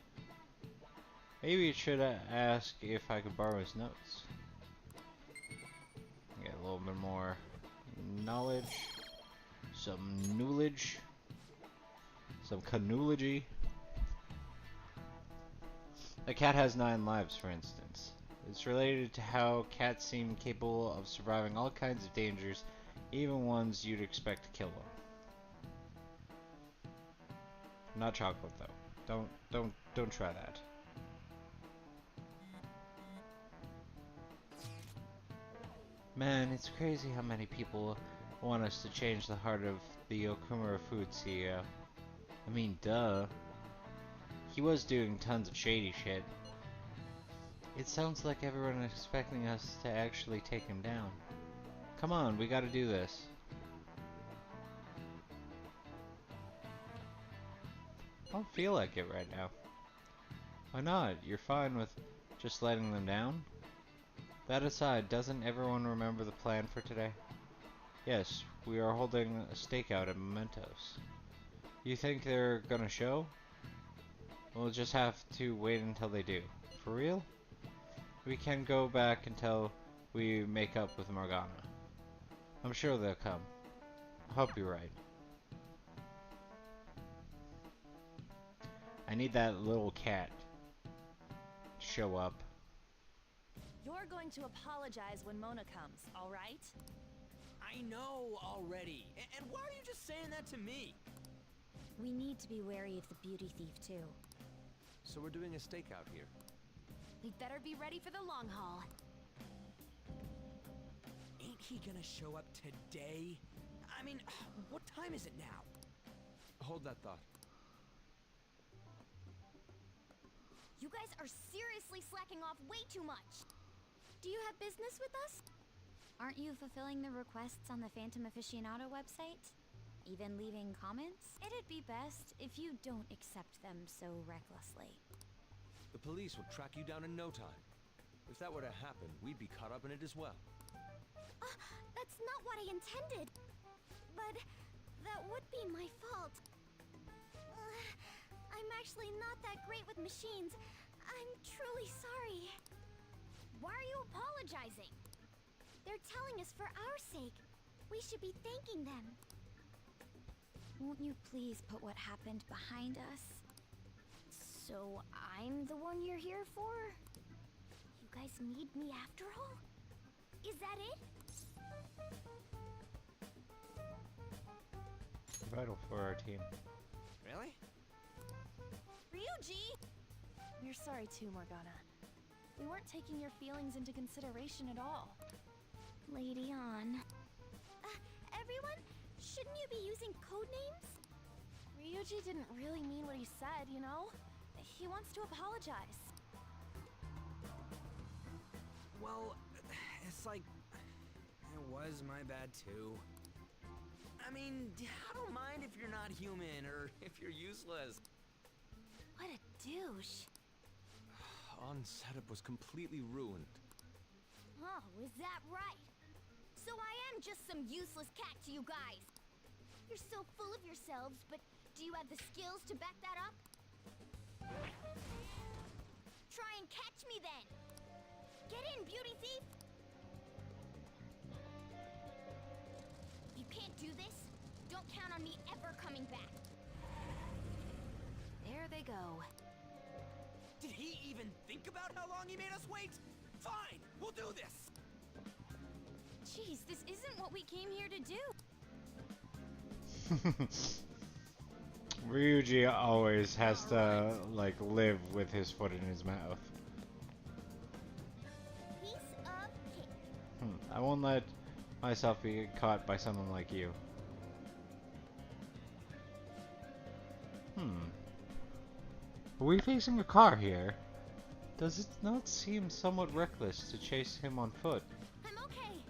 Maybe you should ask if I could borrow his notes. Get a little bit more knowledge, some knowledge, some canology. A cat has 9 lives, for instance. It's related to how cats seem capable of surviving all kinds of dangers, even ones you'd expect to kill them. Not chocolate, though. Don't try that. Man, it's crazy how many people want us to change the heart of the Okumura Food CEO. I mean, duh. He was doing tons of shady shit. It sounds like everyone is expecting us to actually take him down. Come on, we gotta do this. I don't feel like it right now. Why not? You're fine with just letting them down? That aside, doesn't everyone remember the plan for today? Yes, we are holding a stakeout at Mementos. You think they're gonna show? We'll just have to wait until they do. For real? We can go back until we make up with Morgana. I'm sure they'll come. I hope you're right. I need that little cat to show up. You're going to apologize when Mona comes, all right? I know already. And why are you just saying that to me? We need to be wary of the beauty thief, too. So we're doing a stakeout here. We'd better be ready for the long haul. Ain't he gonna show up today? I mean, what time is it now? Hold that thought. You guys are seriously slacking off way too much. Do you have business with us? Aren't you fulfilling the requests on the Phantom Aficionado website? Even leaving comments? It'd be best if you don't accept them so recklessly. The police would track you down in no time. If that were to happen, we'd be caught up in it as well. That's not what I intended. But that would be my fault. I'm actually not that great with machines. I'm truly sorry. Why are you apologizing? They're telling us for our sake. We should be thanking them. Won't you please put what happened behind us? So I'm the one you're here for? You guys need me after all? Is that it? Vital for our team. Really? Ryuji! We're sorry too, Morgana. We weren't taking your feelings into consideration at all. Lady on. Everyone, shouldn't you be using code names? Ryuji didn't really mean what he said, you know? He wants to apologize. Well, it's like, it was my bad too. I mean, I don't mind if you're not human or if you're useless. What a douche. On-setup was completely ruined. Oh, is that right? So I am just some useless cat to you guys. You're so full of yourselves, but do you have the skills to back that up? Try and catch me then. Get in, beauty thief. You can't do this. Don't count on me ever coming back. There they go. Did he even think about how long he made us wait? Fine, we'll do this. Jeez, this isn't what we came here to do. Ryuji always has to, like, live with his foot in his mouth. Piece of cake. I won't let myself be caught by someone like you. Are we facing a car here? Does it not seem somewhat reckless to chase him on foot? I'm okay.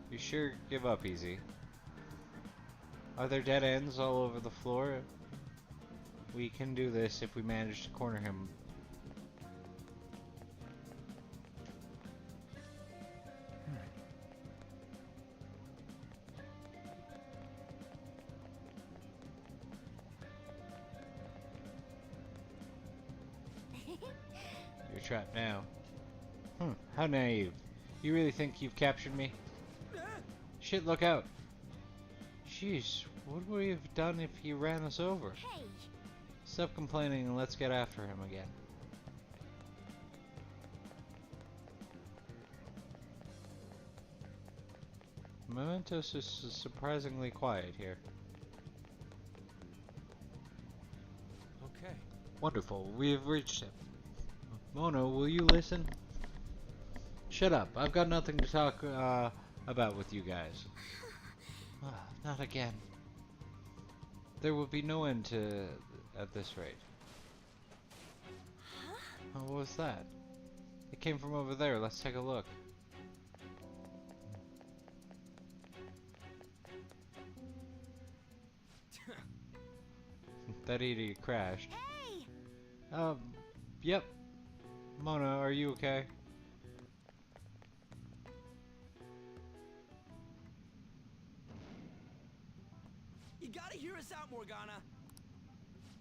You sure give up easy. Are there dead ends all over the floor? We can do this if we manage to corner him. trapped now. How naive. You really think you've captured me? Shit, look out. Jeez, what would we have done if he ran us over? Hey! Stop complaining and let's get after him again. Mementos is surprisingly quiet here. Okay. Wonderful, we have reached him. Mono, will you listen? Shut up, I've got nothing to talk about with you guys. Not again. There will be no end to at this rate. Huh? What was that? It came from over there, let's take a look. That idiot crashed. Hey! Yep. Mona, are you okay? You gotta hear us out, Morgana.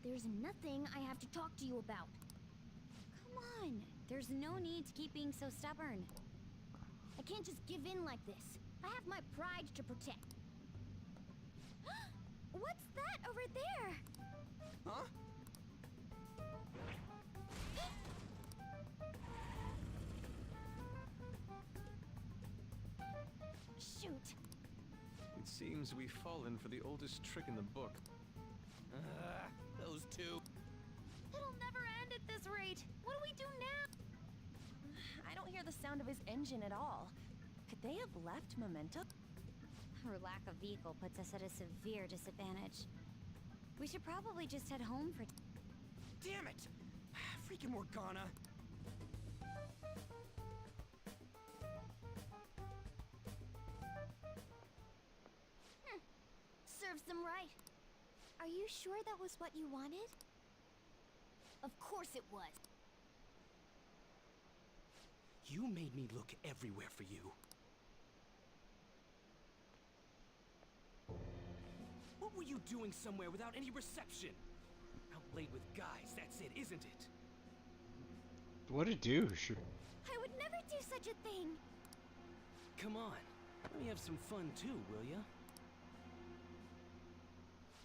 There's nothing I have to talk to you about. Come on. There's no need to keep being so stubborn. I can't just give in like this. I have my pride to protect. What's that over there? Huh? Shoot. It seems we've fallen for the oldest trick in the book. Those two. It'll never end at this rate. What do we do now? I don't hear the sound of his engine at all. Could they have left Memento? Our lack of vehicle puts us at a severe disadvantage. We should probably just head home for... Damn it! Freaking Morgana. Serves them right. Are you sure that was what you wanted? Of course it was. You made me look everywhere for you. What were you doing somewhere without any reception? Out late with guys, that's it, isn't it? What a douche. I would never do such a thing. Come on, let me have some fun too, will ya?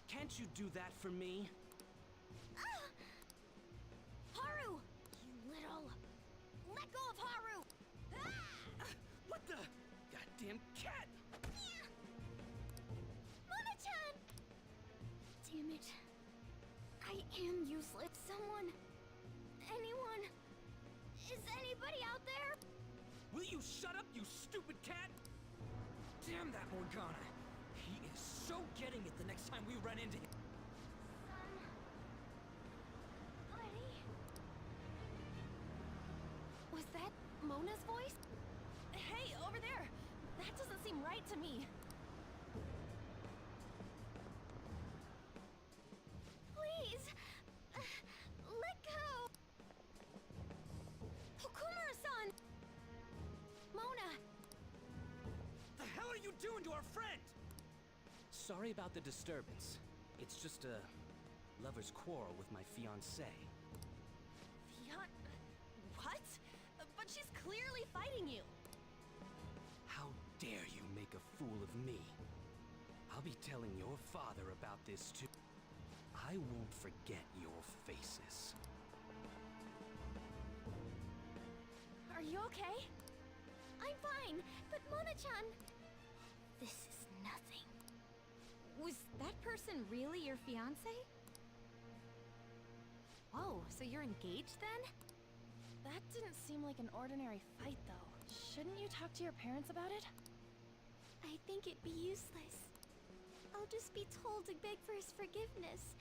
Can't you do that for me? Haru! You little... Let go of Haru! What the... Goddamn cat! Mona-chan! Damn it. I am useless. Someone... Anyone... Is anybody out there? Will you shut up, you stupid cat? Damn that Morgana. He is so getting it the next time we run into him. Buddy? Was that Mona's voice? Hey, over there! That doesn't seem right to me. Please! Let go! Okumura-san! Mona! The hell are you doing to our friend? Sorry about the disturbance. It's just a lover's quarrel with my fiancée. What? But she's clearly fighting you. How dare you make a fool of me? I'll be telling your father about this too. I won't forget your faces. Are you okay? I'm fine, but Mona-chan... This is nothing. Was that person really your fiancé? Whoa, so you're engaged then? That didn't seem like an ordinary fight, though. Shouldn't you talk to your parents about it? I think it'd be useless. I'll just be told to beg for his forgiveness,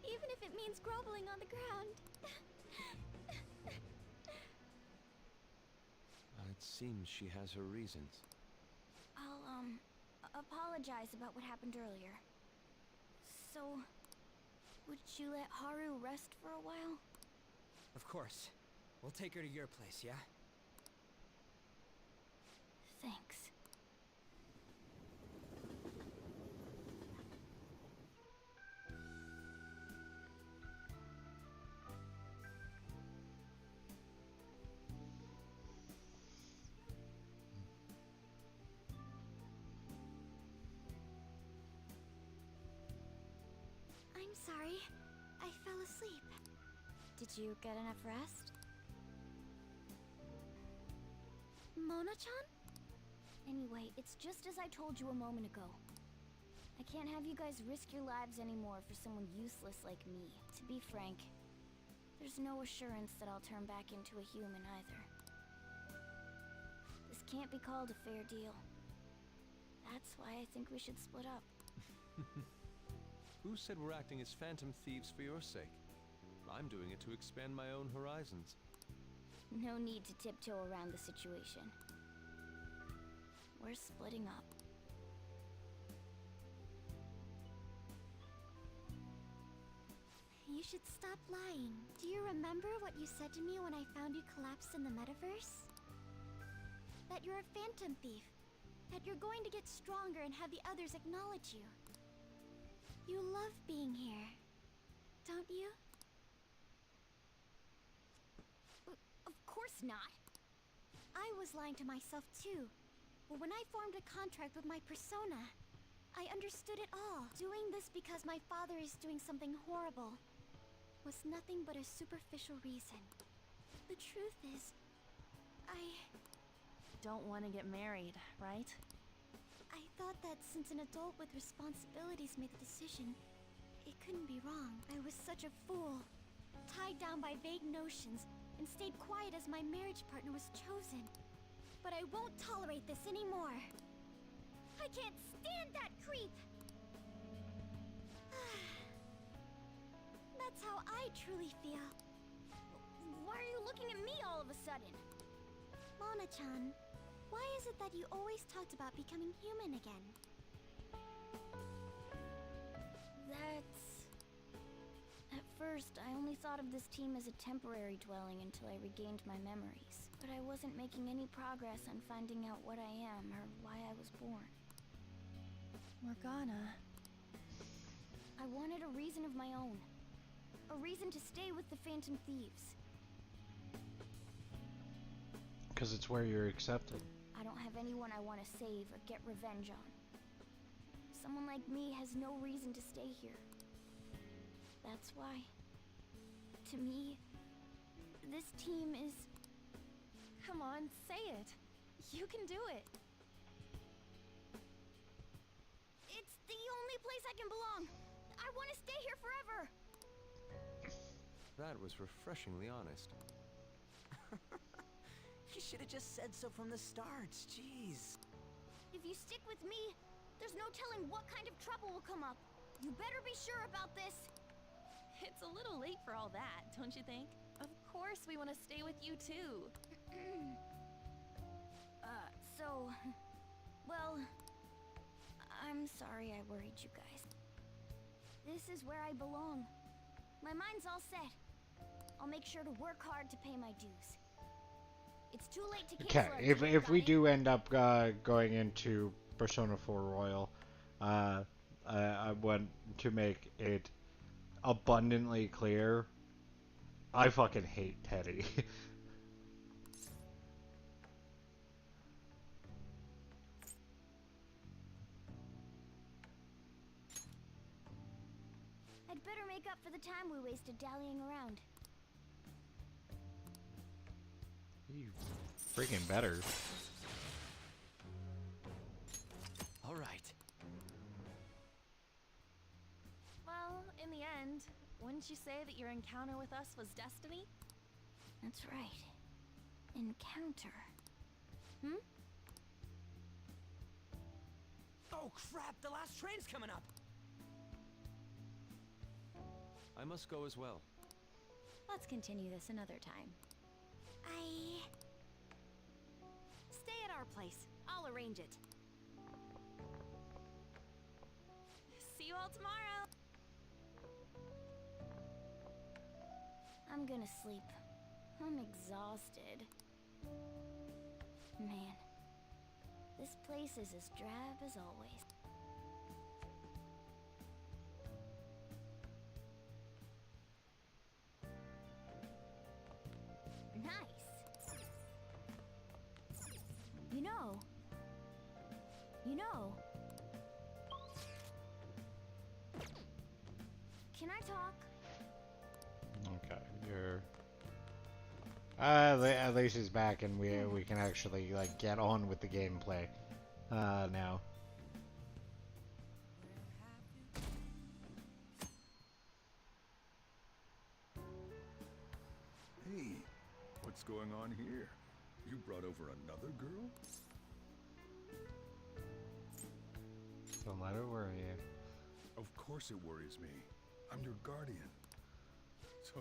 even if it means groveling on the ground. It seems she has her reasons. I'll, apologize about what happened earlier. So, would you let Haru rest for a while? Of course. We'll take her to your place, yeah? Thanks. I'm sorry. I fell asleep. Did you get enough rest? Mona-chan? Anyway, it's just as I told you a moment ago. I can't have you guys risk your lives anymore for someone useless like me. To be frank, there's no assurance that I'll turn back into a human either. This can't be called a fair deal. That's why I think we should split up. Who said we're acting as phantom thieves for your sake? I'm doing it to expand my own horizons. No need to tiptoe around the situation. We're splitting up. You should stop lying. Do you remember what you said to me when I found you collapsed in the metaverse? That you're a phantom thief. That you're going to get stronger and have the others acknowledge you. You love being here, don't you? Of course not. I was lying to myself too. But when I formed a contract with my persona, I understood it all. Doing this because my father is doing something horrible was nothing but a superficial reason. The truth is, I Don't want to get married, right? I thought that since an adult with responsibilities made the decision, it couldn't be wrong. I was such a fool, tied down by vague notions, and stayed quiet as my marriage partner was chosen. But I won't tolerate this anymore. I can't stand that creep! That's how I truly feel. Why are you looking at me all of a sudden? Mona-chan, why is it that you always talked about becoming human again? At first, I only thought of this team as a temporary dwelling until I regained my memories. But I wasn't making any progress on finding out what I am or why I was born. Morgana. I wanted a reason of my own. A reason to stay with the Phantom Thieves. Because it's where you're accepted. I don't have anyone I want to save or get revenge on. Someone like me has no reason to stay here. That's why, to me, this team is... Come on, say it. You can do it. It's the only place I can belong. I want to stay here forever. That was refreshingly honest. You should have just said so from the start. Jeez. If you stick with me, there's no telling what kind of trouble will come up. You better be sure about this. It's a little late for all that, don't you think? Of course we want to stay with you too. Well, I'm sorry I worried you guys. This is where I belong. My mind's all set. I'll make sure to work hard to pay my dues. It's too late to cancel Okay, if we do end up going into Persona 4 Royal, I want to make it abundantly clear, I fucking hate Teddy. I'd better make up for the time we wasted dallying around. You freaking better. All right. Well, in the end, wouldn't you say that your encounter with us was destiny? That's right. Encounter. Oh crap, the last train's coming up. I must go as well. Let's continue this another time. Stay at our place. I'll arrange it. See you all tomorrow. I'm gonna sleep. I'm exhausted. Man, this place is as drab as always. Nice. You know. Can talk. Okay, you're. At least he's back, and we can actually like get on with the gameplay. Now. Hey, what's going on here? You brought over another girl? Don't let it worry you. Of course it worries me. I'm your guardian. So,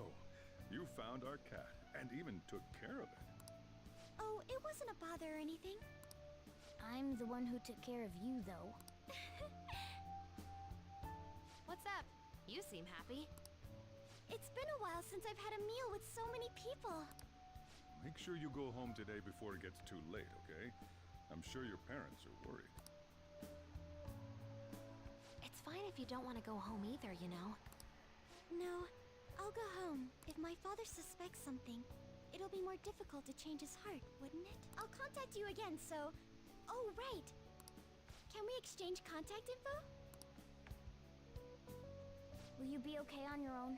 you found our cat and even took care of it. Oh, it wasn't a bother or anything. I'm the one who took care of you, though. What's up? You seem happy. It's been a while since I've had a meal with so many people. Make sure you go home today before it gets too late, okay? I'm sure your parents are worried. It's fine if you don't want to go home either, you know. No, I'll go home. If my father suspects something, it'll be more difficult to change his heart, wouldn't it? I'll contact you again, so... Oh, right! Can we exchange contact info? Will you be okay on your own?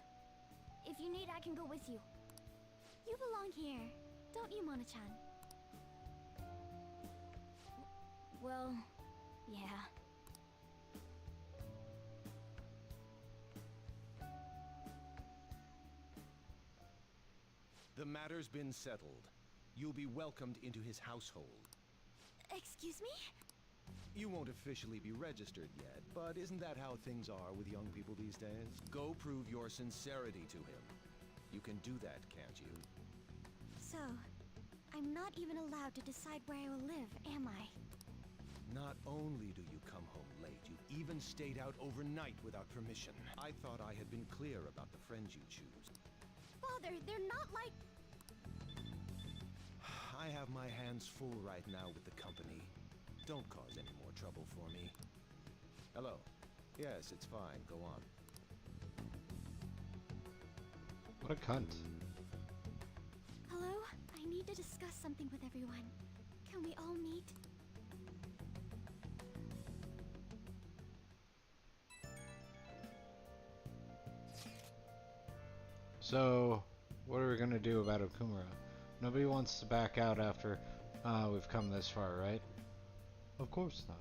If you need, I can go with you. You belong here, don't you, Mona-chan? Well, yeah. The matter's been settled. You'll be welcomed into his household. Excuse me? You won't officially be registered yet, but isn't that how things are with young people these days? Go prove your sincerity to him. You can do that, can't you? So, I'm not even allowed to decide where I will live, am I? Not only do you come home late, you even stayed out overnight without permission. I thought I had been clear about the friends you choose. Father, they're not like... I have my hands full right now with the company. Don't cause any more trouble for me. Hello. Yes, it's fine. Go on. What a cunt. Hello? I need to discuss something with everyone. Can we all meet? So, what are we gonna do about Okumura? Nobody wants to back out after we've come this far, right? Of course not.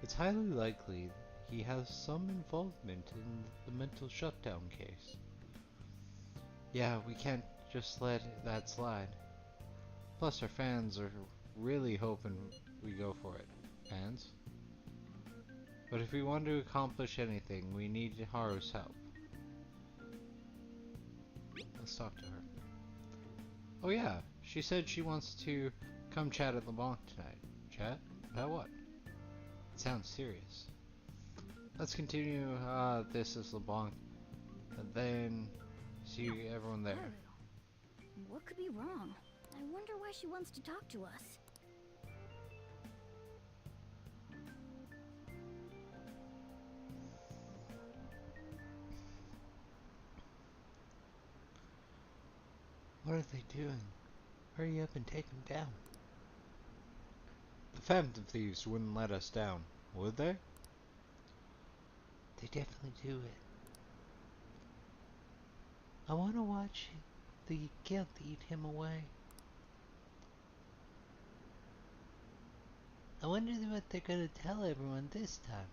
It's highly likely he has some involvement in the mental shutdown case. Yeah, we can't just let that slide. Plus, our fans are really hoping we go for it. Fans? But if we want to accomplish anything, we need Haru's help. Let's talk to her. Oh yeah, she said she wants to come chat at the bank tonight. Chat? About what? It sounds serious. Let's continue this as LeBlanc, and then see everyone there. What could be wrong? I wonder why she wants to talk to us. What are they doing? Hurry up and take them down. The Phantom Thieves wouldn't let us down, would they? They definitely do it. I want to watch the guilt eat him away. I wonder what they're gonna tell everyone this time.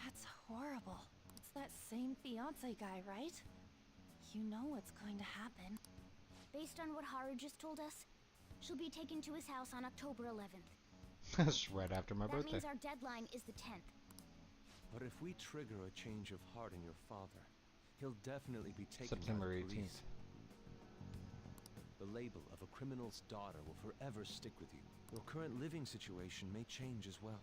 That's horrible. It's that same fiance guy, right? You know what's going to happen. Based on what Haru just told us, she'll be taken to his house on October 11th. That's right after my birthday. That means our deadline is the 10th. But if we trigger a change of heart in your father, he'll definitely be taken September by the police. 18th. The label of a criminal's daughter will forever stick with you. Your current living situation may change as well.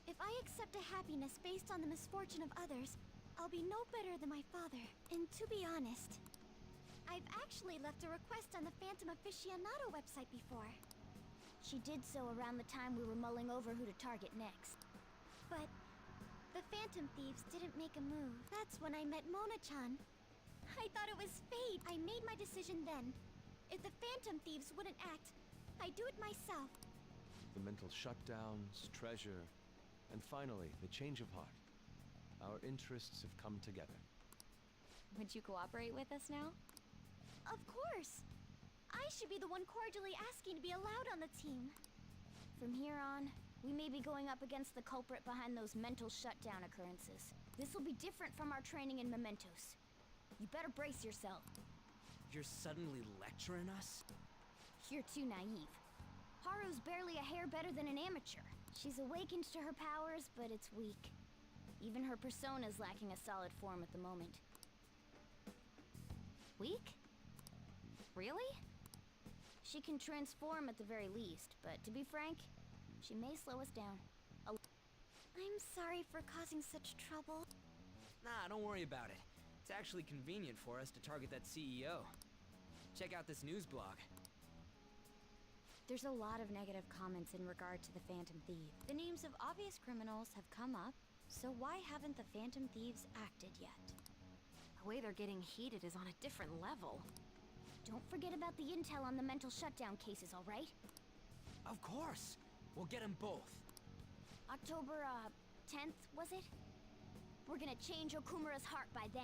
If I accept a happiness based on the misfortune of others, I'll be no better than my father. And to be honest, I've actually left a request on the Phantom Aficionado website before. She did so around the time we were mulling over who to target next. But the Phantom Thieves didn't make a move. That's when I met Mona-chan. I thought it was fate. I made my decision then. If the Phantom Thieves wouldn't act, I'd do it myself. the mental shutdowns, treasure, and finally, the change of heart. Our interests have come together. Would you cooperate with us now? Of course! I should be the one cordially asking to be allowed on the team. From here on, we may be going up against the culprit behind those mental shutdown occurrences. This will be different from our training in Mementos. You better brace yourself. You're suddenly lecturing us? You're too naive. Haru's barely a hair better than an amateur. She's awakened to her powers, but it's weak. Even her persona's lacking a solid form at the moment. Weak? Really? She can transform at the very least, but to be frank, she may slow us down. I'm sorry for causing such trouble. Nah, don't worry about it. It's actually convenient for us to target that CEO. Check out this news blog. There's a lot of negative comments in regard to the Phantom Thief. The names of obvious criminals have come up, so why haven't the Phantom Thieves acted yet? The way they're getting heated is on a different level. Don't forget about the intel on the mental shutdown cases, all right? Of course! We'll get them both. October, 10th, was it? We're gonna change Okumura's heart by then.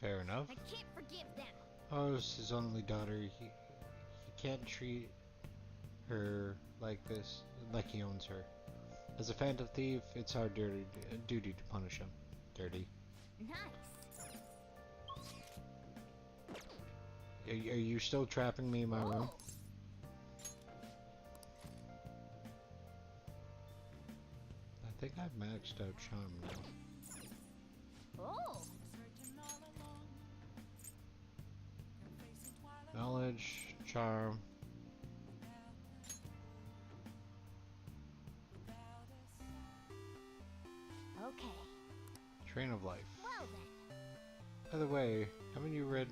Fair enough. I can't forgive them. Oh, it's his only daughter. He can't treat her like this, like he owns her. As a phantom thief, it's our duty to punish him. Dirty. Nice. Are you still trapping me in my room? I think I've maxed out charm now. Oh. Knowledge, charm. Okay. Train of life. Well then. By the way, haven't you read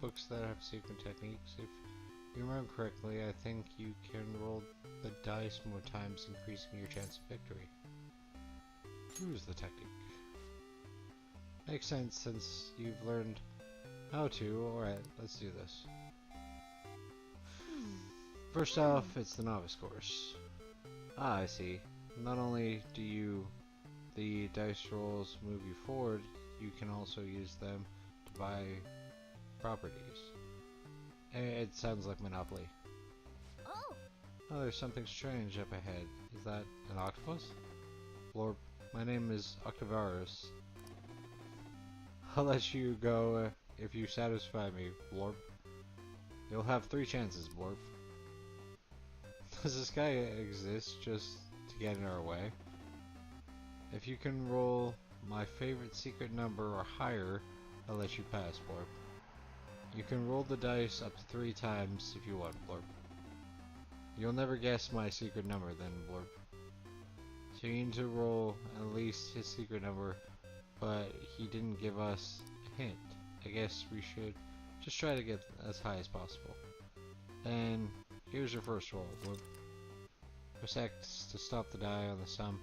books that have secret techniques? If you remember correctly, I think you can roll the dice more times, increasing your chance of victory. Use the technique. Makes sense since you've learned how to. Alright, let's do this. First off, it's the novice course. Ah, I see. Not only do the dice rolls move you forward, you can also use them to buy properties. It sounds like Monopoly. Oh! Oh, there's something strange up ahead. Is that an octopus? Blorp, my name is Octavarus. I'll let you go if you satisfy me, Blorp. You'll have 3 chances, Blorp. Does this guy exist just to get in our way? If you can roll my favorite secret number or higher, I'll let you pass, Blorp. You can roll the dice up to 3 times if you want, Blorp. You'll never guess my secret number then, Blorp. So you need to roll at least his secret number, but he didn't give us a hint. I guess we should just try to get as high as possible. And here's your first roll, Blorp. Press X to stop the die on the sum.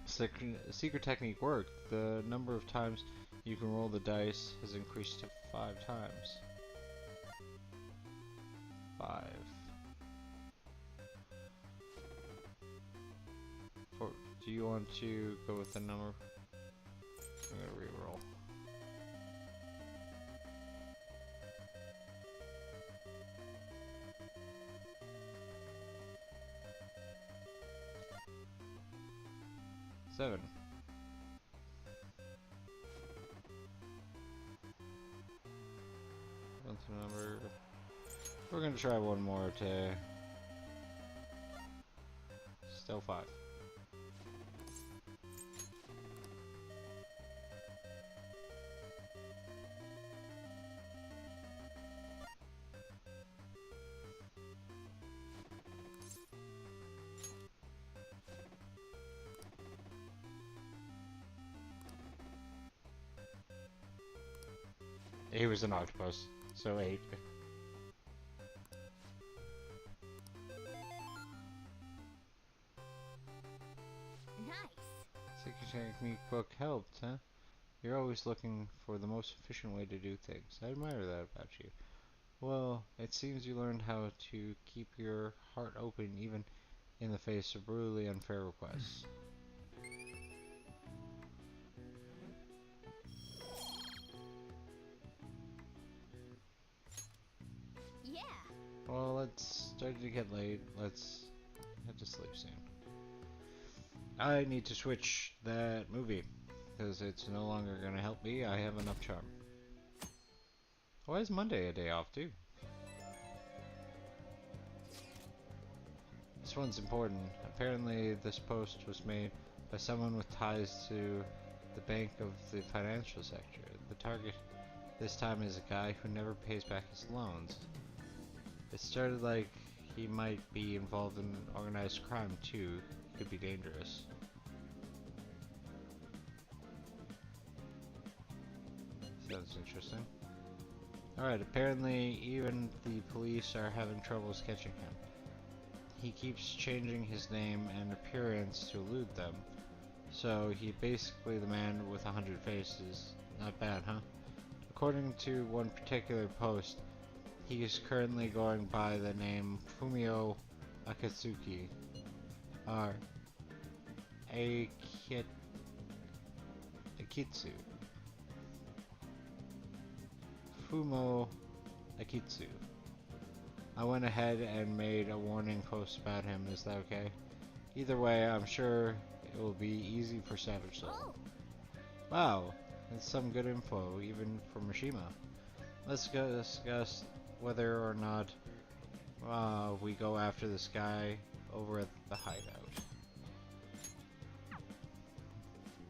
Secret technique worked. The number of times you can roll the dice has increased to 5 times. 5. Do you want to go with the number? I'm gonna reroll. Seven. What's the number? We're gonna try one more to. Still 5. He was an octopus, so 8. Nice. Secret technique book helped, huh? You're always looking for the most efficient way to do things. I admire that about you. Well, it seems you learned how to keep your heart open even in the face of brutally unfair requests. Yeah. Well, it's starting to get late. Let's head to sleep soon. I need to switch that movie because it's no longer going to help me. I have enough charm. Why is Monday a day off too? This one's important. Apparently this post was made by someone with ties to the bank of the financial sector. The target this time is a guy who never pays back his loans. It started like he might be involved in organized crime too. Could be dangerous. Sounds interesting. Alright, apparently even the police are having troubles catching him. He keeps changing his name and appearance to elude them. So he basically the man with 100 faces. Not bad, huh? According to one particular post, he is currently going by the name Fumio Akatsuki. Or Akitsu. Fumo Akitsu. I went ahead and made a warning post about him. Is that okay? Either way, I'm sure it will be easy for Savage Soul. Wow, that's some good info, even for Mishima. Let's go discuss whether or not we go after this guy over at the hideout.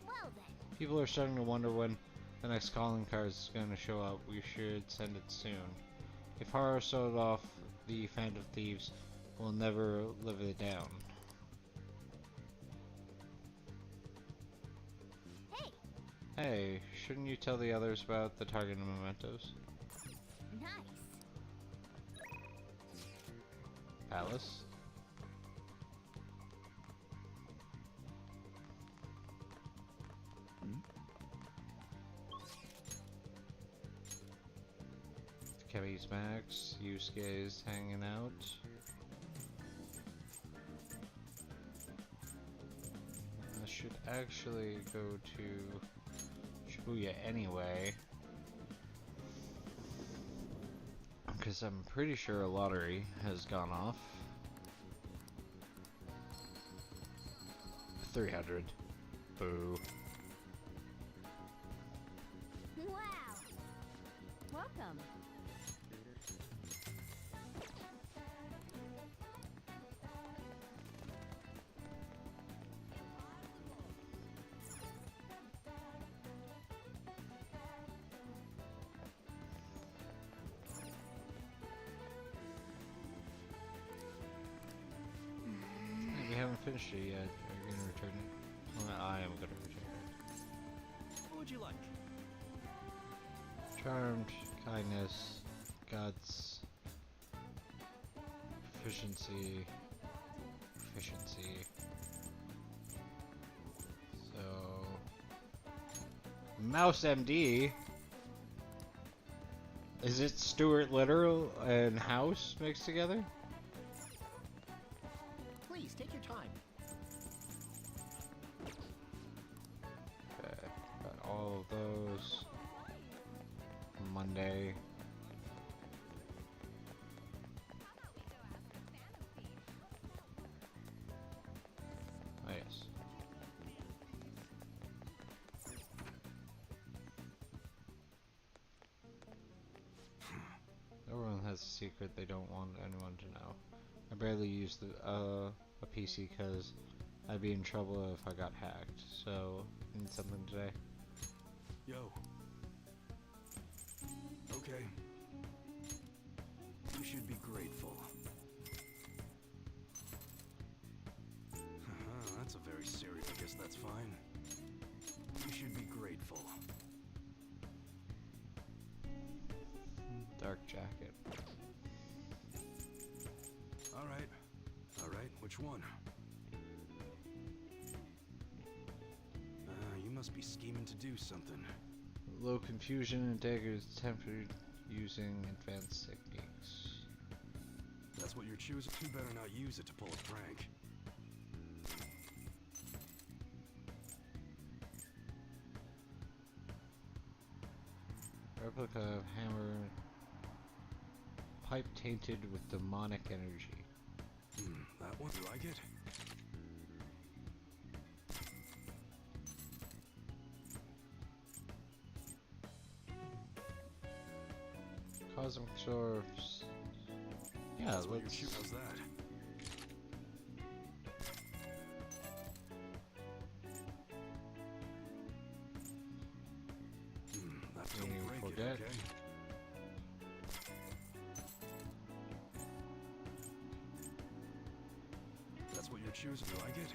Well then. People are starting to wonder when the next calling card is going to show up. We should send it soon. If Haru sold off the Phantom Thieves, we'll never live it down. Hey! Hey, shouldn't you tell the others about the target and mementos? Nice. Palace? Kevi's Max, Yusuke is hanging out. I should actually go to Shibuya anyway, because I'm pretty sure a lottery has gone off. 300. Boo. Wow. Welcome. We haven't finished it yet. Are you gonna return it? Well, I am gonna return it. What would you like? Charmed, kindness, guts, efficiency. So, Mouse MD. Is it Stuart Literal and House mixed together? Please, take your time. Okay, got all of those. Monday. Oh yes. Everyone has a secret they don't want anyone to know. I barely use a PC because I'd be in trouble if I got hacked. So, need something today? Yo. Okay. You should be grateful. That's a very serious. I guess that's fine. You should be grateful. Dark jacket. Alright. Alright, which one? You must be scheming to do something. Low confusion and daggers tempered using advanced techniques. That's what you're choosing? You better not use it to pull a prank. Replica of hammer. Pipe tainted with demonic energy. That one, you like it? Cosmic source. Yeah, that's what let's... you're shooting. How's that? Don't forget. Okay? That's what you're choosing. You like it?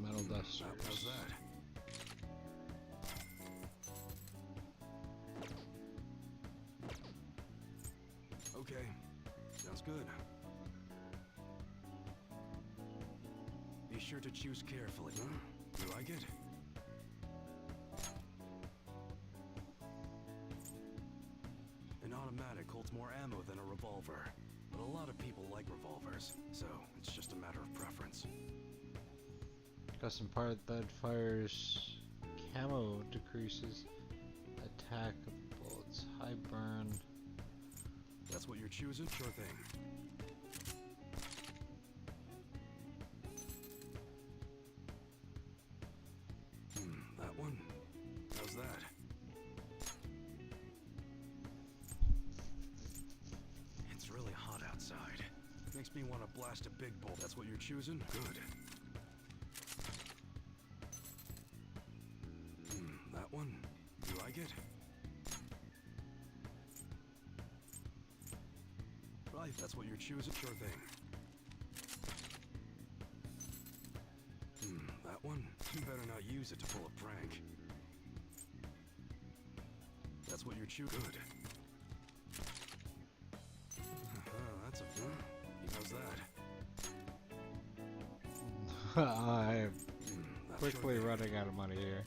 Metal dusters. How's that? Okay, sounds good. Be sure to choose carefully, huh? You like it? An automatic holds more ammo than a revolver, but a lot of people like revolvers, so it's just a matter of preference. Custom part that fires camo decreases attack of bullets. High burn. That's what you're choosing? Sure thing. That one? How's that? It's really hot outside. Makes me want to blast a big bolt. That's what you're choosing? Good. That one? You like it? Right, that's what you're choosing? Sure thing. That one? You better not use it to pull a prank. That's what you're choosing? Good. That's a... He knows that. I'm quickly running out of money here.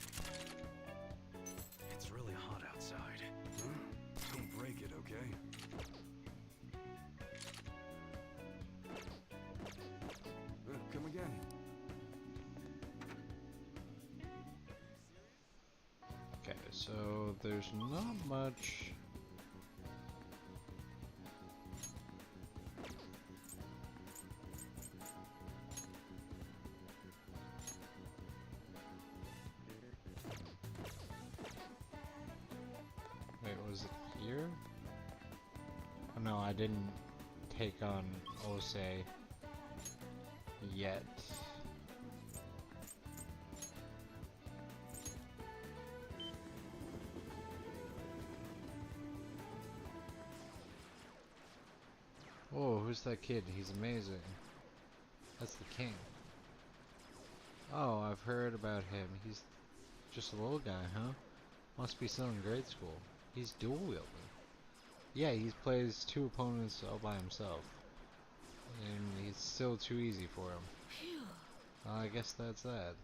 It's really hot outside. Don't break it, okay? Come again. Okay, so there's not much. Wait, was it here? Oh, no, I didn't take on Ose yet. Oh, who's that kid? He's amazing. That's the king. Oh, I've heard about him. He's just a little guy, huh? Must be still in grade school. He's dual wielding. Yeah, he plays two opponents all by himself. And it's still too easy for him. I guess that's that.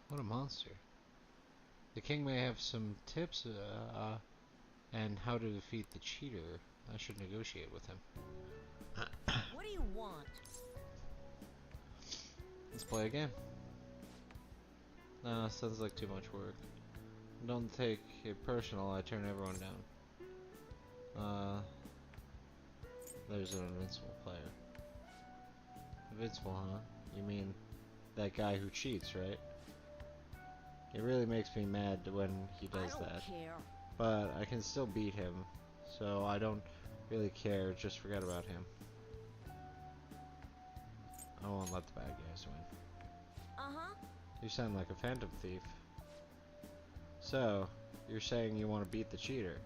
What a monster. The king may have some tips and how to defeat the cheater. I should negotiate with him. What do you want? Let's play a game. Nah, sounds like too much work. Don't take it personal, I turn everyone down. There's an invincible player. Invincible, huh? You mean that guy who cheats, right? It really makes me mad when he does that. Care. But I can still beat him, so I don't really care, just forget about him. I won't let the bad guys win. Uh-huh. You sound like a phantom thief. So, you're saying you want to beat the cheater.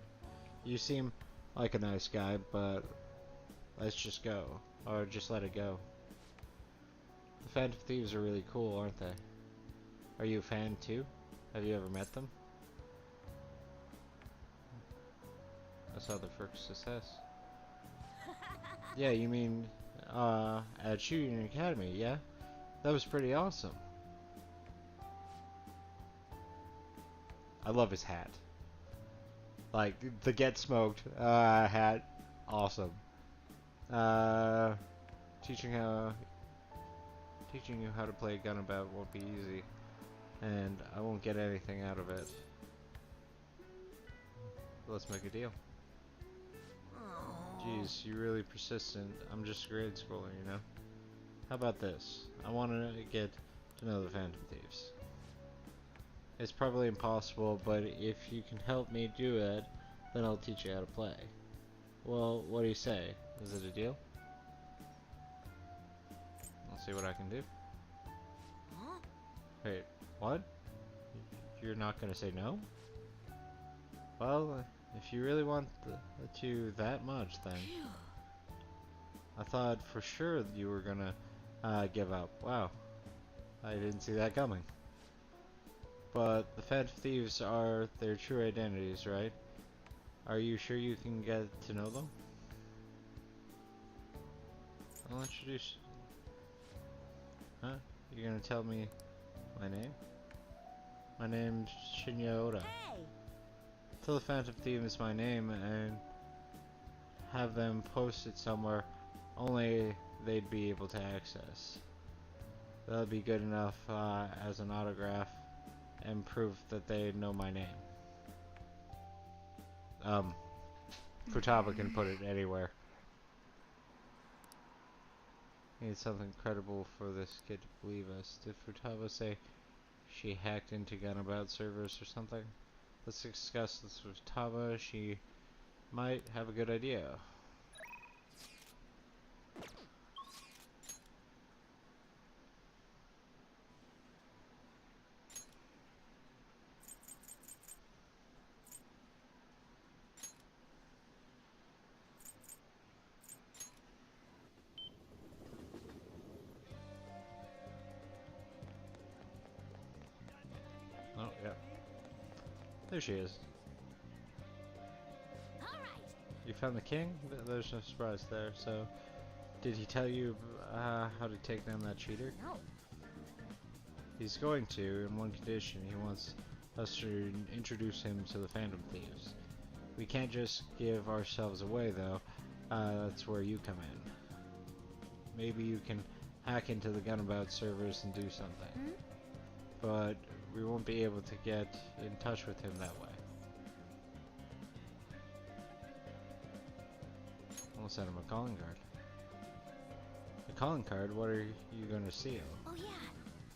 You seem like a nice guy, but let's just go. Or just let it go. The phantom thieves are really cool, aren't they? Are you a fan too? Have you ever met them? That's other for success. Yeah, you mean at Shooting Academy, yeah? That was pretty awesome. I love his hat. Like, the Get Smoked hat, awesome. Teaching you how to play Gunabout won't be easy, and I won't get anything out of it. Let's make a deal. Jeez, you're really persistent. I'm just a grade schooler, you know? How about this? I want to get to know the Phantom Thieves. It's probably impossible, but if you can help me do it, then I'll teach you how to play. Well, what do you say? Is it a deal? I'll see what I can do. Wait, what? You're not gonna say no? Well, if you really want to that much, then I thought for sure you were gonna give up. Wow, I didn't see that coming. But the Phantom Thieves are their true identities, right? Are you sure you can get to know them? I'll introduce. Huh? You're gonna tell me my name? My name's Shinya Oda. Hey! Tell the Phantom Thieves my name and have them post it somewhere only they'd be able to access. That'll be good enough as an autograph and proof that they know my name. Futaba can put it anywhere. Need something credible for this kid to believe us. Did Futaba say she hacked into Gunabout servers or something? Let's discuss this with Futaba. She might have a good idea. Oh, yeah. There she is. You found the king? There's no surprise there. So, did he tell you how to take down that cheater? No. He's going to, in one condition. He wants us to introduce him to the Phantom Thieves. We can't just give ourselves away, though. That's where you come in. Maybe you can hack into the Gunabout servers and do something. But we won't be able to get in touch with him that way. We'll send him a calling card. A calling card? What are you going to steal? Oh, yeah.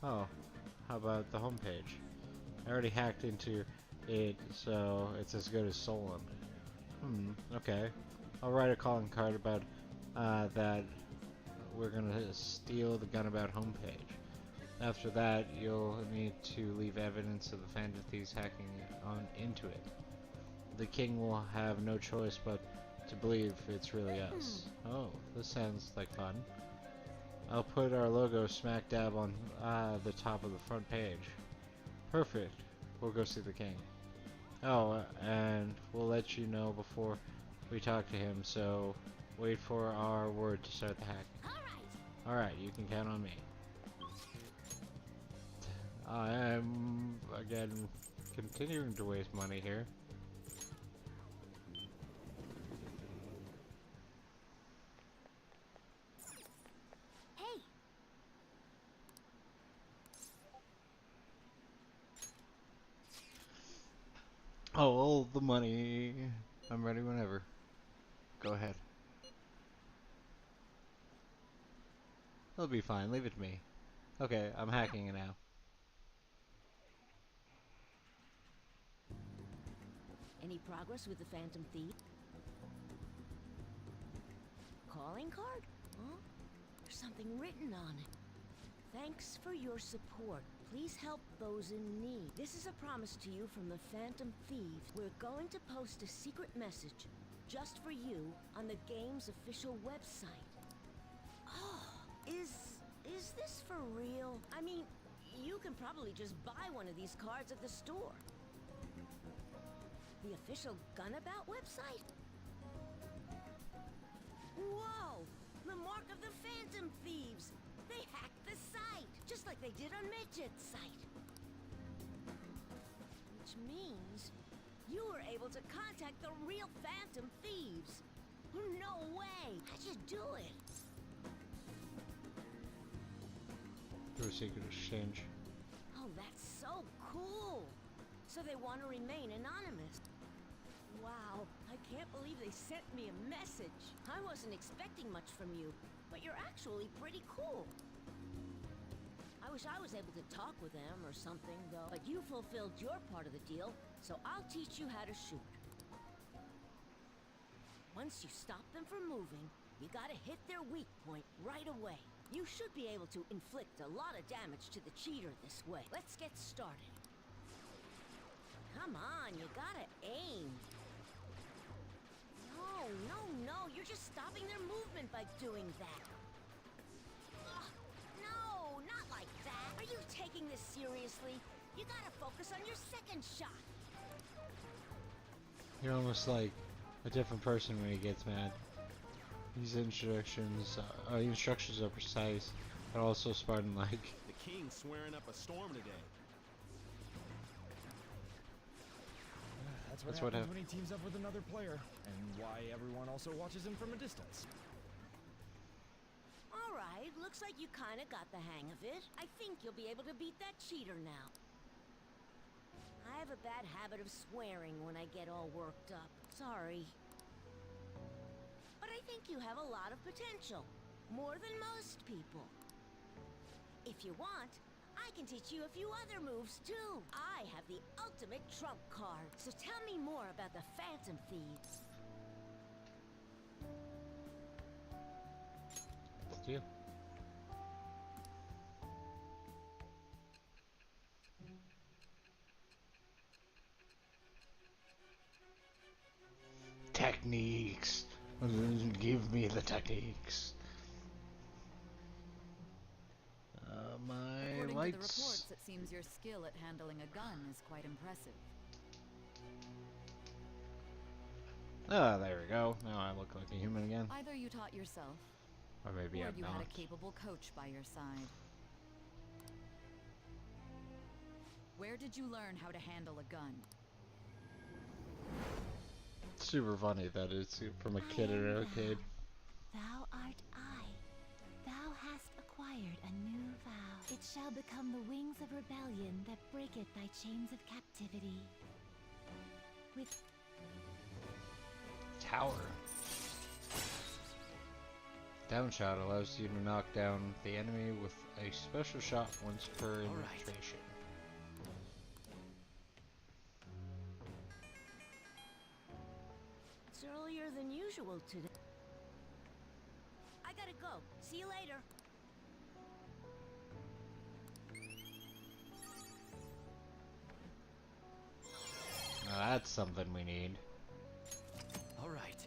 Oh, how about the homepage? I already hacked into it, so it's as good as stolen. Okay. I'll write a calling card about that we're going to steal the Gunabout homepage. After that, you'll need to leave evidence of the Phantom Thieves hacking on into it. The king will have no choice but to believe it's really us. Oh, this sounds like fun. I'll put our logo smack dab on the top of the front page. Perfect. We'll go see the king. Oh, and we'll let you know before we talk to him, so wait for our word to start the hacking. Alright, you can count on me. I am, again, continuing to waste money here. Hey! Oh, all the money. I'm ready whenever. Go ahead. It'll be fine. Leave it to me. Okay, I'm hacking it now. Any progress with the Phantom Thief? Calling card? Huh? There's something written on it. Thanks for your support. Please help those in need. This is a promise to you from the Phantom Thieves. We're going to post a secret message just for you on the game's official website. Oh, is this for real? I mean, you can probably just buy one of these cards at the store. The official Gunabout website? Whoa! The mark of the Phantom Thieves! They hacked the site, just like they did on Medjed's site. Which means you were able to contact the real Phantom Thieves. No way! How'd you do it? Through a secret exchange. Oh, that's so cool! So they want to remain anonymous. Wow, I can't believe they sent me a message. I wasn't expecting much from you, but you're actually pretty cool. I wish I was able to talk with them or something, though. But you fulfilled your part of the deal, so I'll teach you how to shoot. Once you stop them from moving, you gotta hit their weak point right away. You should be able to inflict a lot of damage to the cheater this way. Let's get started. Come on, you gotta aim. No, you're just stopping their movement by doing that. Ugh, no, not like that. Are you taking this seriously? You gotta focus on your second shot. You're almost like a different person when he gets mad. These instructions are precise, but also Spartan-like. The king's swearing up a storm today. That's what happens when he teams up with another player, and why everyone also watches him from a distance. Alright, looks like you kinda got the hang of it. I think you'll be able to beat that cheater now. I have a bad habit of swearing when I get all worked up. Sorry. But I think you have a lot of potential. More than most people. If you want, I can teach you a few other moves too. I have the ultimate trump card. So tell me more about the Phantom Thieves. Let's do. Techniques. Give me the techniques. My According lights. to the reports, it seems your skill at handling a gun is quite impressive. Ah, there we go. Now I look like a human again. Either you taught yourself, Or maybe or I'm you not. had a capable coach by your side. Where did you learn how to handle a gun? Super funny that it's from a kid in an arcade. Thou art I. Thou hast acquired a new vow. It shall become the wings of rebellion that breaketh thy chains of captivity. With Tower. Downshot allows you to knock down the enemy with a special shot once per infiltration. It's earlier than usual today. I gotta go. See you later. Now that's something we need. All right.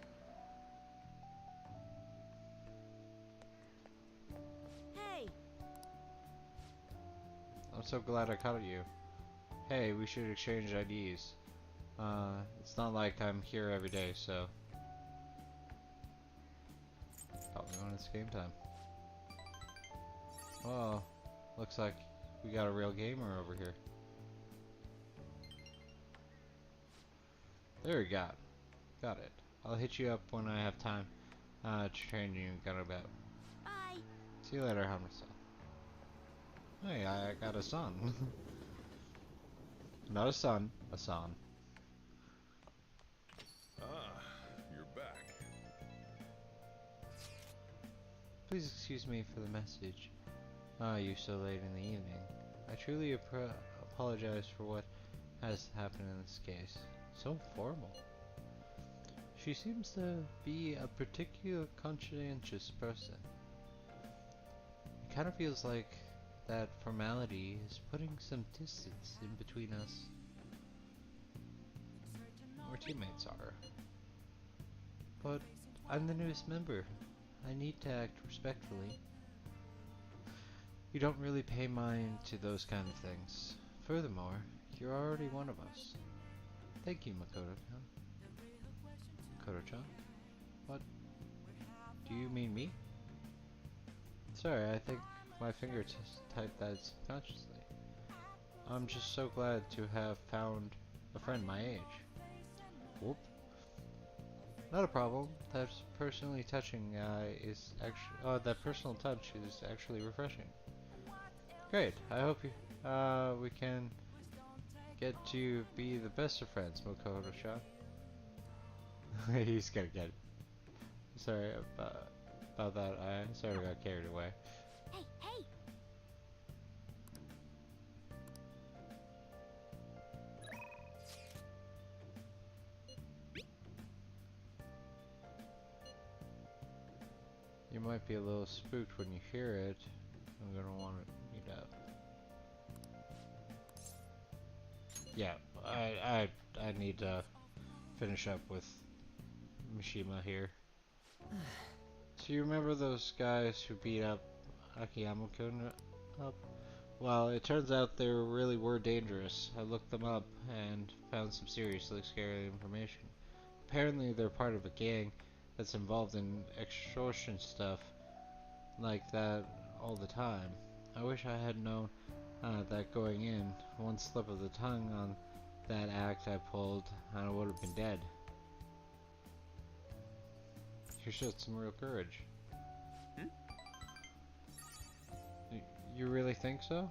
Hey, I'm so glad I caught you. Hey, we should exchange IDs. It's not like I'm here every day, so probably when it's game time. Oh, looks like we got a real gamer over here. There we got it. I'll hit you up when I have time to train you in Gunabout. bye. See you later, Hammerstone. Hey, I got a son. Not a son, a son. Ah, you're back. Please excuse me for the message. You so late in the evening. I truly apologize for what has happened in this case. So formal. She seems to be a particular conscientious person. It kind of feels like that formality is putting some distance in between us. Our teammates are. But I'm the newest member. I need to act respectfully. You don't really pay mind to those kind of things. Furthermore, you're already one of us. Thank you, Makoto-chan. Makoto-chan? What? Do you mean me? Sorry, I think my finger typed that subconsciously. I'm just so glad to have found a friend my age. Whoop. Not a problem. That's personally touching. That personal touch is actually refreshing. Great. I hope we can get to be the best of friends, Makoto-chan. He's gonna get it. Sorry about that. I sort of got carried away. Hey, hey! You might be a little spooked when you hear it. I'm gonna want to meet up. Yeah, I need to finish up with Mishima here. So you remember those guys who beat up Akiyama-kun up? Well, it turns out they really were dangerous. I looked them up and found some seriously scary information. Apparently they're part of a gang that's involved in extortion stuff like that all the time. I wish I had known that going in. One slip of the tongue on that act I pulled, I would have been dead. You showed some real courage. You really think so?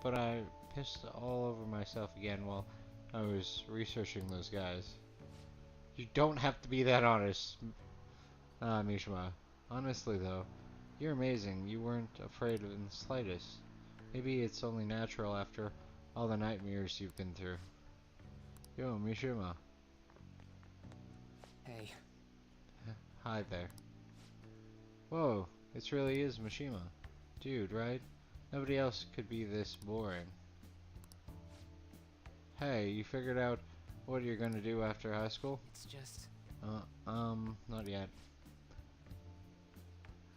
But I pissed all over myself again while I was researching those guys. You don't have to be that honest, Mishima. Honestly though, you're amazing. You weren't afraid in the slightest. Maybe it's only natural after all the nightmares you've been through. Yo, Mishima. Hey. Hi there. Whoa, it really is Mishima. Dude, right? Nobody else could be this boring. Hey, you figured out what you're gonna do after high school? It's just... Not yet.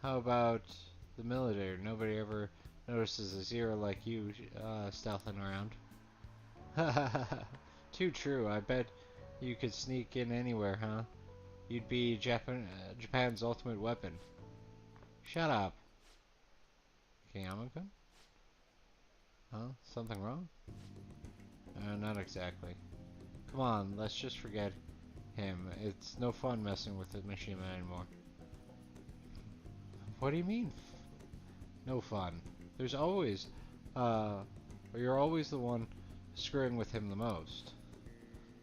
How about the military? Nobody ever notices a zero like you, stealthing around. Too true. I bet you could sneak in anywhere, huh? You'd be Japan's ultimate weapon. Shut up. Kiyama-kun? Huh? Something wrong? Not exactly. Come on, let's just forget him. It's no fun messing with Mishima anymore. What do you mean? No fun. There's always, you're always the one screwing with him the most.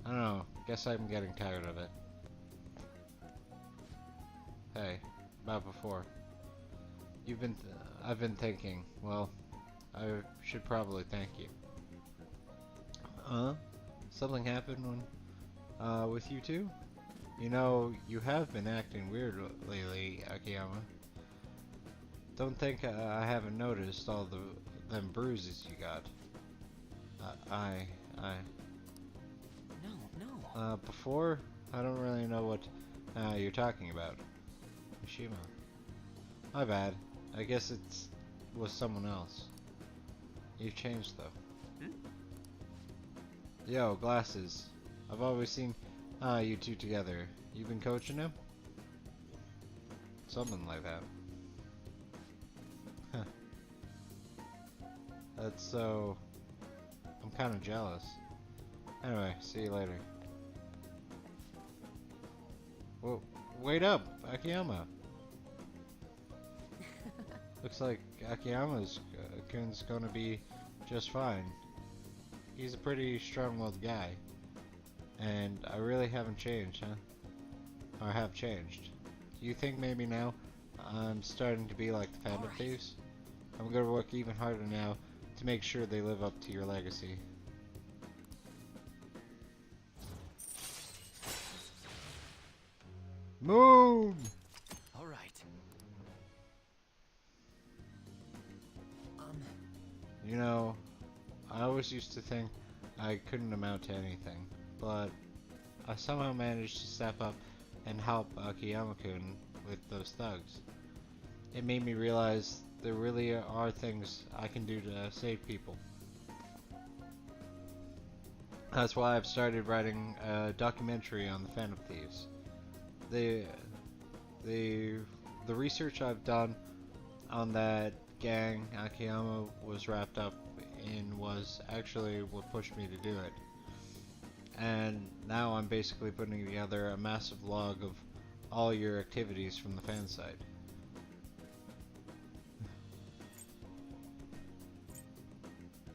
I don't know. Guess I'm getting tired of it. Hey, about before. I've been thinking. Well, I should probably thank you. Something happened when, with you two? You know, you have been acting weird lately, Akiyama. Don't think I haven't noticed all them bruises you got. No. Before? I don't really know what you're talking about. Mishima. My bad. I guess was someone else. You've changed though. Yo, glasses. I've always seen you two together. You been coaching him? Something like that. Huh. That's so... I'm kind of jealous. Anyway, see you later. Whoa, wait up, Akiyama! Looks like Akiyama's kun's gonna be just fine. He's a pretty strong-willed guy. And I really haven't changed, huh? Or have changed. Do you think maybe now I'm starting to be like the Phantom Thieves? I'm gonna work even harder now to make sure they live up to your legacy. Moon! Alright. You know, I always used to think I couldn't amount to anything, but I somehow managed to step up and help Akiyama-kun with those thugs. It made me realize there really are things I can do to save people. That's why I've started writing a documentary on the Phantom Thieves. The the research I've done on that gang Akiyama was wrapped up in was actually what pushed me to do it. And now I'm basically putting together a massive log of all your activities from the fan site.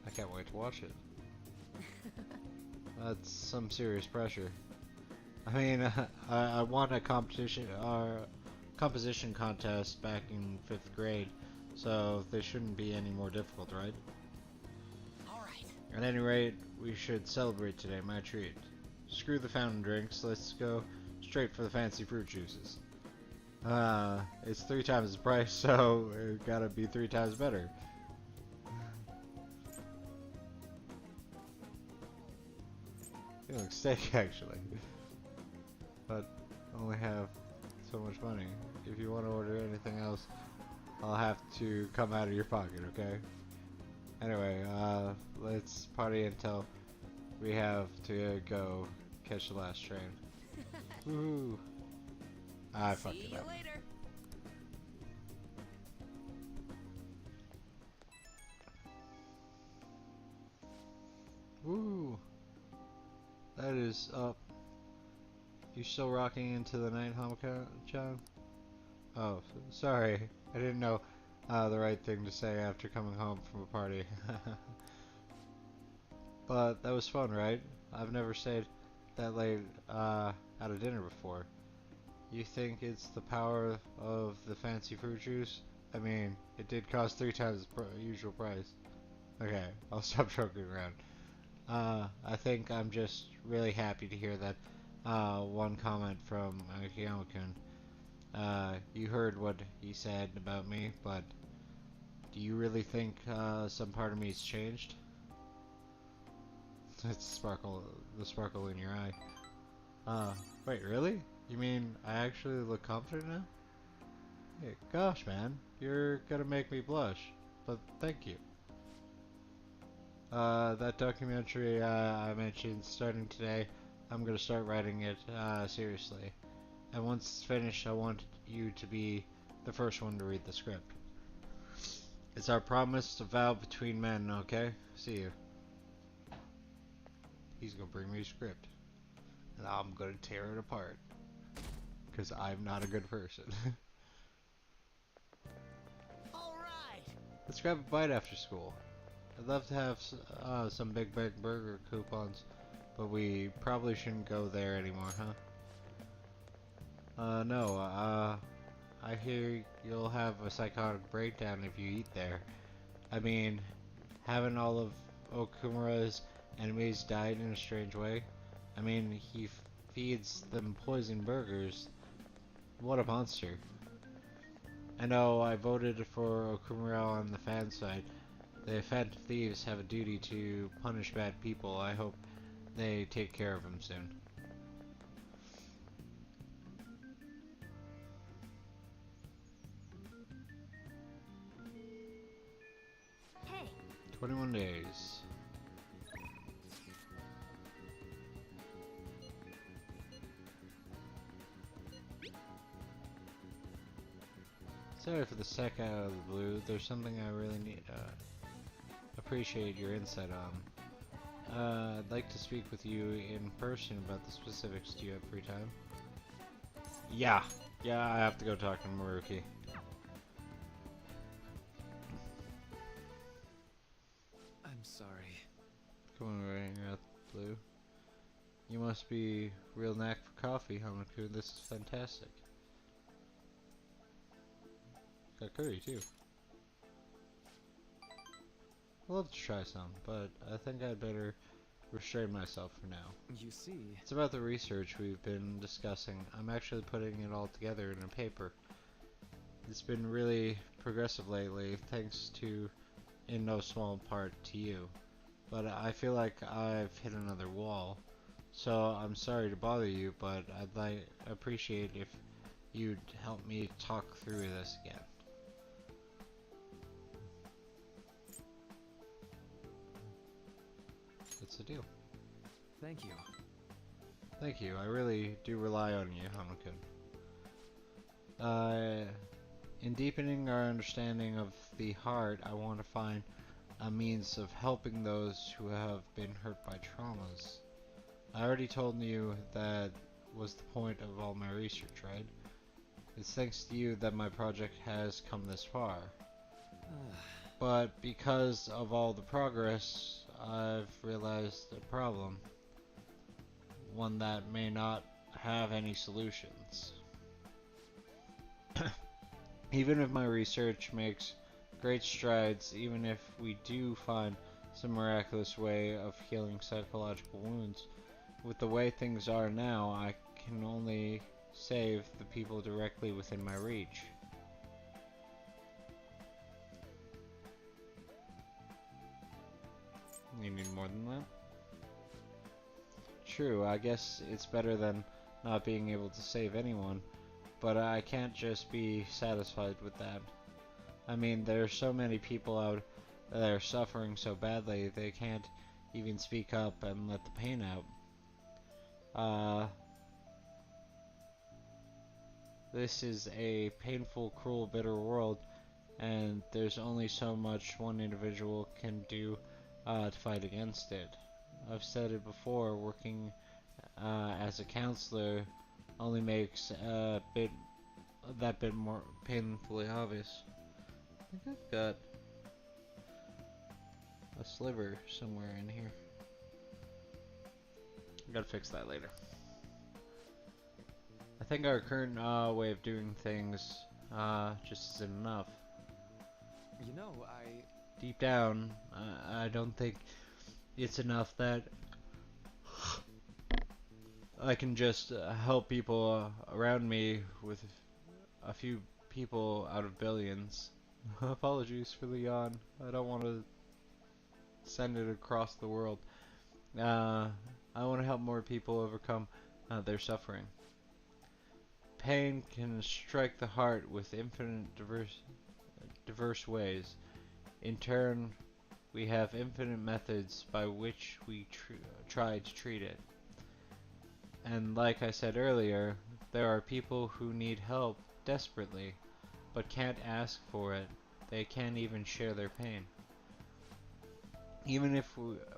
I can't wait to watch it. That's some serious pressure. I mean, I won a competition or composition contest back in 5th grade, so they shouldn't be any more difficult, right? Alright. At any rate, we should celebrate today, my treat. Screw the fountain drinks, let's go straight for the fancy fruit juices. It's 3 times the price, so it gotta be 3 times better. It looks steak, actually. But only have so much money. If you want to order anything else, I'll have to come out of your pocket, okay? Anyway, let's party until we have to go catch the last train. Woohoo! I fucked it up. Later. Woo! That is up. You still rocking into the night, Hamachan? Oh, sorry. I didn't know the right thing to say after coming home from a party. But that was fun, right? I've never stayed that late at a dinner before. You think it's the power of the fancy fruit juice? I mean, it did cost 3 times the usual price. Okay, I'll stop joking around. I think I'm just really happy to hear that one comment from Akiyama-kun. You heard what he said about me, but do you really think some part of me's changed? It's the sparkle in your eye. Wait, really? You mean I actually look confident now? Hey, gosh, man, you're gonna make me blush, but thank you. That documentary I mentioned starting today, I'm gonna start writing it seriously. And once it's finished, I want you to be the first one to read the script. It's our promise to vow between men, okay? See you. He's gonna bring me a script. And I'm gonna tear it apart. Because I'm not a good person. Alright. Let's grab a bite after school. I'd love to have some Big Bang Burger coupons, but we probably shouldn't go there anymore, huh? No, I hear you'll have a psychotic breakdown if you eat there. I mean, haven't all of Okumura's enemies died in a strange way? I mean, he feeds them poison burgers. What a monster. I know I voted for Okumura on the fan side. The Phantom Thieves have a duty to punish bad people. I hope they take care of him soon. Hey. 21 days. Sorry for the sec out of the blue. There's something I really need. Appreciate your insight on. I'd like to speak with you in person about the specifics. Do you have free time? Yeah, I have to go talk to Maruki. I'm sorry. Come on, wearing out blue. You must be real knack for coffee, Hamaku. This is fantastic. Got curry too. I'd love to try some, but I think I'd better restrain myself for now. You see... It's about the research we've been discussing. I'm actually putting it all together in a paper. It's been really progressive lately, thanks to, in no small part, to you. But I feel like I've hit another wall. So I'm sorry to bother you, but I'd appreciate if you'd help me talk through this again. What's the deal? thank you. Thank you. I really do rely on you, Hanako. In deepening our understanding of the heart, I want to find a means of helping those who have been hurt by traumas. I already told you that was the point of all my research, right? It's thanks to you that my project has come this far. But because of all the progress, I've realized a problem. One that may not have any solutions. Even if my research makes great strides, even if we do find some miraculous way of healing psychological wounds, with the way things are now, I can only save the people directly within my reach. You need more than that? True, I guess it's better than not being able to save anyone, but I can't just be satisfied with that. I mean, there are so many people out there suffering so badly they can't even speak up and let the pain out. This is a painful, cruel, bitter world, and there's only so much one individual can do to fight against it. I've said it before, working as a counselor only makes that bit more painfully obvious. I think I've got a sliver somewhere in here. I gotta fix that later. I think our current way of doing things just isn't enough. You know, Deep down, I don't think it's enough that I can just help people around me with a few people out of billions. Apologies for the yawn. I don't want to send it across the world. I want to help more people overcome their suffering. Pain can strike the heart with infinite diverse ways. In turn, we have infinite methods by which we try to treat it. And like I said earlier, there are people who need help desperately, but can't ask for it. They can't even share their pain. Even if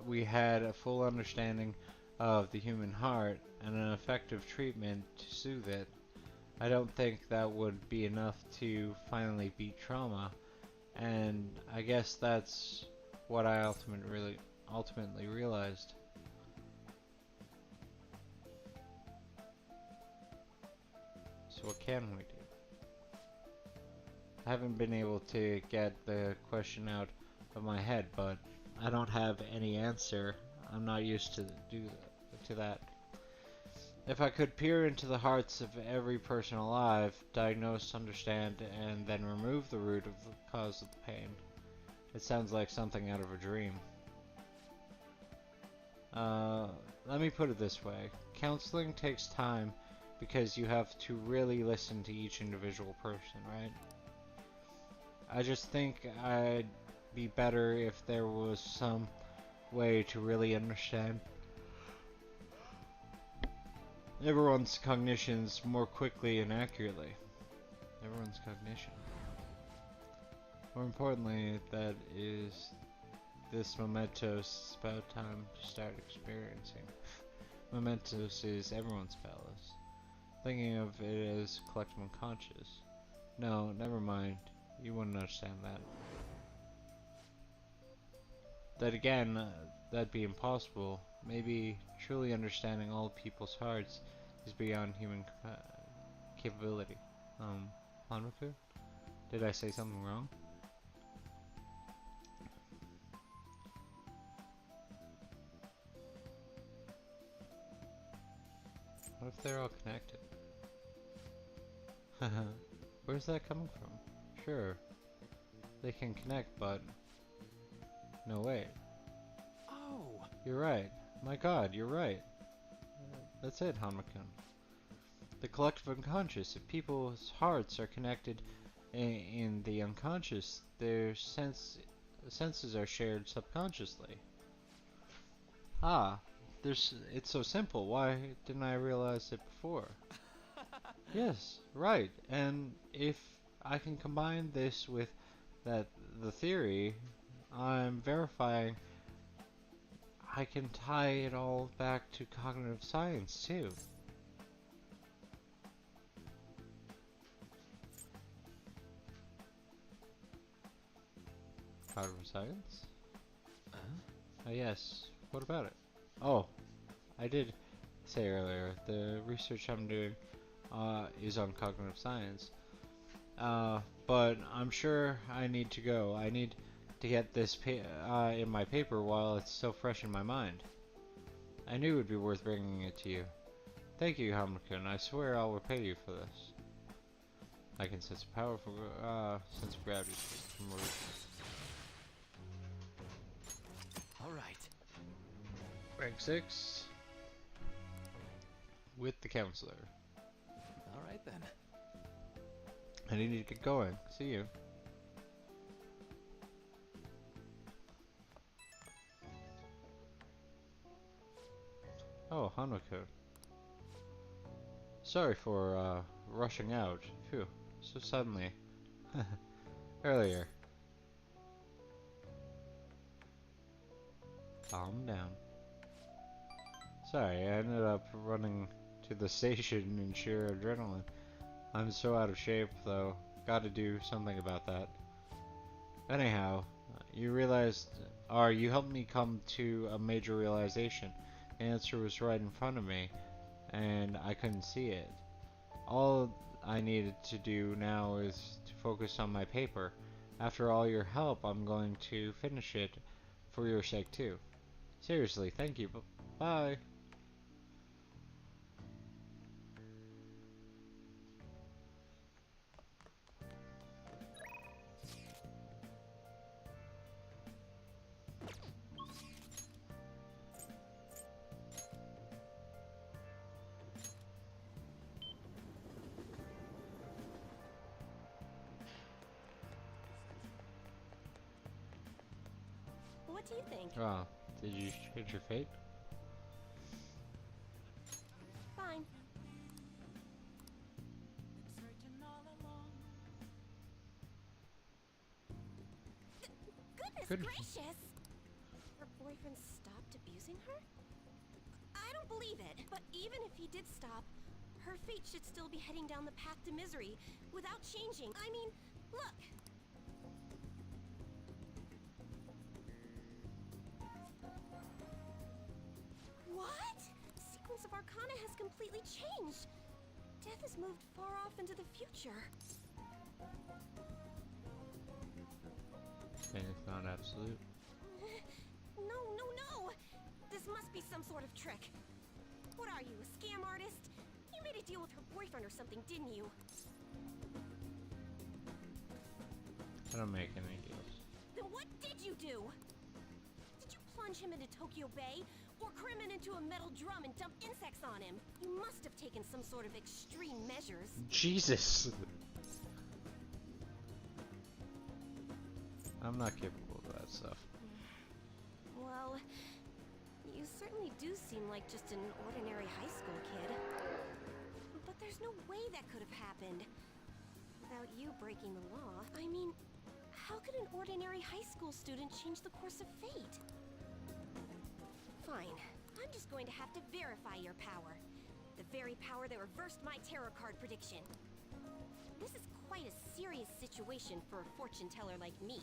we had a full understanding of the human heart and an effective treatment to soothe it, I don't think that would be enough to finally beat trauma, and I guess that's what I ultimately realized. So what can we do? I haven't been able to get the question out of my head, but I don't have any answer. I'm not used to that. If I could peer into the hearts of every person alive, diagnose, understand, and then remove the root of the cause of the pain. It sounds like something out of a dream. Let me put it this way. Counseling takes time because you have to really listen to each individual person, right? I just think I'd be better if there was some way to really understand everyone's cognitions more quickly and accurately. Everyone's cognition. More importantly, that is this mementos is about time to start experiencing. Mementos is everyone's palace. Thinking of it as collective unconscious. No, never mind. You wouldn't understand that. That again, that'd be impossible. Maybe truly understanding all people's hearts is beyond human capability. Hanmaku? Did I say something wrong? What if they're all connected? Where's that coming from? Sure, they can connect, but no, wait. Oh! You're right. My god, you're right. That's it, Hanmakun. The collective unconscious. If people's hearts are connected in the unconscious, their senses are shared subconsciously. Ah, It's so simple. Why didn't I realize it before? Yes, right. And if I can combine this with the theory I'm verifying, I can tie it all back to cognitive science too. Cognitive science? Oh yes. What about it? Oh, I did say earlier, the research I'm doing is on cognitive science. But I'm sure I need to go. I need to get this in my paper while it's still fresh in my mind. I knew it would be worth bringing it to you. Thank you, Hamilton. I swear I'll repay you for this. I can sense a powerful sense of gravity from All right. rank 6 with the counselor. All right then. I need to get going. See you. Oh, Hanukkah. Sorry for rushing out. Phew, so suddenly. Earlier. Calm down. Sorry, I ended up running to the station in sheer adrenaline. I'm so out of shape, though. Gotta do something about that. Anyhow, you helped me come to a major realization. The answer was right in front of me, and I couldn't see it. All I needed to do now is to focus on my paper. After all your help, I'm going to finish it for your sake too. Seriously, thank you. Bye. What do you think? Oh, did you change your fate? Fine. Goodness gracious! Her boyfriend stopped abusing her? I don't believe it. But even if he did stop, her fate should still be heading down the path to misery without changing. I mean, look! What? The sequence of Arcana has completely changed. Death has moved far off into the future. And it's not absolute. No! This must be some sort of trick. What are you, a scam artist? You made a deal with her boyfriend or something, didn't you? I don't make any deals. Then what did you do? Did you plunge him into Tokyo Bay? Or cram it into a metal drum and dump insects on him? You must have taken some sort of extreme measures. Jesus! I'm not capable of that stuff. Well, you certainly do seem like just an ordinary high school kid. But there's no way that could have happened without you breaking the law. I mean, how could an ordinary high school student change the course of fate? Fine. I'm just going to have to verify your power. The very power that reversed my tarot card prediction. This is quite a serious situation for a fortune teller like me.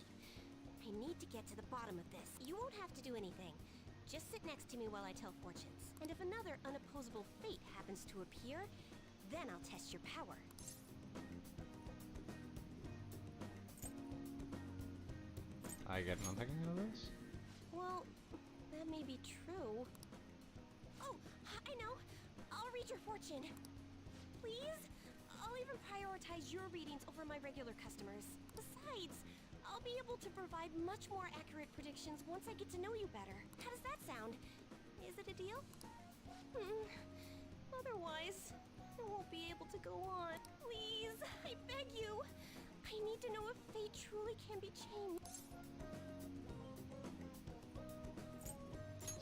I need to get to the bottom of this. You won't have to do anything. Just sit next to me while I tell fortunes. And if another unopposable fate happens to appear, then I'll test your power. I get nothing out of this? Well, that may be true. Oh, I know. I'll read your fortune. Please? I'll even prioritize your readings over my regular customers. Besides, I'll be able to provide much more accurate predictions once I get to know you better. How does that sound? Is it a deal? Otherwise, I won't be able to go on. Please, I beg you. I need to know if fate truly can be changed.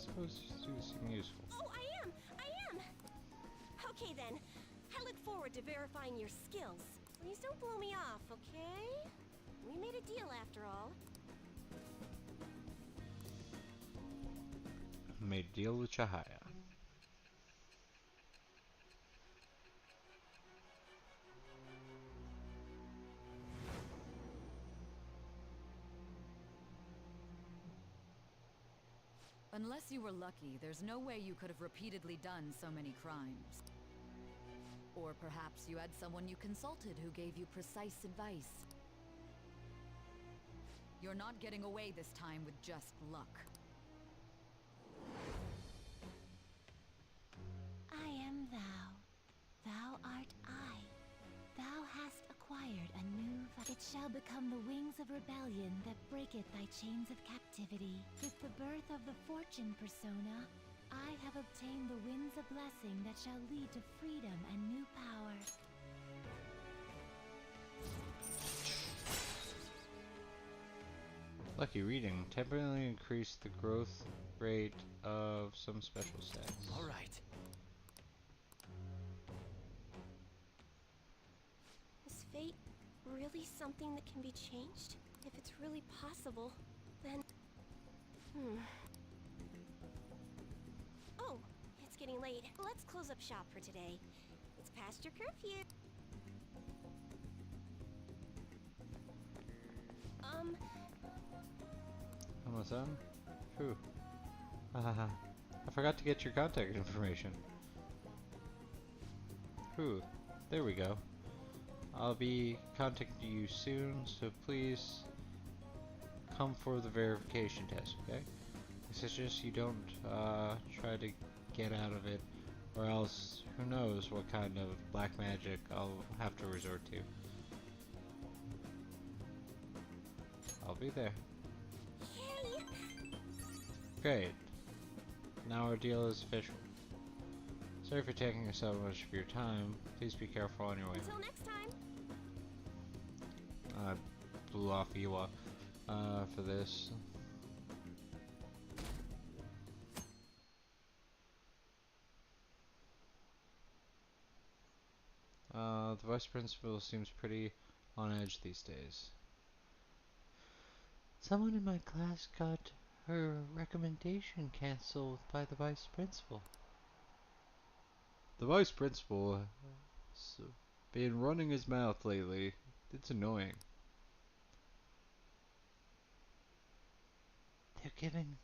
suppose you seem useful. Oh, I am! Okay then. I look forward to verifying your skills. Please don't blow me off, okay? We made a deal after all. Made a deal with Chahaya. Unless you were lucky, there's no way you could have repeatedly done so many crimes. Or perhaps you had someone you consulted who gave you precise advice. You're not getting away this time with just luck. I am thou. Thou art I. Thou hast acquired a new... It shall become the wings of rebellion that breaketh thy chains of captivity. With the birth of the fortune persona, I have obtained the winds of blessing that shall lead to freedom and new power. Lucky reading. Temporarily increase the growth rate of some special stats. Alright. Is fate really something that can be changed? If it's really possible, then... Oh, it's getting late. Let's close up shop for today. It's past your curfew. Almost done? Phew. I forgot to get your contact information. Phew. There we go. I'll be contacting you soon, so please come for the verification test, okay? I suggest you don't try to get out of it, or else who knows what kind of black magic I'll have to resort to. I'll be there. Great. Now our deal is official. Sorry for taking so much of your time. Please be careful on your way. Until next time. I blew off Ewok for this. The vice principal seems pretty on edge these days. Someone in my class got her recommendation cancelled by the vice principal. The vice principal has been running his mouth lately. It's annoying. They're giving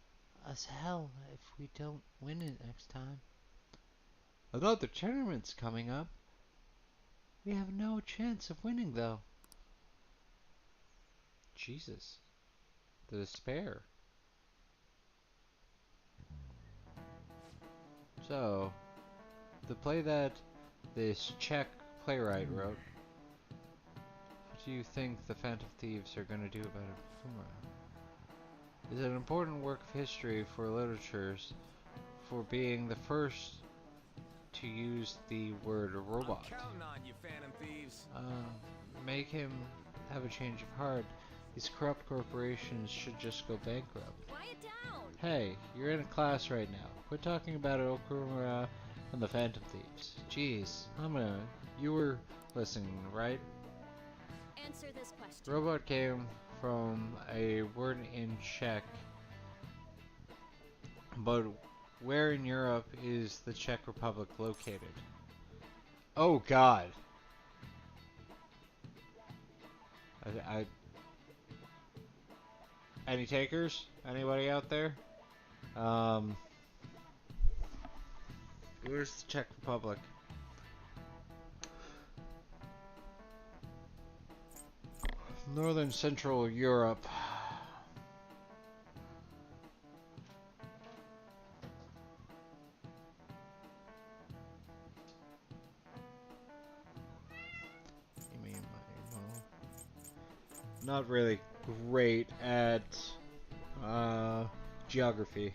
us hell if we don't win it next time. Another tournament's coming up. We have no chance of winning, though. Jesus. The despair. So, the play that this Czech playwright wrote, what do you think the Phantom Thieves are going to do about it? Is an important work of history for literatures for being the first to use the word robot. I'm counting on you, Phantom Thieves. Make him have a change of heart. These corrupt corporations should just go bankrupt. Quiet down. Hey, you're in a class right now. Quit talking about Okumura and the Phantom Thieves. Jeez, you were listening, right? Answer this question. Robot came from a word in Czech, but where in Europe is the Czech Republic located? Oh God. Any takers? Anybody out there? Where's the Czech Republic? Northern Central Europe. Not really great at geography.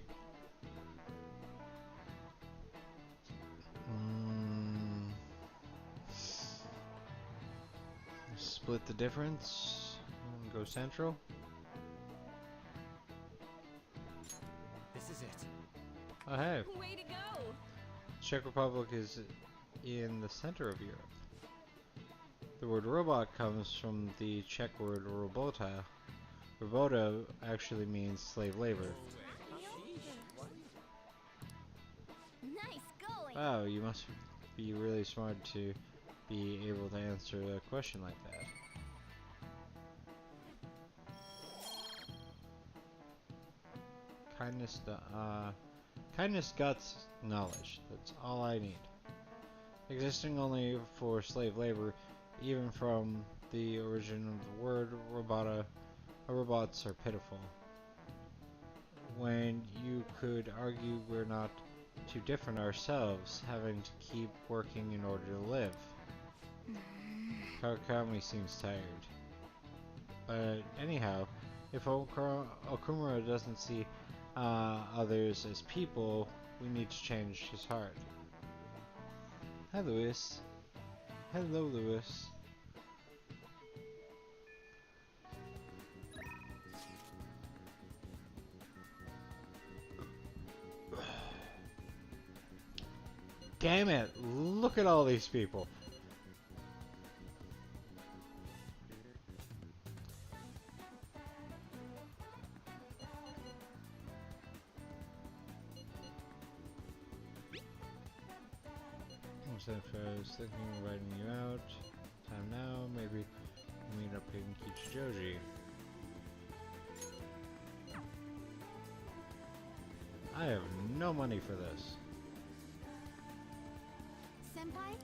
Split the difference and go central. This is it. Oh, hey. Way to go! Czech Republic is in the center of Europe. The word robot comes from the Czech word robota. Robota actually means slave labor. Nice going. Wow, you must be really smart to be able to answer a question like that. Kindness, guts, knowledge. That's all I need. Existing only for slave labor, even from the origin of the word robota, robots are pitiful. When you could argue we're not too different ourselves, having to keep working in order to live. Kawakami seems tired. But anyhow, if Okumura doesn't see others as people, we need to change his heart. Hi, Lewis. Hello, Lewis. Damn it! Look at all these people. If I was thinking of writing you out. Time now, maybe meet up in Kichijoji. I have no money for this. Senpai?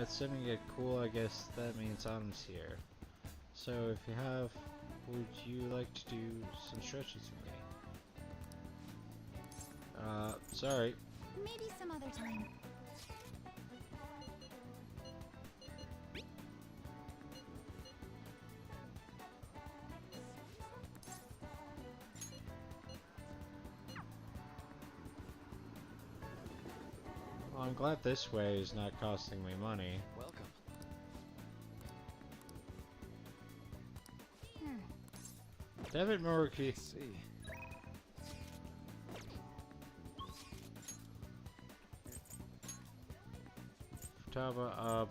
It's starting to get cool. I guess that means Autumn's here. So if you have, would you like to do some stretches with me? Sorry. Maybe some other time. Well, I'm glad this way is not costing me money. Welcome. David Muraki. See. Futaba up.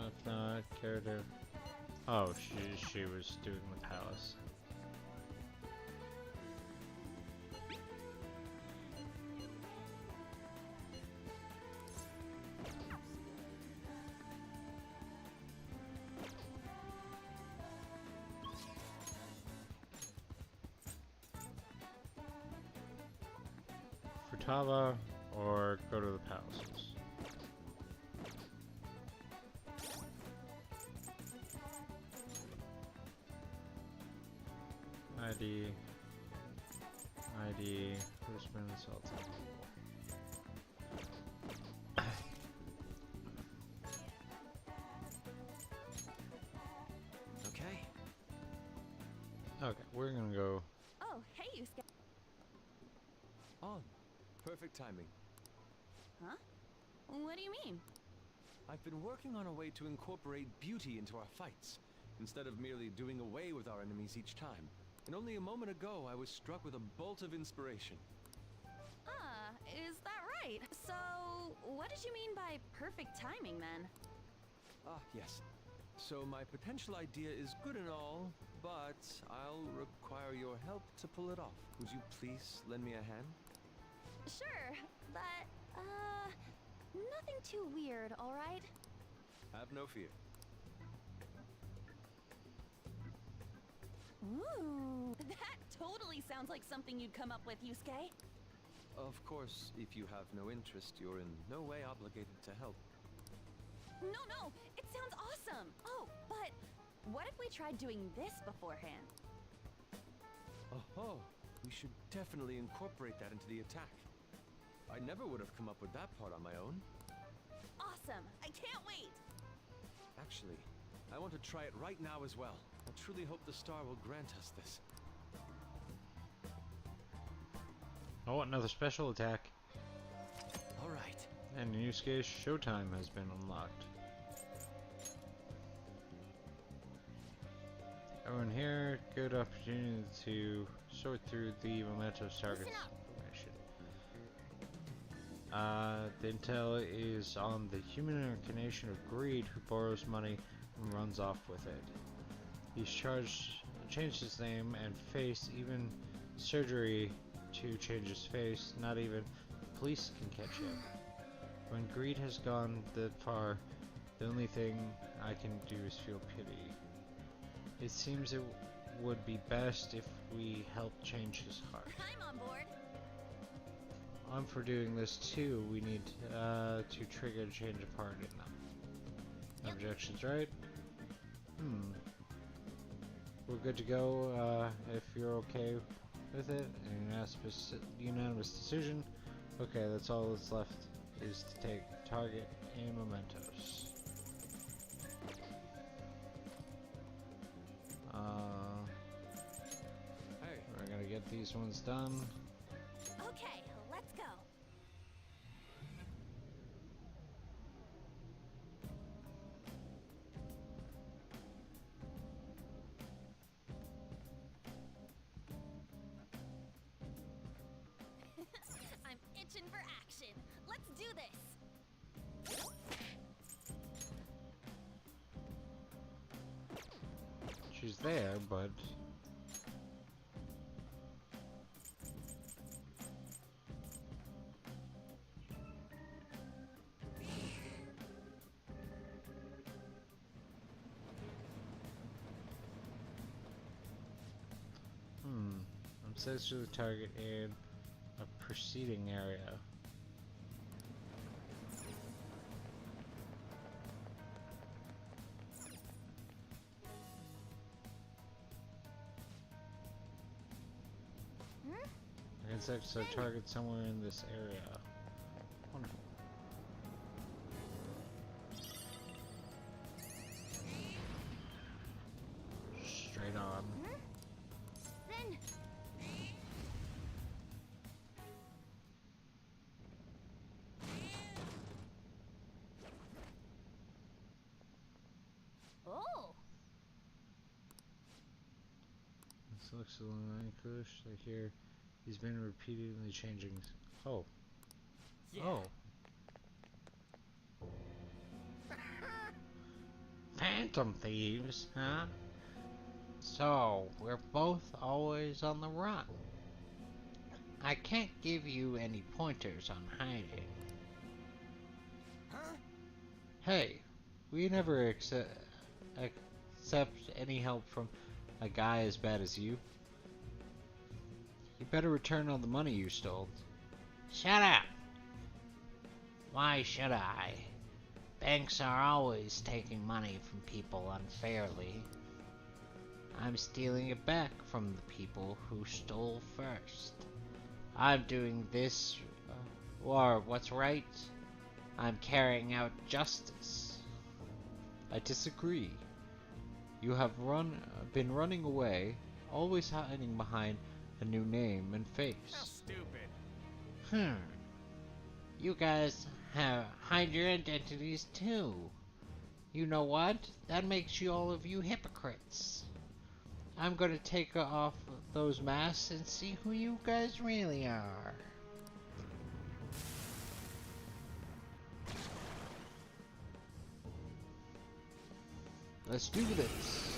If not, care to... Oh, she was doing the palace. Futaba or go to the palaces. ID, who's been assaulted? Okay. Okay, we're gonna go. Oh, hey, Yusuke. On. Perfect timing. Huh? What do you mean? I've been working on a way to incorporate beauty into our fights, instead of merely doing away with our enemies each time. And only a moment ago, I was struck with a bolt of inspiration. Is that right? So, what did you mean by perfect timing, then? Ah, yes. So my potential idea is good and all, but I'll require your help to pull it off. Would you please lend me a hand? Sure, but, nothing too weird, alright? Have no fear. Ooh, that totally sounds like something you'd come up with, Yusuke. Of course, if you have no interest, you're in no way obligated to help. No, it sounds awesome! Oh, but what if we tried doing this beforehand? Oh, we should definitely incorporate that into the attack. I never would have come up with that part on my own. Awesome! I can't wait! Actually, I want to try it right now as well. I truly hope the star will grant us this. Oh, another special attack. Alright. And in use case, Showtime has been unlocked. Everyone here, good opportunity to sort through the mementos targets information. The intel is on the human incarnation of greed who borrows money and runs off with it. He's changed his name and face, even surgery to change his face. Not even the police can catch him. When greed has gone that far, the only thing I can do is feel pity. It seems it would be best if we help change his heart. I'm on board. I'm for doing this too. We need to trigger a change of heart in them. No objections, right? We're good to go if you're okay with it. Unanimous decision. Okay, that's all that's left is to take target and mementos. Hey. We're gonna get these ones done. Okay, let's go. I'm itching for action. Let's do this. She's there, but I'm set to the target in a preceding area. I can set to target somewhere in this area. Wonderful. Straight on. Then. Oh. This looks a little push. I hear he's been repeatedly changing. Oh. Yeah. Oh. Phantom thieves, huh? So, we're both always on the run. I can't give you any pointers on hiding. Huh? Hey, we never accept any help from a guy as bad as you. You better return all the money you stole. Shut up! Why should I? Banks are always taking money from people unfairly. I'm stealing it back from the people who stole first. I'm doing this, or what's right. I'm carrying out justice. I disagree. You have been running away, always hiding behind a new name and face. How stupid. You guys hide your identities too. You know what? That makes you all of you hypocrites. I'm gonna take off those masks and see who you guys really are. Let's do this.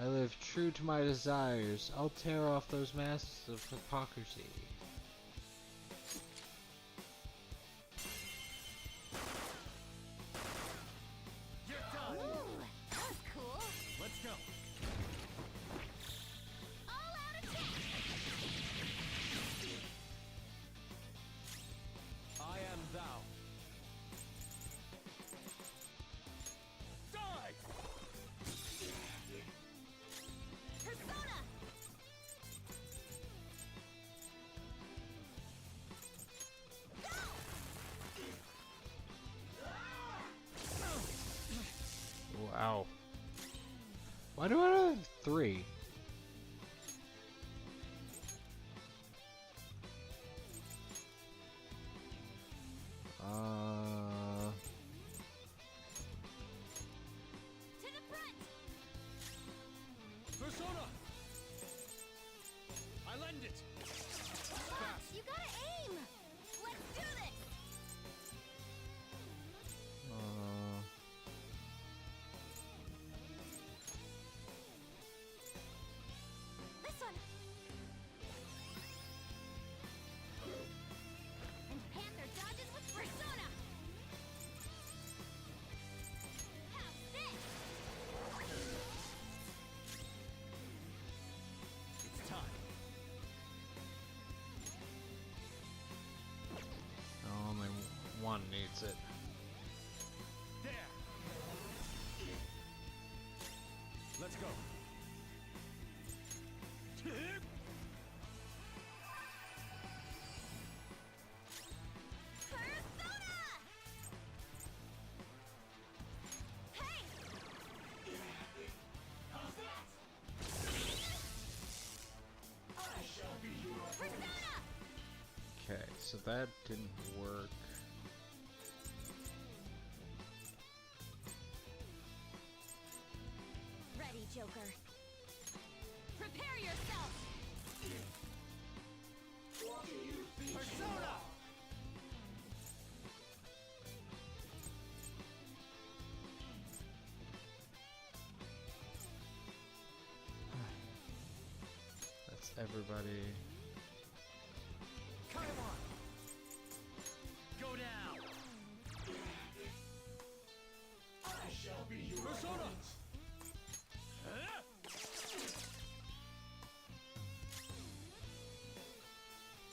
I live true to my desires. I'll tear off those masks of hypocrisy. You're done. Ooh, that was cool. Why do I have 3? To the front! Persona! I lend it! Fox, you gotta aim! Let's do this! This one! And Panther dodges with Persona! How's this? It's time. Only one needs it. There! Let's go. Persona! Hey! How's that? I shall be your Persona! Okay, so that didn't work. Ready, Joker. Prepare yourself! Persona! That's everybody. Kaimon! Go down! I shall be your Persona!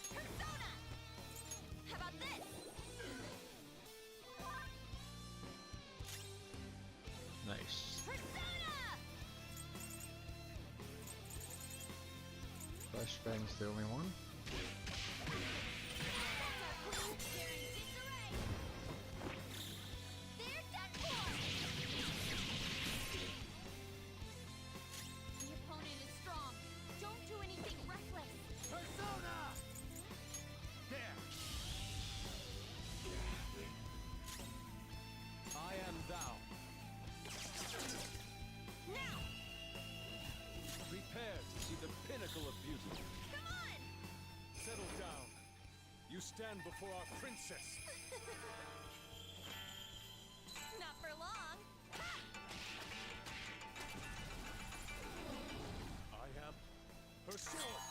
Persona! How about this? Nice. Persona! Flashbang's the only one. They're done for! The opponent is strong. Don't do anything reckless. Persona! There! I am thou. Now! Prepare to see the pinnacle of beauty. Come on! Settle down. You stand before our princess. Not for long. I am her sword.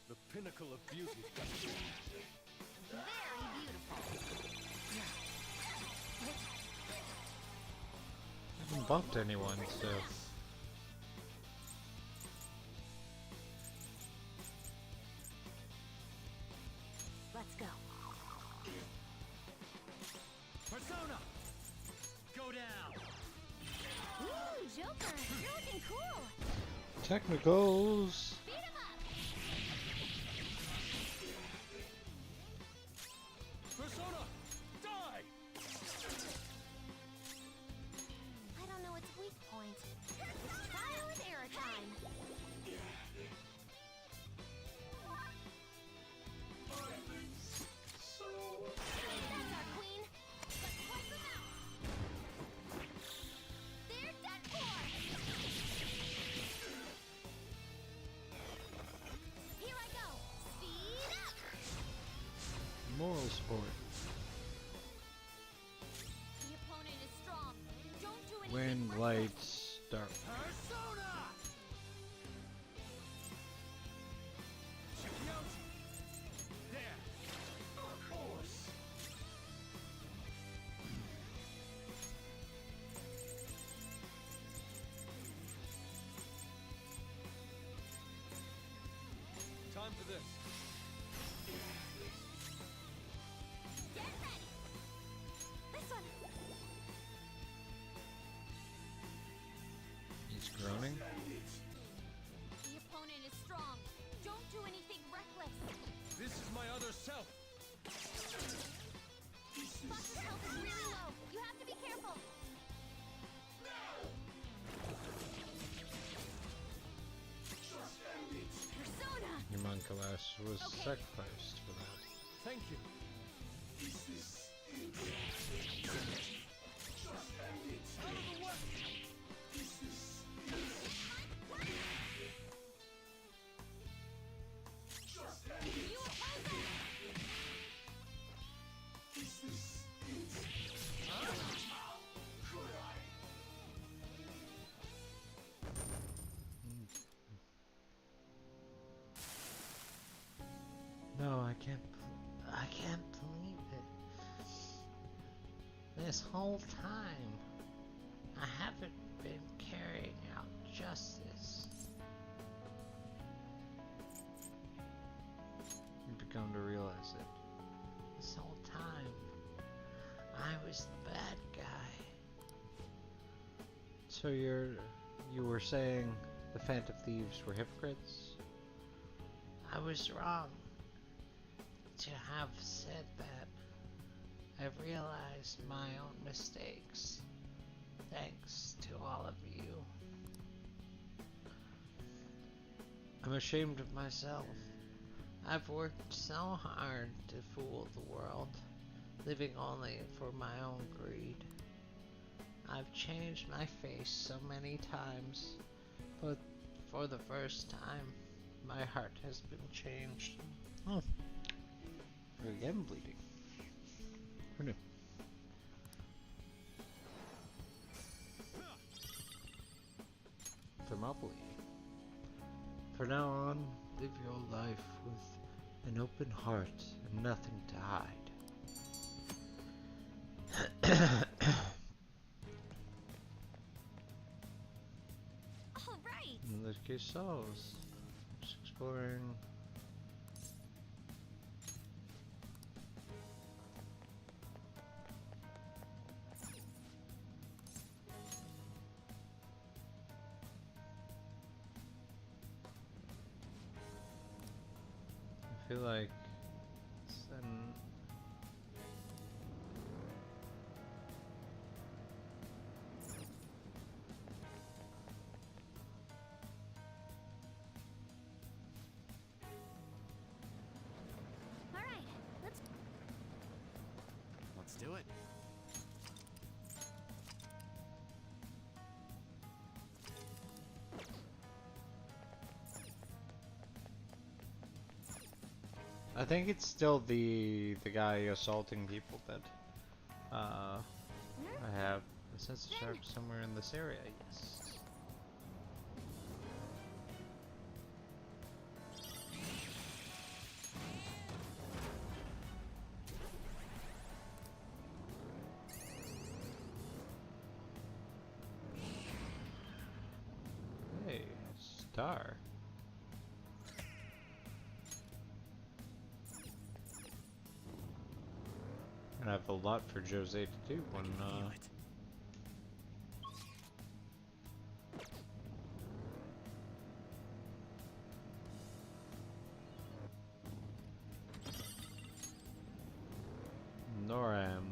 The pinnacle of beauty. Very beautiful. I haven't bumped anyone, so. Let's go. Persona! Go down! Ooh, Joker, you're looking cool. Technicals! Beat him up. Persona! Die! I don't know its weak point. It's trial and error time. That's our queen. Let's wipe them out. They're done for. Here I go. Speed up. Moral support. The opponent is strong. Don't do anything Wind, reckless. lights, dark. Persona! Check me out! There! Of course! Time for this. Get ready. This one. He's groaning. The opponent is strong. Don't do anything reckless. This is my other self. Fox's health is really low. You have to be Nicholas was sacrificed for that. Thank you. No, I can't believe it. This whole time, I haven't been carrying out justice. You've begun to realize it. This whole time, I was the bad guy. So you were saying the Phantom Thieves were hypocrites? I was wrong to have said that. I've realized my own mistakes, thanks to all of you. I'm ashamed of myself. I've worked so hard to fool the world, living only for my own greed. I've changed my face so many times, but for the first time, my heart has been changed. Oh. Again bleeding. Who knew? Thermopylae. From now on, live your life with an open heart and nothing to hide. All right. In this case, souls. Just exploring. I feel like it's an All right, Let's do it. I think it's still the guy assaulting people that I have a sense of sharp somewhere in this area, yes. Hey, star. And I have a lot for Jose to do when Noram.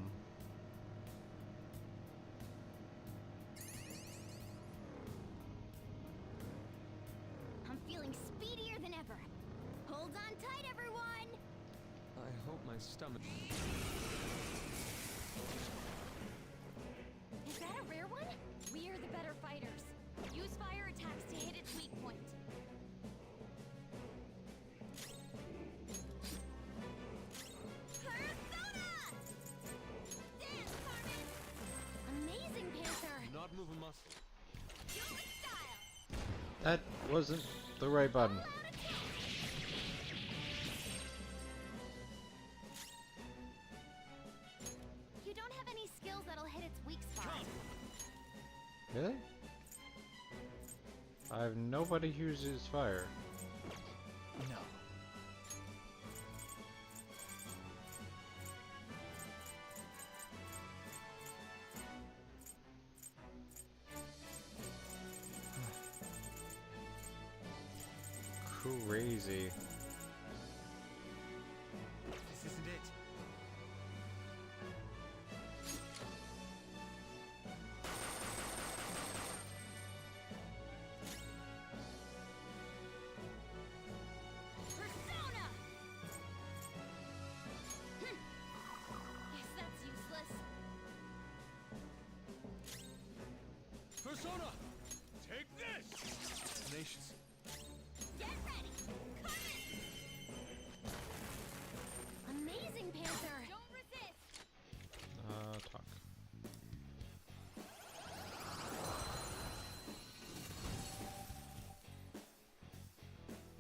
I'm feeling speedier than ever. Hold on tight, everyone. I hope my stomach... Is that a rare one? We are the better fighters. Use fire attacks to hit its weak point. Persona! Dance, Carmen! Amazing, Panther! Not move a muscle. Do it with style! That wasn't the right button. You don't have any skills that'll hit its weak spot. Really? I have nobody who uses fire. No. Crazy. This isn't it. Persona! Persona! Take this! Tenacious. Get ready! Amazing, Panther! Don't resist! Talk.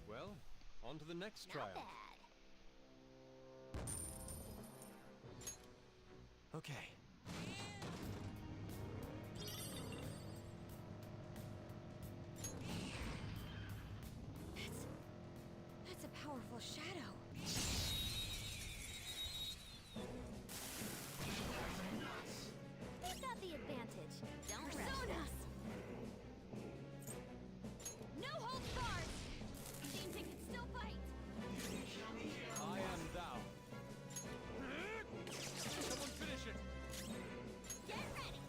Well, on to the next Not trial. bad. Okay. That's a powerful shadow. We've got the advantage. Don't rush us. No holds barred. Seems it can still fight. I am thou. Someone finish it. Get ready.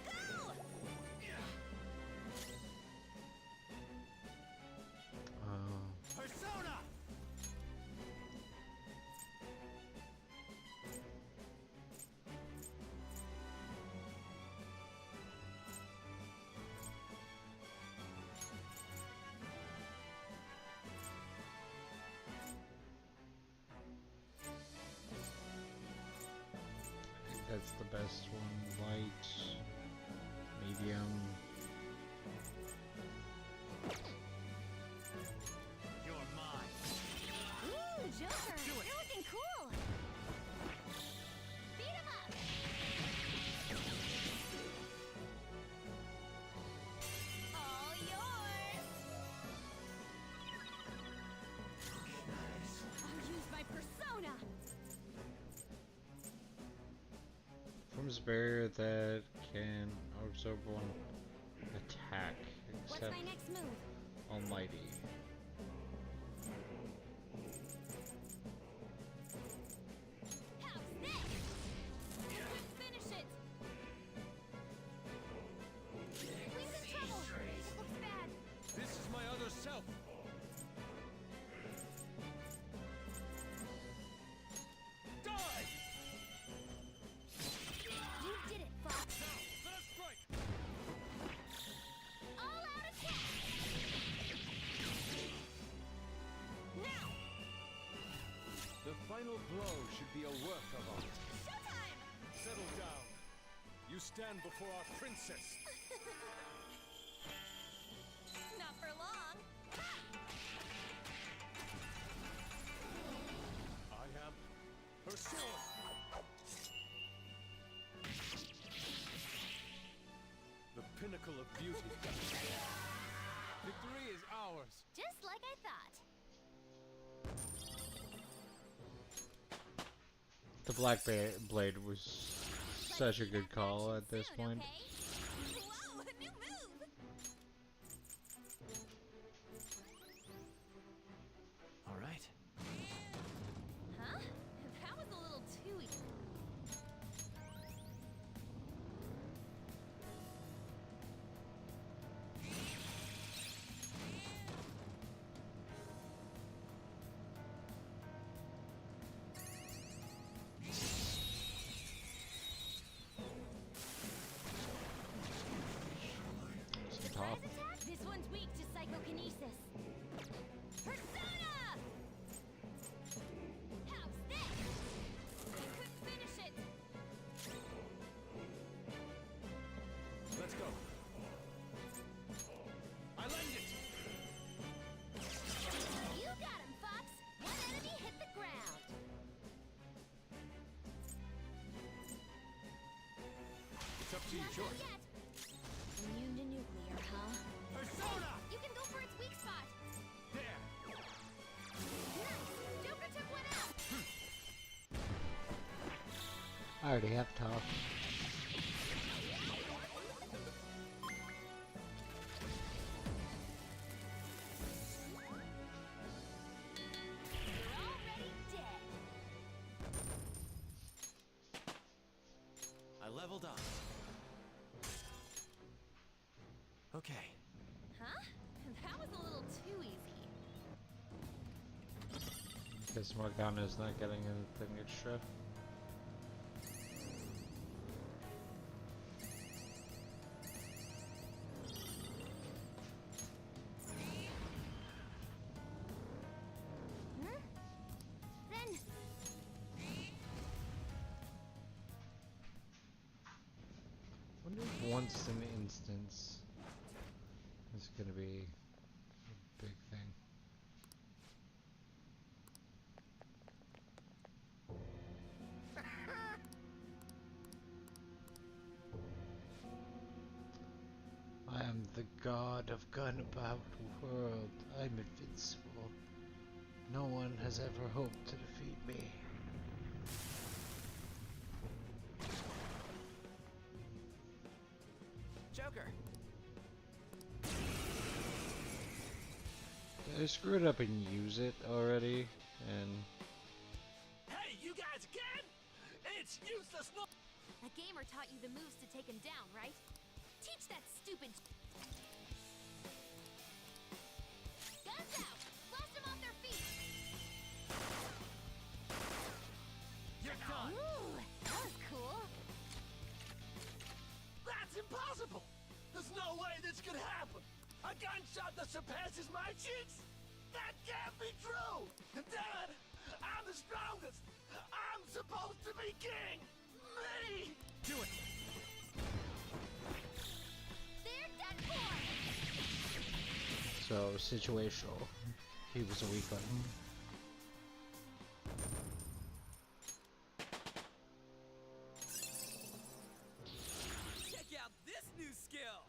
Go! Persona! I think that's the best one. Light, medium. You're mine. Ooh, Joker! You're looking cool! Beat him up! All yours! I'll use my persona! Forms a barrier that can absorb one attack, What's except my next move? Almighty. How's this? You couldn't finish it! Queen's in trouble! It looks bad! This is my other self. Die! You did it, Fox! First strike! All out attack! Now! The final blow should be a work of art. Showtime! Settle down. You stand before our princess. Not for long! I am her sword. The pinnacle of beauty. Victory is ours. Just like I thought. The Black Blade was such a good call at this point. Okay? Whoa, a new move! All right. Huh? That was a little too easy. Some top. Surprise attack? This one's weak to psychokinesis. Persona! How's this? You couldn't finish it. Let's go. I land it. You got him, Fox. One enemy hit the ground. It's up to you, Not choice. done yet. Immune to nuclear, huh? Persona! Hey, you can go for its weak spot. There. Nice. Joker took one out. I already have top. You're already dead. I leveled up. Okay. Huh? That was a little too easy. Guess Morgana's not getting anything extra. once in an instance. It's gonna be a big thing. I am the god of Gunbound World. I'm invincible. No one has ever hoped to defeat me. Joker. I screwed up and use it already, and Hey, you guys again? It's useless. No. The gamer taught you the moves to take him down, right? Teach that stupid. Guns out! Blast them off their feet! You're done. Ooh, that was cool. That's impossible. There's no way this could happen. A gunshot that surpasses my cheeks? That can't be true. Damn it! I'm the strongest. I'm supposed to be king. Me. Do it. They're dead for! so situational. He was a weak one. Check out this new skill.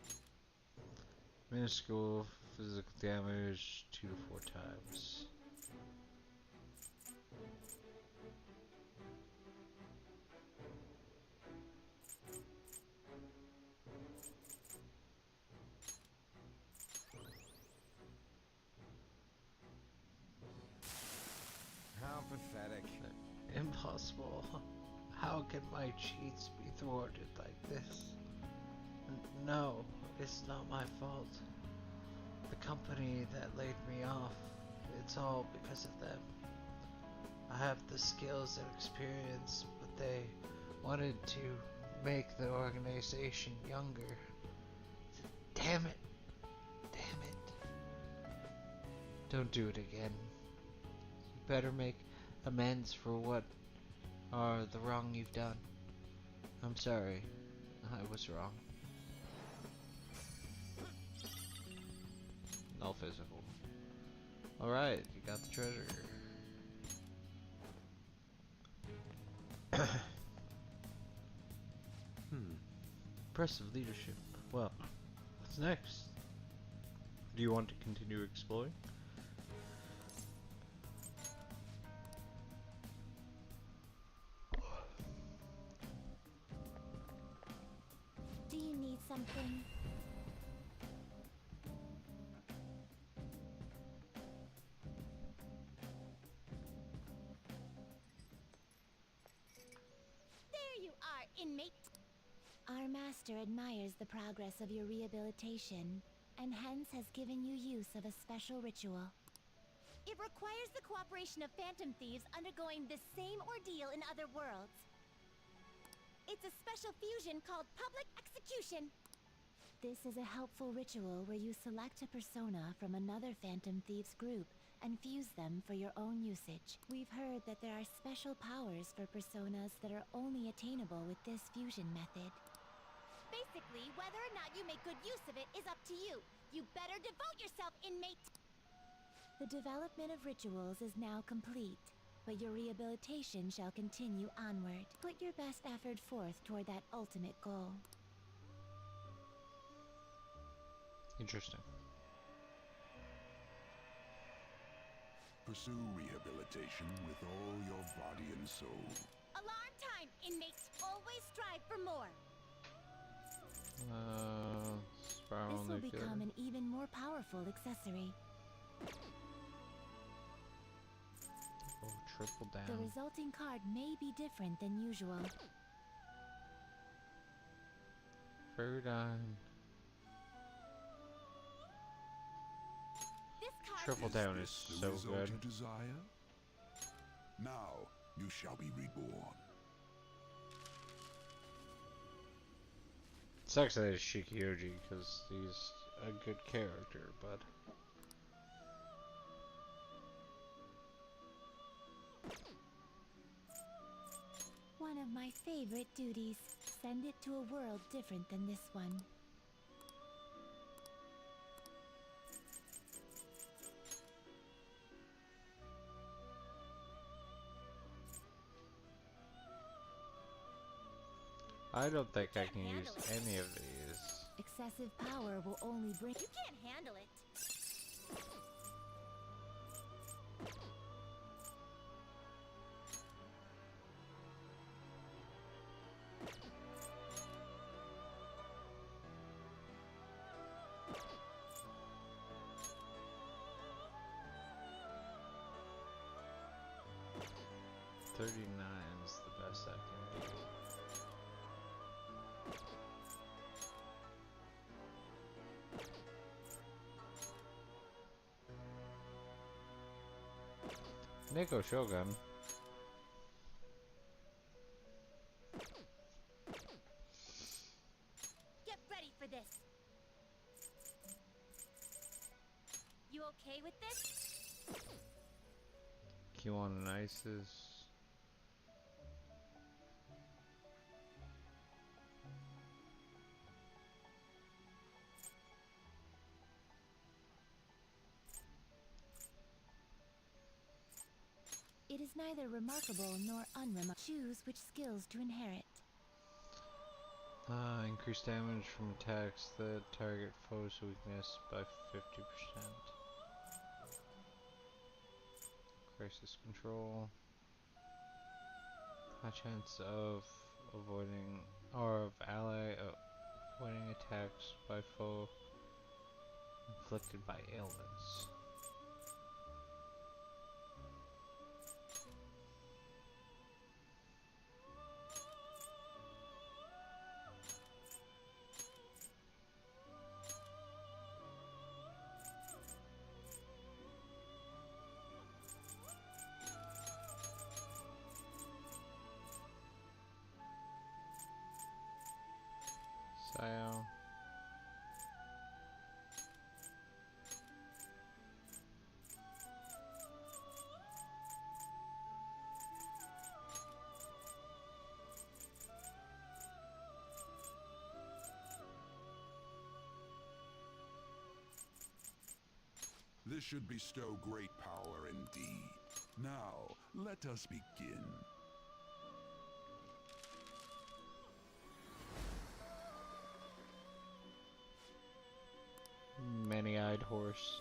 Minuscule physical damage 2 to 4 times. How pathetic. Impossible. How can my cheats be thwarted like this? No, it's not my fault. The company that laid me off, it's all because of them. I have the skills and experience, but they wanted to make the organization younger. Damn it. Damn it. Don't do it again. You better make amends for what are the wrong you've done. I'm sorry. I was wrong. No physical. Alright, you got the treasure. Impressive leadership. Well, what's next? Do you want to continue exploring? Do you need something? There you are, inmate. Our master admires the progress of your rehabilitation, and hence has given you use of a special ritual. It requires the cooperation of phantom thieves undergoing the same ordeal in other worlds. It's a special fusion called Public Execution. This is a helpful ritual where you select a persona from another Phantom Thieves group and fuse them for your own usage. We've heard that there are special powers for personas that are only attainable with this fusion method. Basically, whether or not you make good use of it is up to you. You better devote yourself, inmate! The development of rituals is now complete, but your rehabilitation shall continue onward. Put your best effort forth toward that ultimate goal. Interesting. Pursue rehabilitation with all your body and soul. Alarm time, inmates! Always strive for more! Spiral This will nuclear. become an even more powerful accessory. Oh, triple down. The resulting card may be different than usual. Paradigm. This card Triple down is The so result good. you desire? Now you shall be reborn. Sucks that it's Shikioji because he's a good character, but One of my favorite duties. send it to a world different than this one. I don't think I can use any of these. Excessive power will only bring... You can't handle it. Is the best I can do. Neko Shogun. Get ready for this. You okay with this? Q1 and Isis. It is neither remarkable nor unremarkable. Choose which skills to inherit. Increase damage from attacks that target foe's weakness by 50%. Crisis control. High chance of avoiding or of ally avoiding attacks by foe inflicted by ailments. Sayo. This should bestow great power indeed. Now, let us begin. Many-eyed horse.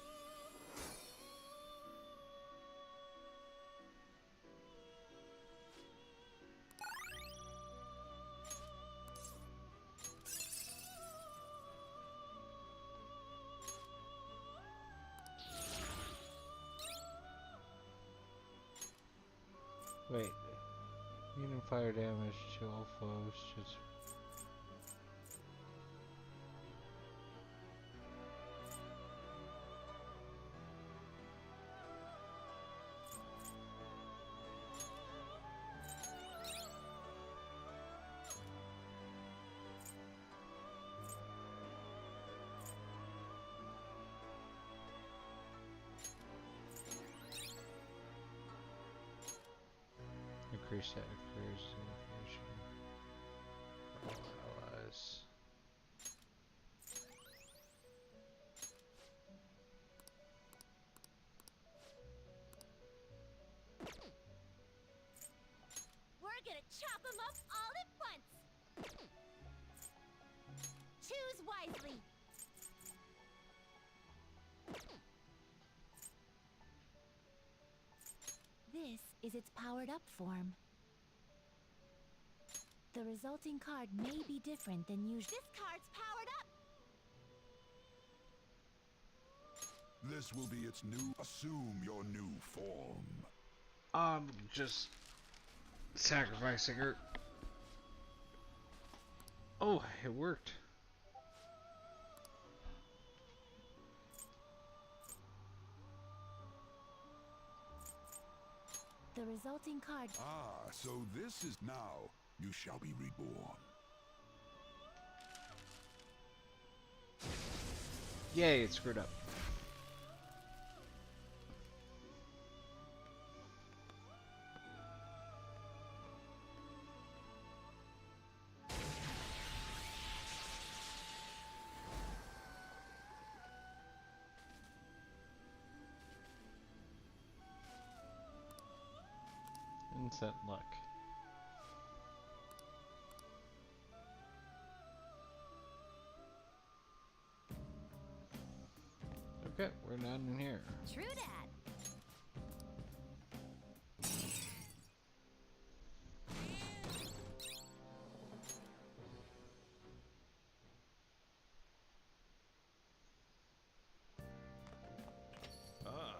Wait, union fire damage to all foes. Just increase that accuracy information for all allies. We're gonna chop them up all at once. Choose wisely. This is its powered-up form. The resulting card may be different than usual. This card's powered up. This will be its new... Assume your new form. I'm just sacrificing her. Oh, it worked. The resulting card... Ah, so this is now. You shall be reborn. Yay, it screwed up. 1-cent luck. Okay, we're down in here. True dat. Ah,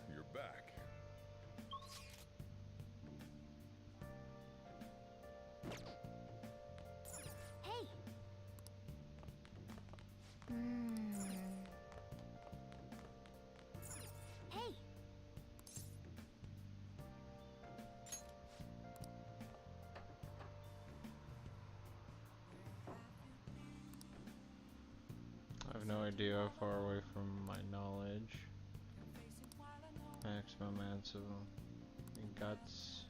you're back. Hey. Hey. I have no idea how far away from my knowledge. Maximum amounts of guts.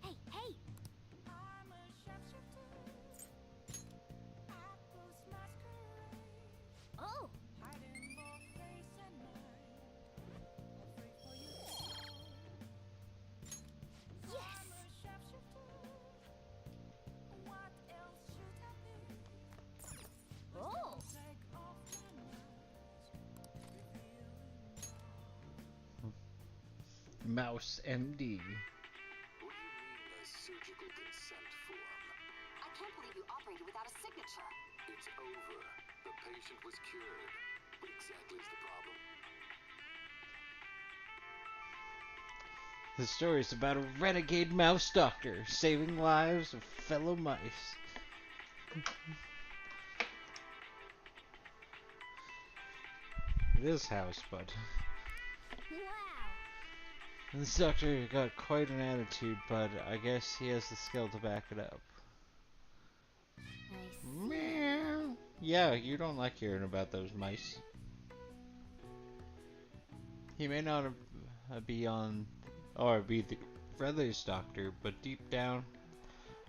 Hey, hey. Oh. Oh! Mouse MD. What do you mean a surgical consent form? I can't believe you operated without a signature. It's over. The patient was cured. What exactly is the problem? The story is about a renegade mouse doctor saving lives of fellow mice. This house, bud. Wow. This doctor got quite an attitude, but I guess he has the skill to back it up. Meow. Yeah, you don't like hearing about those mice. He may not be on, or be the friendliest doctor, but deep down,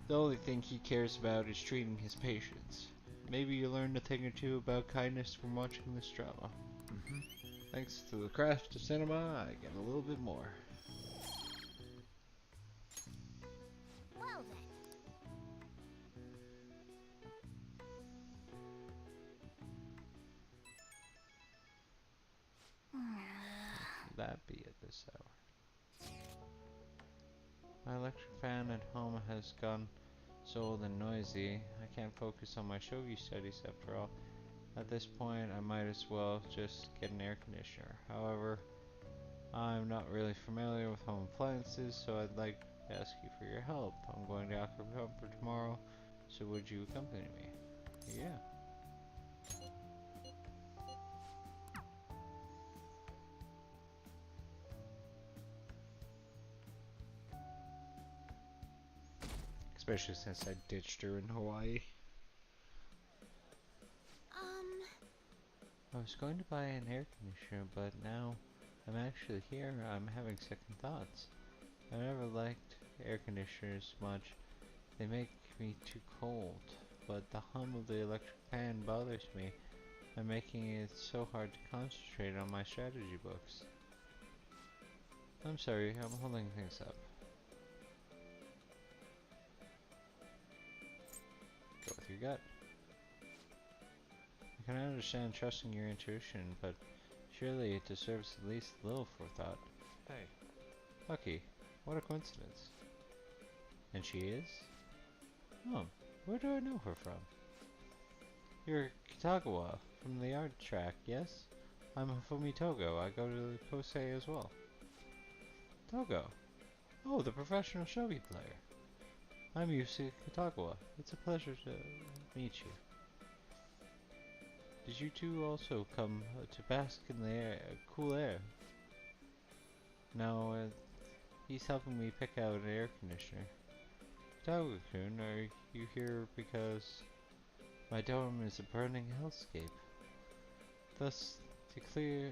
the only thing he cares about is treating his patients. Maybe you learned a thing or two about kindness from watching this drama. Thanks to the craft of cinema, I get a little bit more. Well then. That be at this hour. My electric fan at home has gone so old and noisy, I can't focus on my shogi studies after all. At this point, I might as well just get an air conditioner. However, I'm not really familiar with home appliances, so I'd like to ask you for your help. I'm going to Aqua for tomorrow, so would you accompany me? Yeah. Especially since I ditched her in Hawaii. I was going to buy an air conditioner, but now I'm actually here, I'm having second thoughts. I never liked air conditioners much. They make me too cold, but the hum of the electric fan bothers me and making it so hard to concentrate on my strategy books. I'm sorry, I'm holding things up. Go with your gut. I can understand trusting your intuition, but surely it deserves at least a little forethought. Hey. Lucky. What a coincidence. And she is? Oh, where do I know her from? You're Kitagawa, from the art track, yes? I'm Hifumi Togo. I go to Kosei as well. Togo? Oh, the professional shogi player. I'm Yusuke Kitagawa. It's a pleasure to meet you. Did you two also come to bask in the cool air? No, he's helping me pick out an air conditioner. Kitagawa-kun, are you here because my dorm is a burning hellscape? Thus, the clear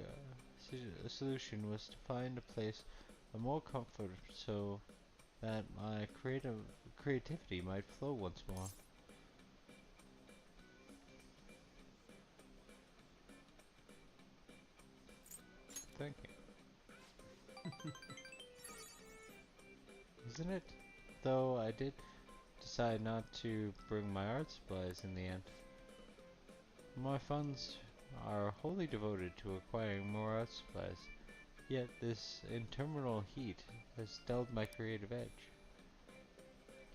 solution was to find a place of more comfort so that my creativity might flow once more. Thank you. Isn't it? Though I did decide not to bring my art supplies in the end. My funds are wholly devoted to acquiring more art supplies, yet this interminable heat has dulled my creative edge.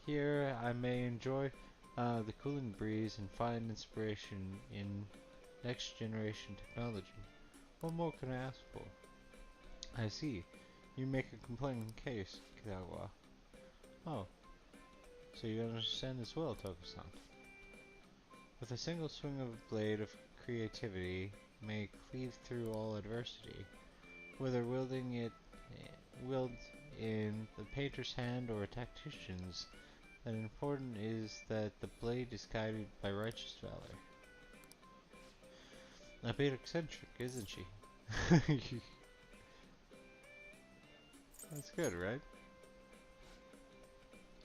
Here I may enjoy the cooling breeze and find inspiration in next generation technology. What more can I ask for? I see. You make a compelling case, Kitawa. Oh, so you understand as well, Tokusan. With a single swing of a blade of creativity may cleave through all adversity, whether wield in the painter's hand or a tactician's. That important is that the blade is guided by righteous valor. A bit eccentric, isn't she? That's good, right?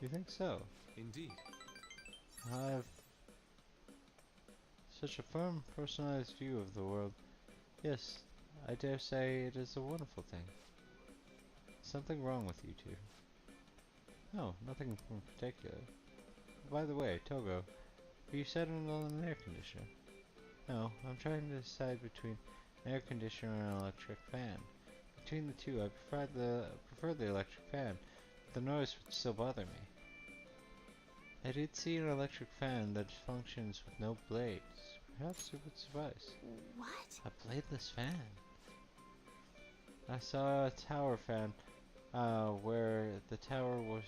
You think so? Indeed. I've such a firm, personalized view of the world. Yes, I dare say it is a wonderful thing. Something wrong with you two? No, nothing in particular. By the way, Togo, have you settled on an air conditioner? No, I'm trying to decide between an air conditioner and an electric fan. Between the two, I prefer the electric fan, but the noise would still bother me. I did see an electric fan that functions with no blades. Perhaps it would suffice. What? A bladeless fan? I saw a tower fan, where the tower was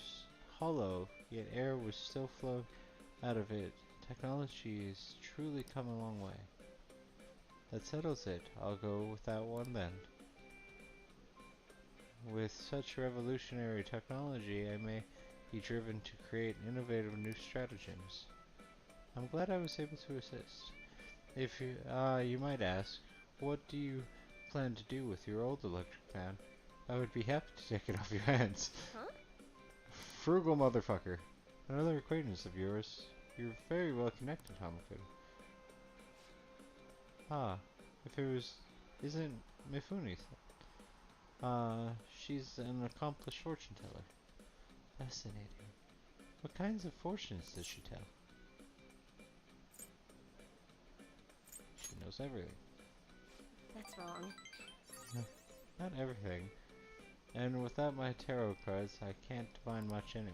hollow, yet air was still flowing out of it. Technology has truly come a long way. That settles it. I'll go with that one then. With such revolutionary technology, I may be driven to create innovative new stratagems. I'm glad I was able to assist. If you might ask, what do you plan to do with your old electric fan? I would be happy to take it off your hands. Huh? Frugal motherfucker. Another acquaintance of yours. You're very well connected, Hamakun. Ah, if it was... isn't Mifune? She's an accomplished fortune teller. Fascinating. What kinds of fortunes does she tell? She knows everything. That's wrong. Not everything. And without my tarot cards, I can't divine much anyway.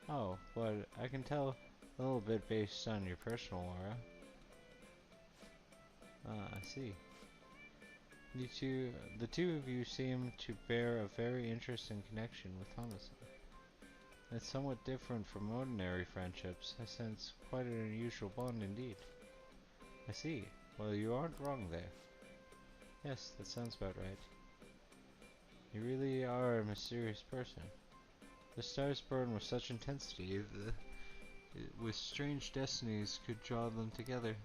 Oh, but I can tell a little bit based on your personal aura. Ah, I see. The two of you seem to bear a very interesting connection with Thomason. It's somewhat different from ordinary friendships. I sense quite an unusual bond indeed. I see. Well, you aren't wrong there. Yes, that sounds about right. You really are a mysterious person. The stars burn with such intensity, with strange destinies could draw them together.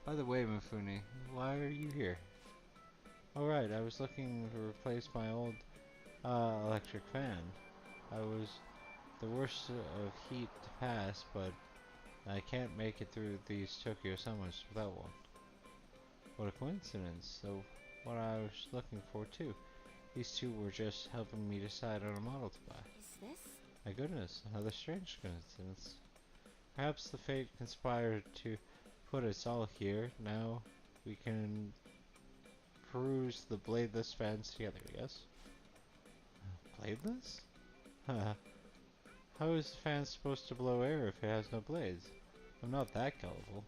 By the way, Mifune, why are you here? Oh right, I was looking to replace my old electric fan. I was the worst of heat to pass, but I can't make it through these Tokyo summers without one. What a coincidence. So, what I was looking for too. These two were just helping me decide on a model to buy. Is this? My goodness, another strange coincidence. Perhaps the fate conspired to put us all here. Now we can peruse the bladeless fans together, yes? Bladeless? Haha. How is the fan supposed to blow air if it has no blades? I'm not that gullible.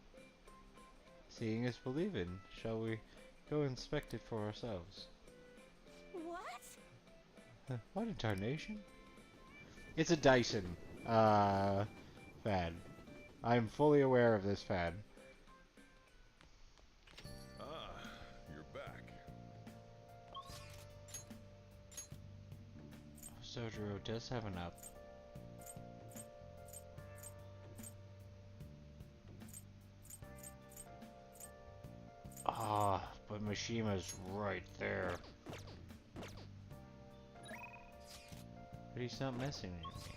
Seeing is believing. Shall we go inspect it for ourselves? What? What in tarnation? It's a Dyson fan. I'm fully aware of this fan. Ah, you're back. Sojiro does have an up. Ah, but Mishima's right there. But he's not messing with me.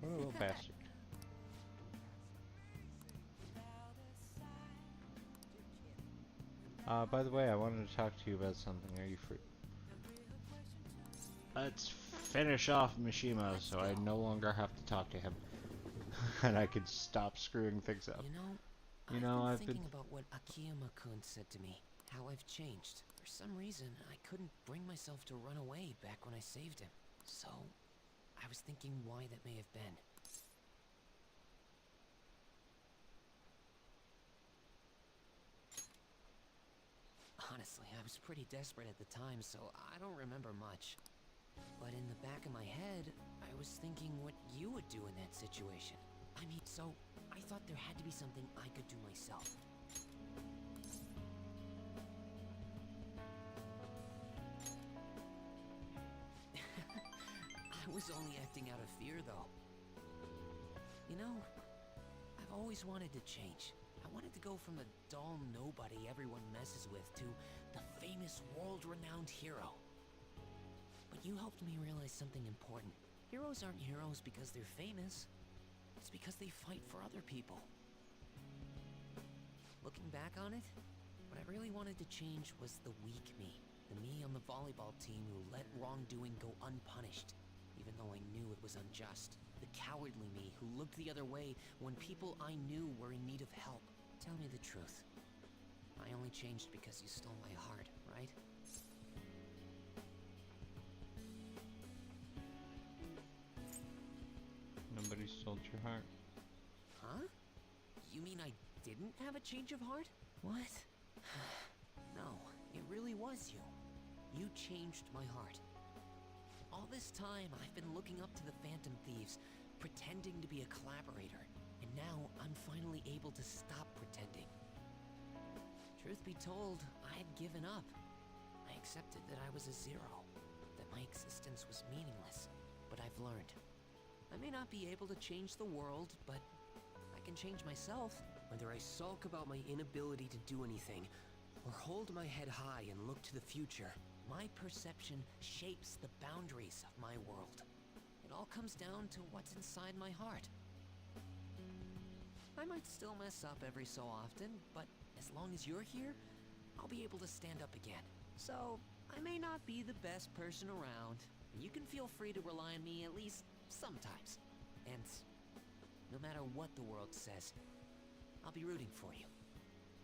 What a little bastard. By the way, I wanted to talk to you about something. Are you free? Let's finish off Mishima so I no longer have to talk to him. And I can stop screwing things up. You know, I've been thinking about what Akiyama-kun said to me. How I've changed. For some reason, I couldn't bring myself to run away back when I saved him. So, I was thinking why that may have been. Honestly, I was pretty desperate at the time, so I don't remember much. But in the back of my head, I was thinking what you would do in that situation. I mean, so I thought there had to be something I could do myself. I was only acting out of fear, though. You know, I've always wanted to change. I wanted to go from the dull nobody everyone messes with to the famous world-renowned hero. But you helped me realize something important. Heroes aren't heroes because they're famous. It's because they fight for other people. Looking back on it, what I really wanted to change was the weak me. The me on the volleyball team who let wrongdoing go unpunished, even though I knew it was unjust. The cowardly me who looked the other way when people I knew were in need of help. Tell me the truth. I only changed because you stole my heart, right? Nobody stole your heart. Huh? You mean I didn't have a change of heart? What? No, it really was you. You changed my heart. All this time, I've been looking up to the Phantom Thieves, pretending to be a collaborator, and now I'm finally able to stop pretending. Truth be told, I had given up. I accepted that I was a zero, that my existence was meaningless, but I've learned. I may not be able to change the world, but I can change myself. Whether I sulk about my inability to do anything, or hold my head high and look to the future, my perception shapes the boundaries of my world. It all comes down to what's inside my heart. I might still mess up every so often, but as long as you're here, I'll be able to stand up again. So, I may not be the best person around, and you can feel free to rely on me at least sometimes. And no matter what the world says, I'll be rooting for you,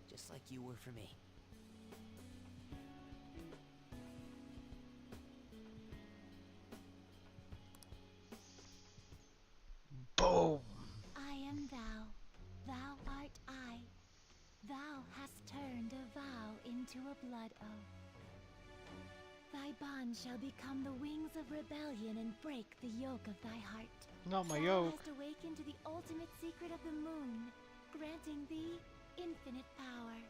just like you were for me. Boom! I am thou, thou art I. Thou hast turned a vow into a blood oath. Thy bond shall become the wings of rebellion and break the yoke of thy heart. Not my Thou yoke. hast awakened to the ultimate secret of the moon, granting thee infinite power.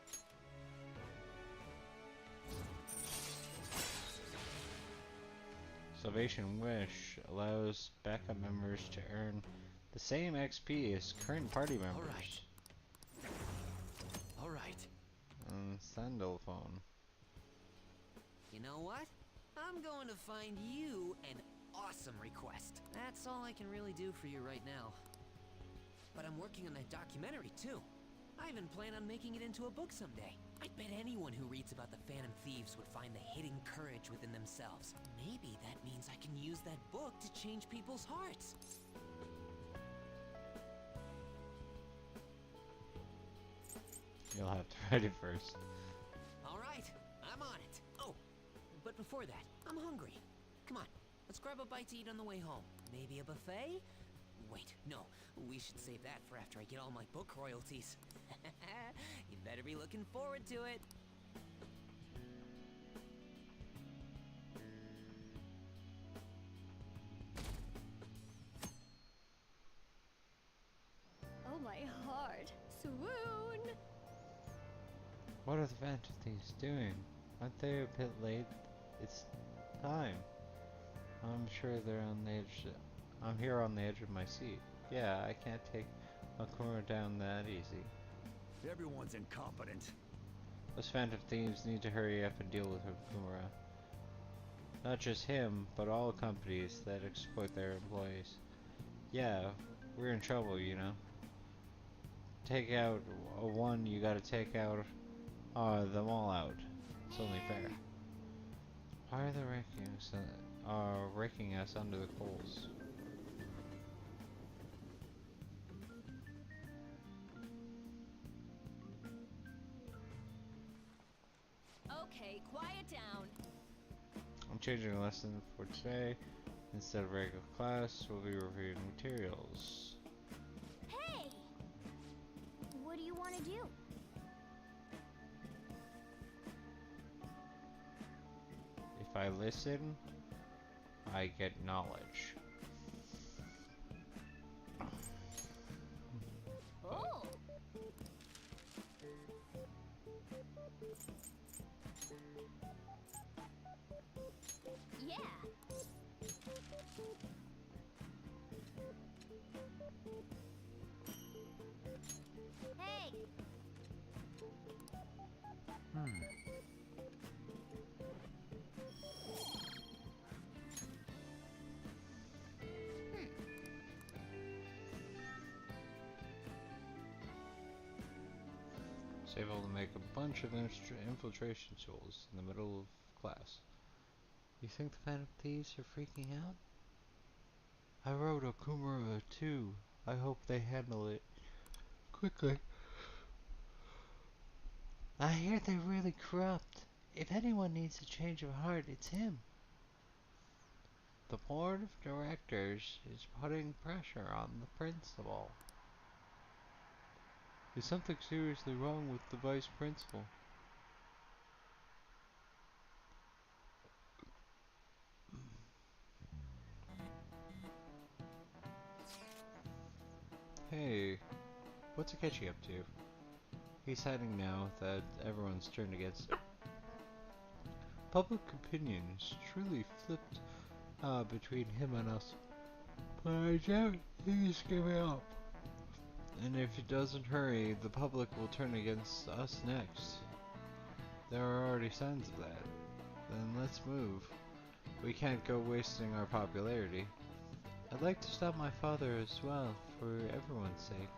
Salvation Wish allows backup members to earn the same XP as current party members. All right. Sandal phone. You know what? I'm going to find you an awesome request. That's all I can really do for you right now. But I'm working on that documentary too. I even plan on making it into a book someday. I bet anyone who reads about the Phantom Thieves would find the hidden courage within themselves. Maybe that means I can use that book to change people's hearts. You'll have to write it first. All right, I'm on it. Oh, but before that, I'm hungry. Come on, let's grab a bite to eat on the way home. Maybe a buffet? Wait, no, we should save that for after I get all my book royalties. You better be looking forward to it. Oh my heart. Swoon! What are the Phantom Thieves doing? Aren't they a bit late? It's time. I'm sure they're on the edge. I'm here on the edge of my seat. Yeah, I can't take Okura down that easy. Everyone's incompetent. Those phantom thieves need to hurry up and deal with Okumura. Not just him, but all companies that exploit their employees. Yeah, we're in trouble, you know. Take out one, you gotta take out them all out. It's only fair. Why are they raking us under the coals? Okay, quiet down. I'm changing the lesson for today. Instead of regular class, we'll be reviewing materials. Hey! What do you want to do? If I listen, I get knowledge. Oh! Yeah. Hey! Was able to make a bunch of infiltration tools in the middle of class. You think the Phantom Thieves are freaking out? I wrote Okumura too. I hope they handle it quickly. I hear they're really corrupt. If anyone needs a change of heart, it's him. The board of directors is putting pressure on the principal. Is something seriously wrong with the vice principal? Hey, what's Akechi up to? He's hiding now that everyone's turned against him. Public opinion is truly flipped between him and us. But I doubt he's giving up. And if he doesn't hurry, the public will turn against us next. There are already signs of that. Then let's move. We can't go wasting our popularity. I'd like to stop my father as well, for everyone's sake.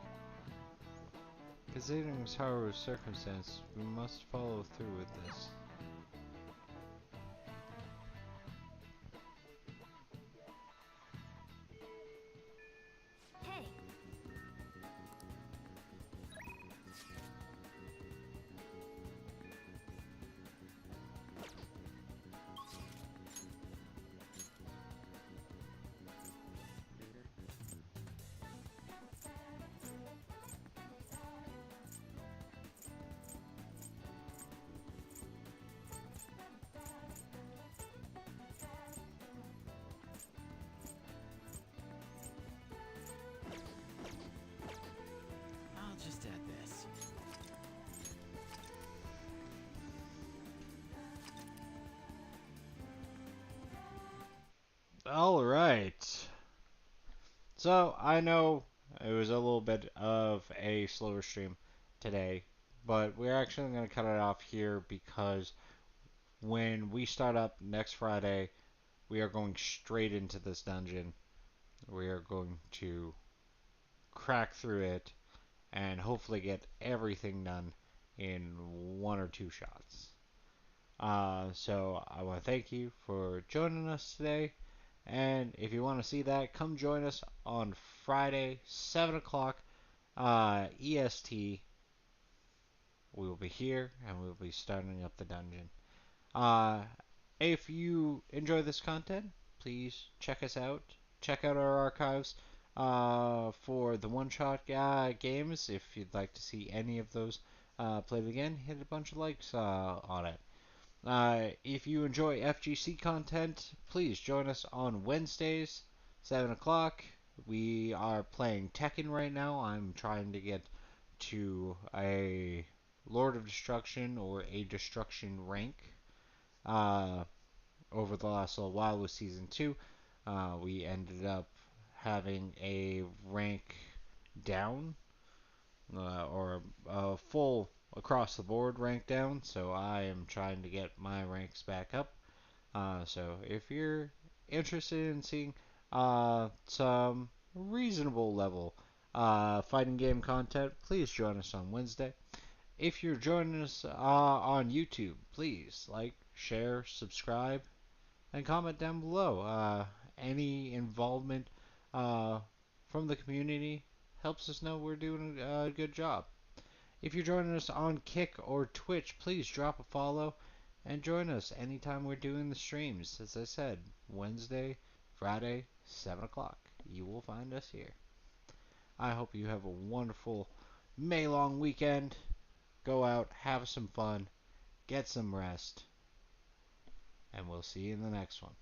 Considering Haru's circumstance, we must follow through with this. Hey! I'll just add this. Alright. So, I know it was a little bit of a slower stream today, but we're actually going to cut it off here because when we start up next Friday, we are going straight into this dungeon. We are going to crack through it and hopefully get everything done in 1 or 2 shots. So I want to thank you for joining us today. And if you want to see that, come join us on Friday, 7 o'clock EST. We will be here and we will be starting up the dungeon. If you enjoy this content, please check us out. Check out our archives for the one-shot games. If you'd like to see any of those played again, hit a bunch of likes on it. If you enjoy FGC content, please join us on Wednesdays, 7 o'clock. We are playing Tekken right now. I'm trying to get to a Lord of Destruction or a Destruction rank. Over the last little while with Season 2, we ended up having a rank down, or a full across the board rank down, so I am trying to get my ranks back up. So if you're interested in seeing some reasonable level fighting game content, please join us on Wednesday. If you're joining us on YouTube, please like, share, subscribe, and comment down below. Any involvement from the community helps us know we're doing a good job. If you're joining us on Kick or Twitch, please drop a follow and join us anytime we're doing the streams. As I said, Wednesday, Friday, 7 o'clock. You will find us here. I hope you have a wonderful May long weekend. Go out, have some fun, get some rest, and we'll see you in the next one.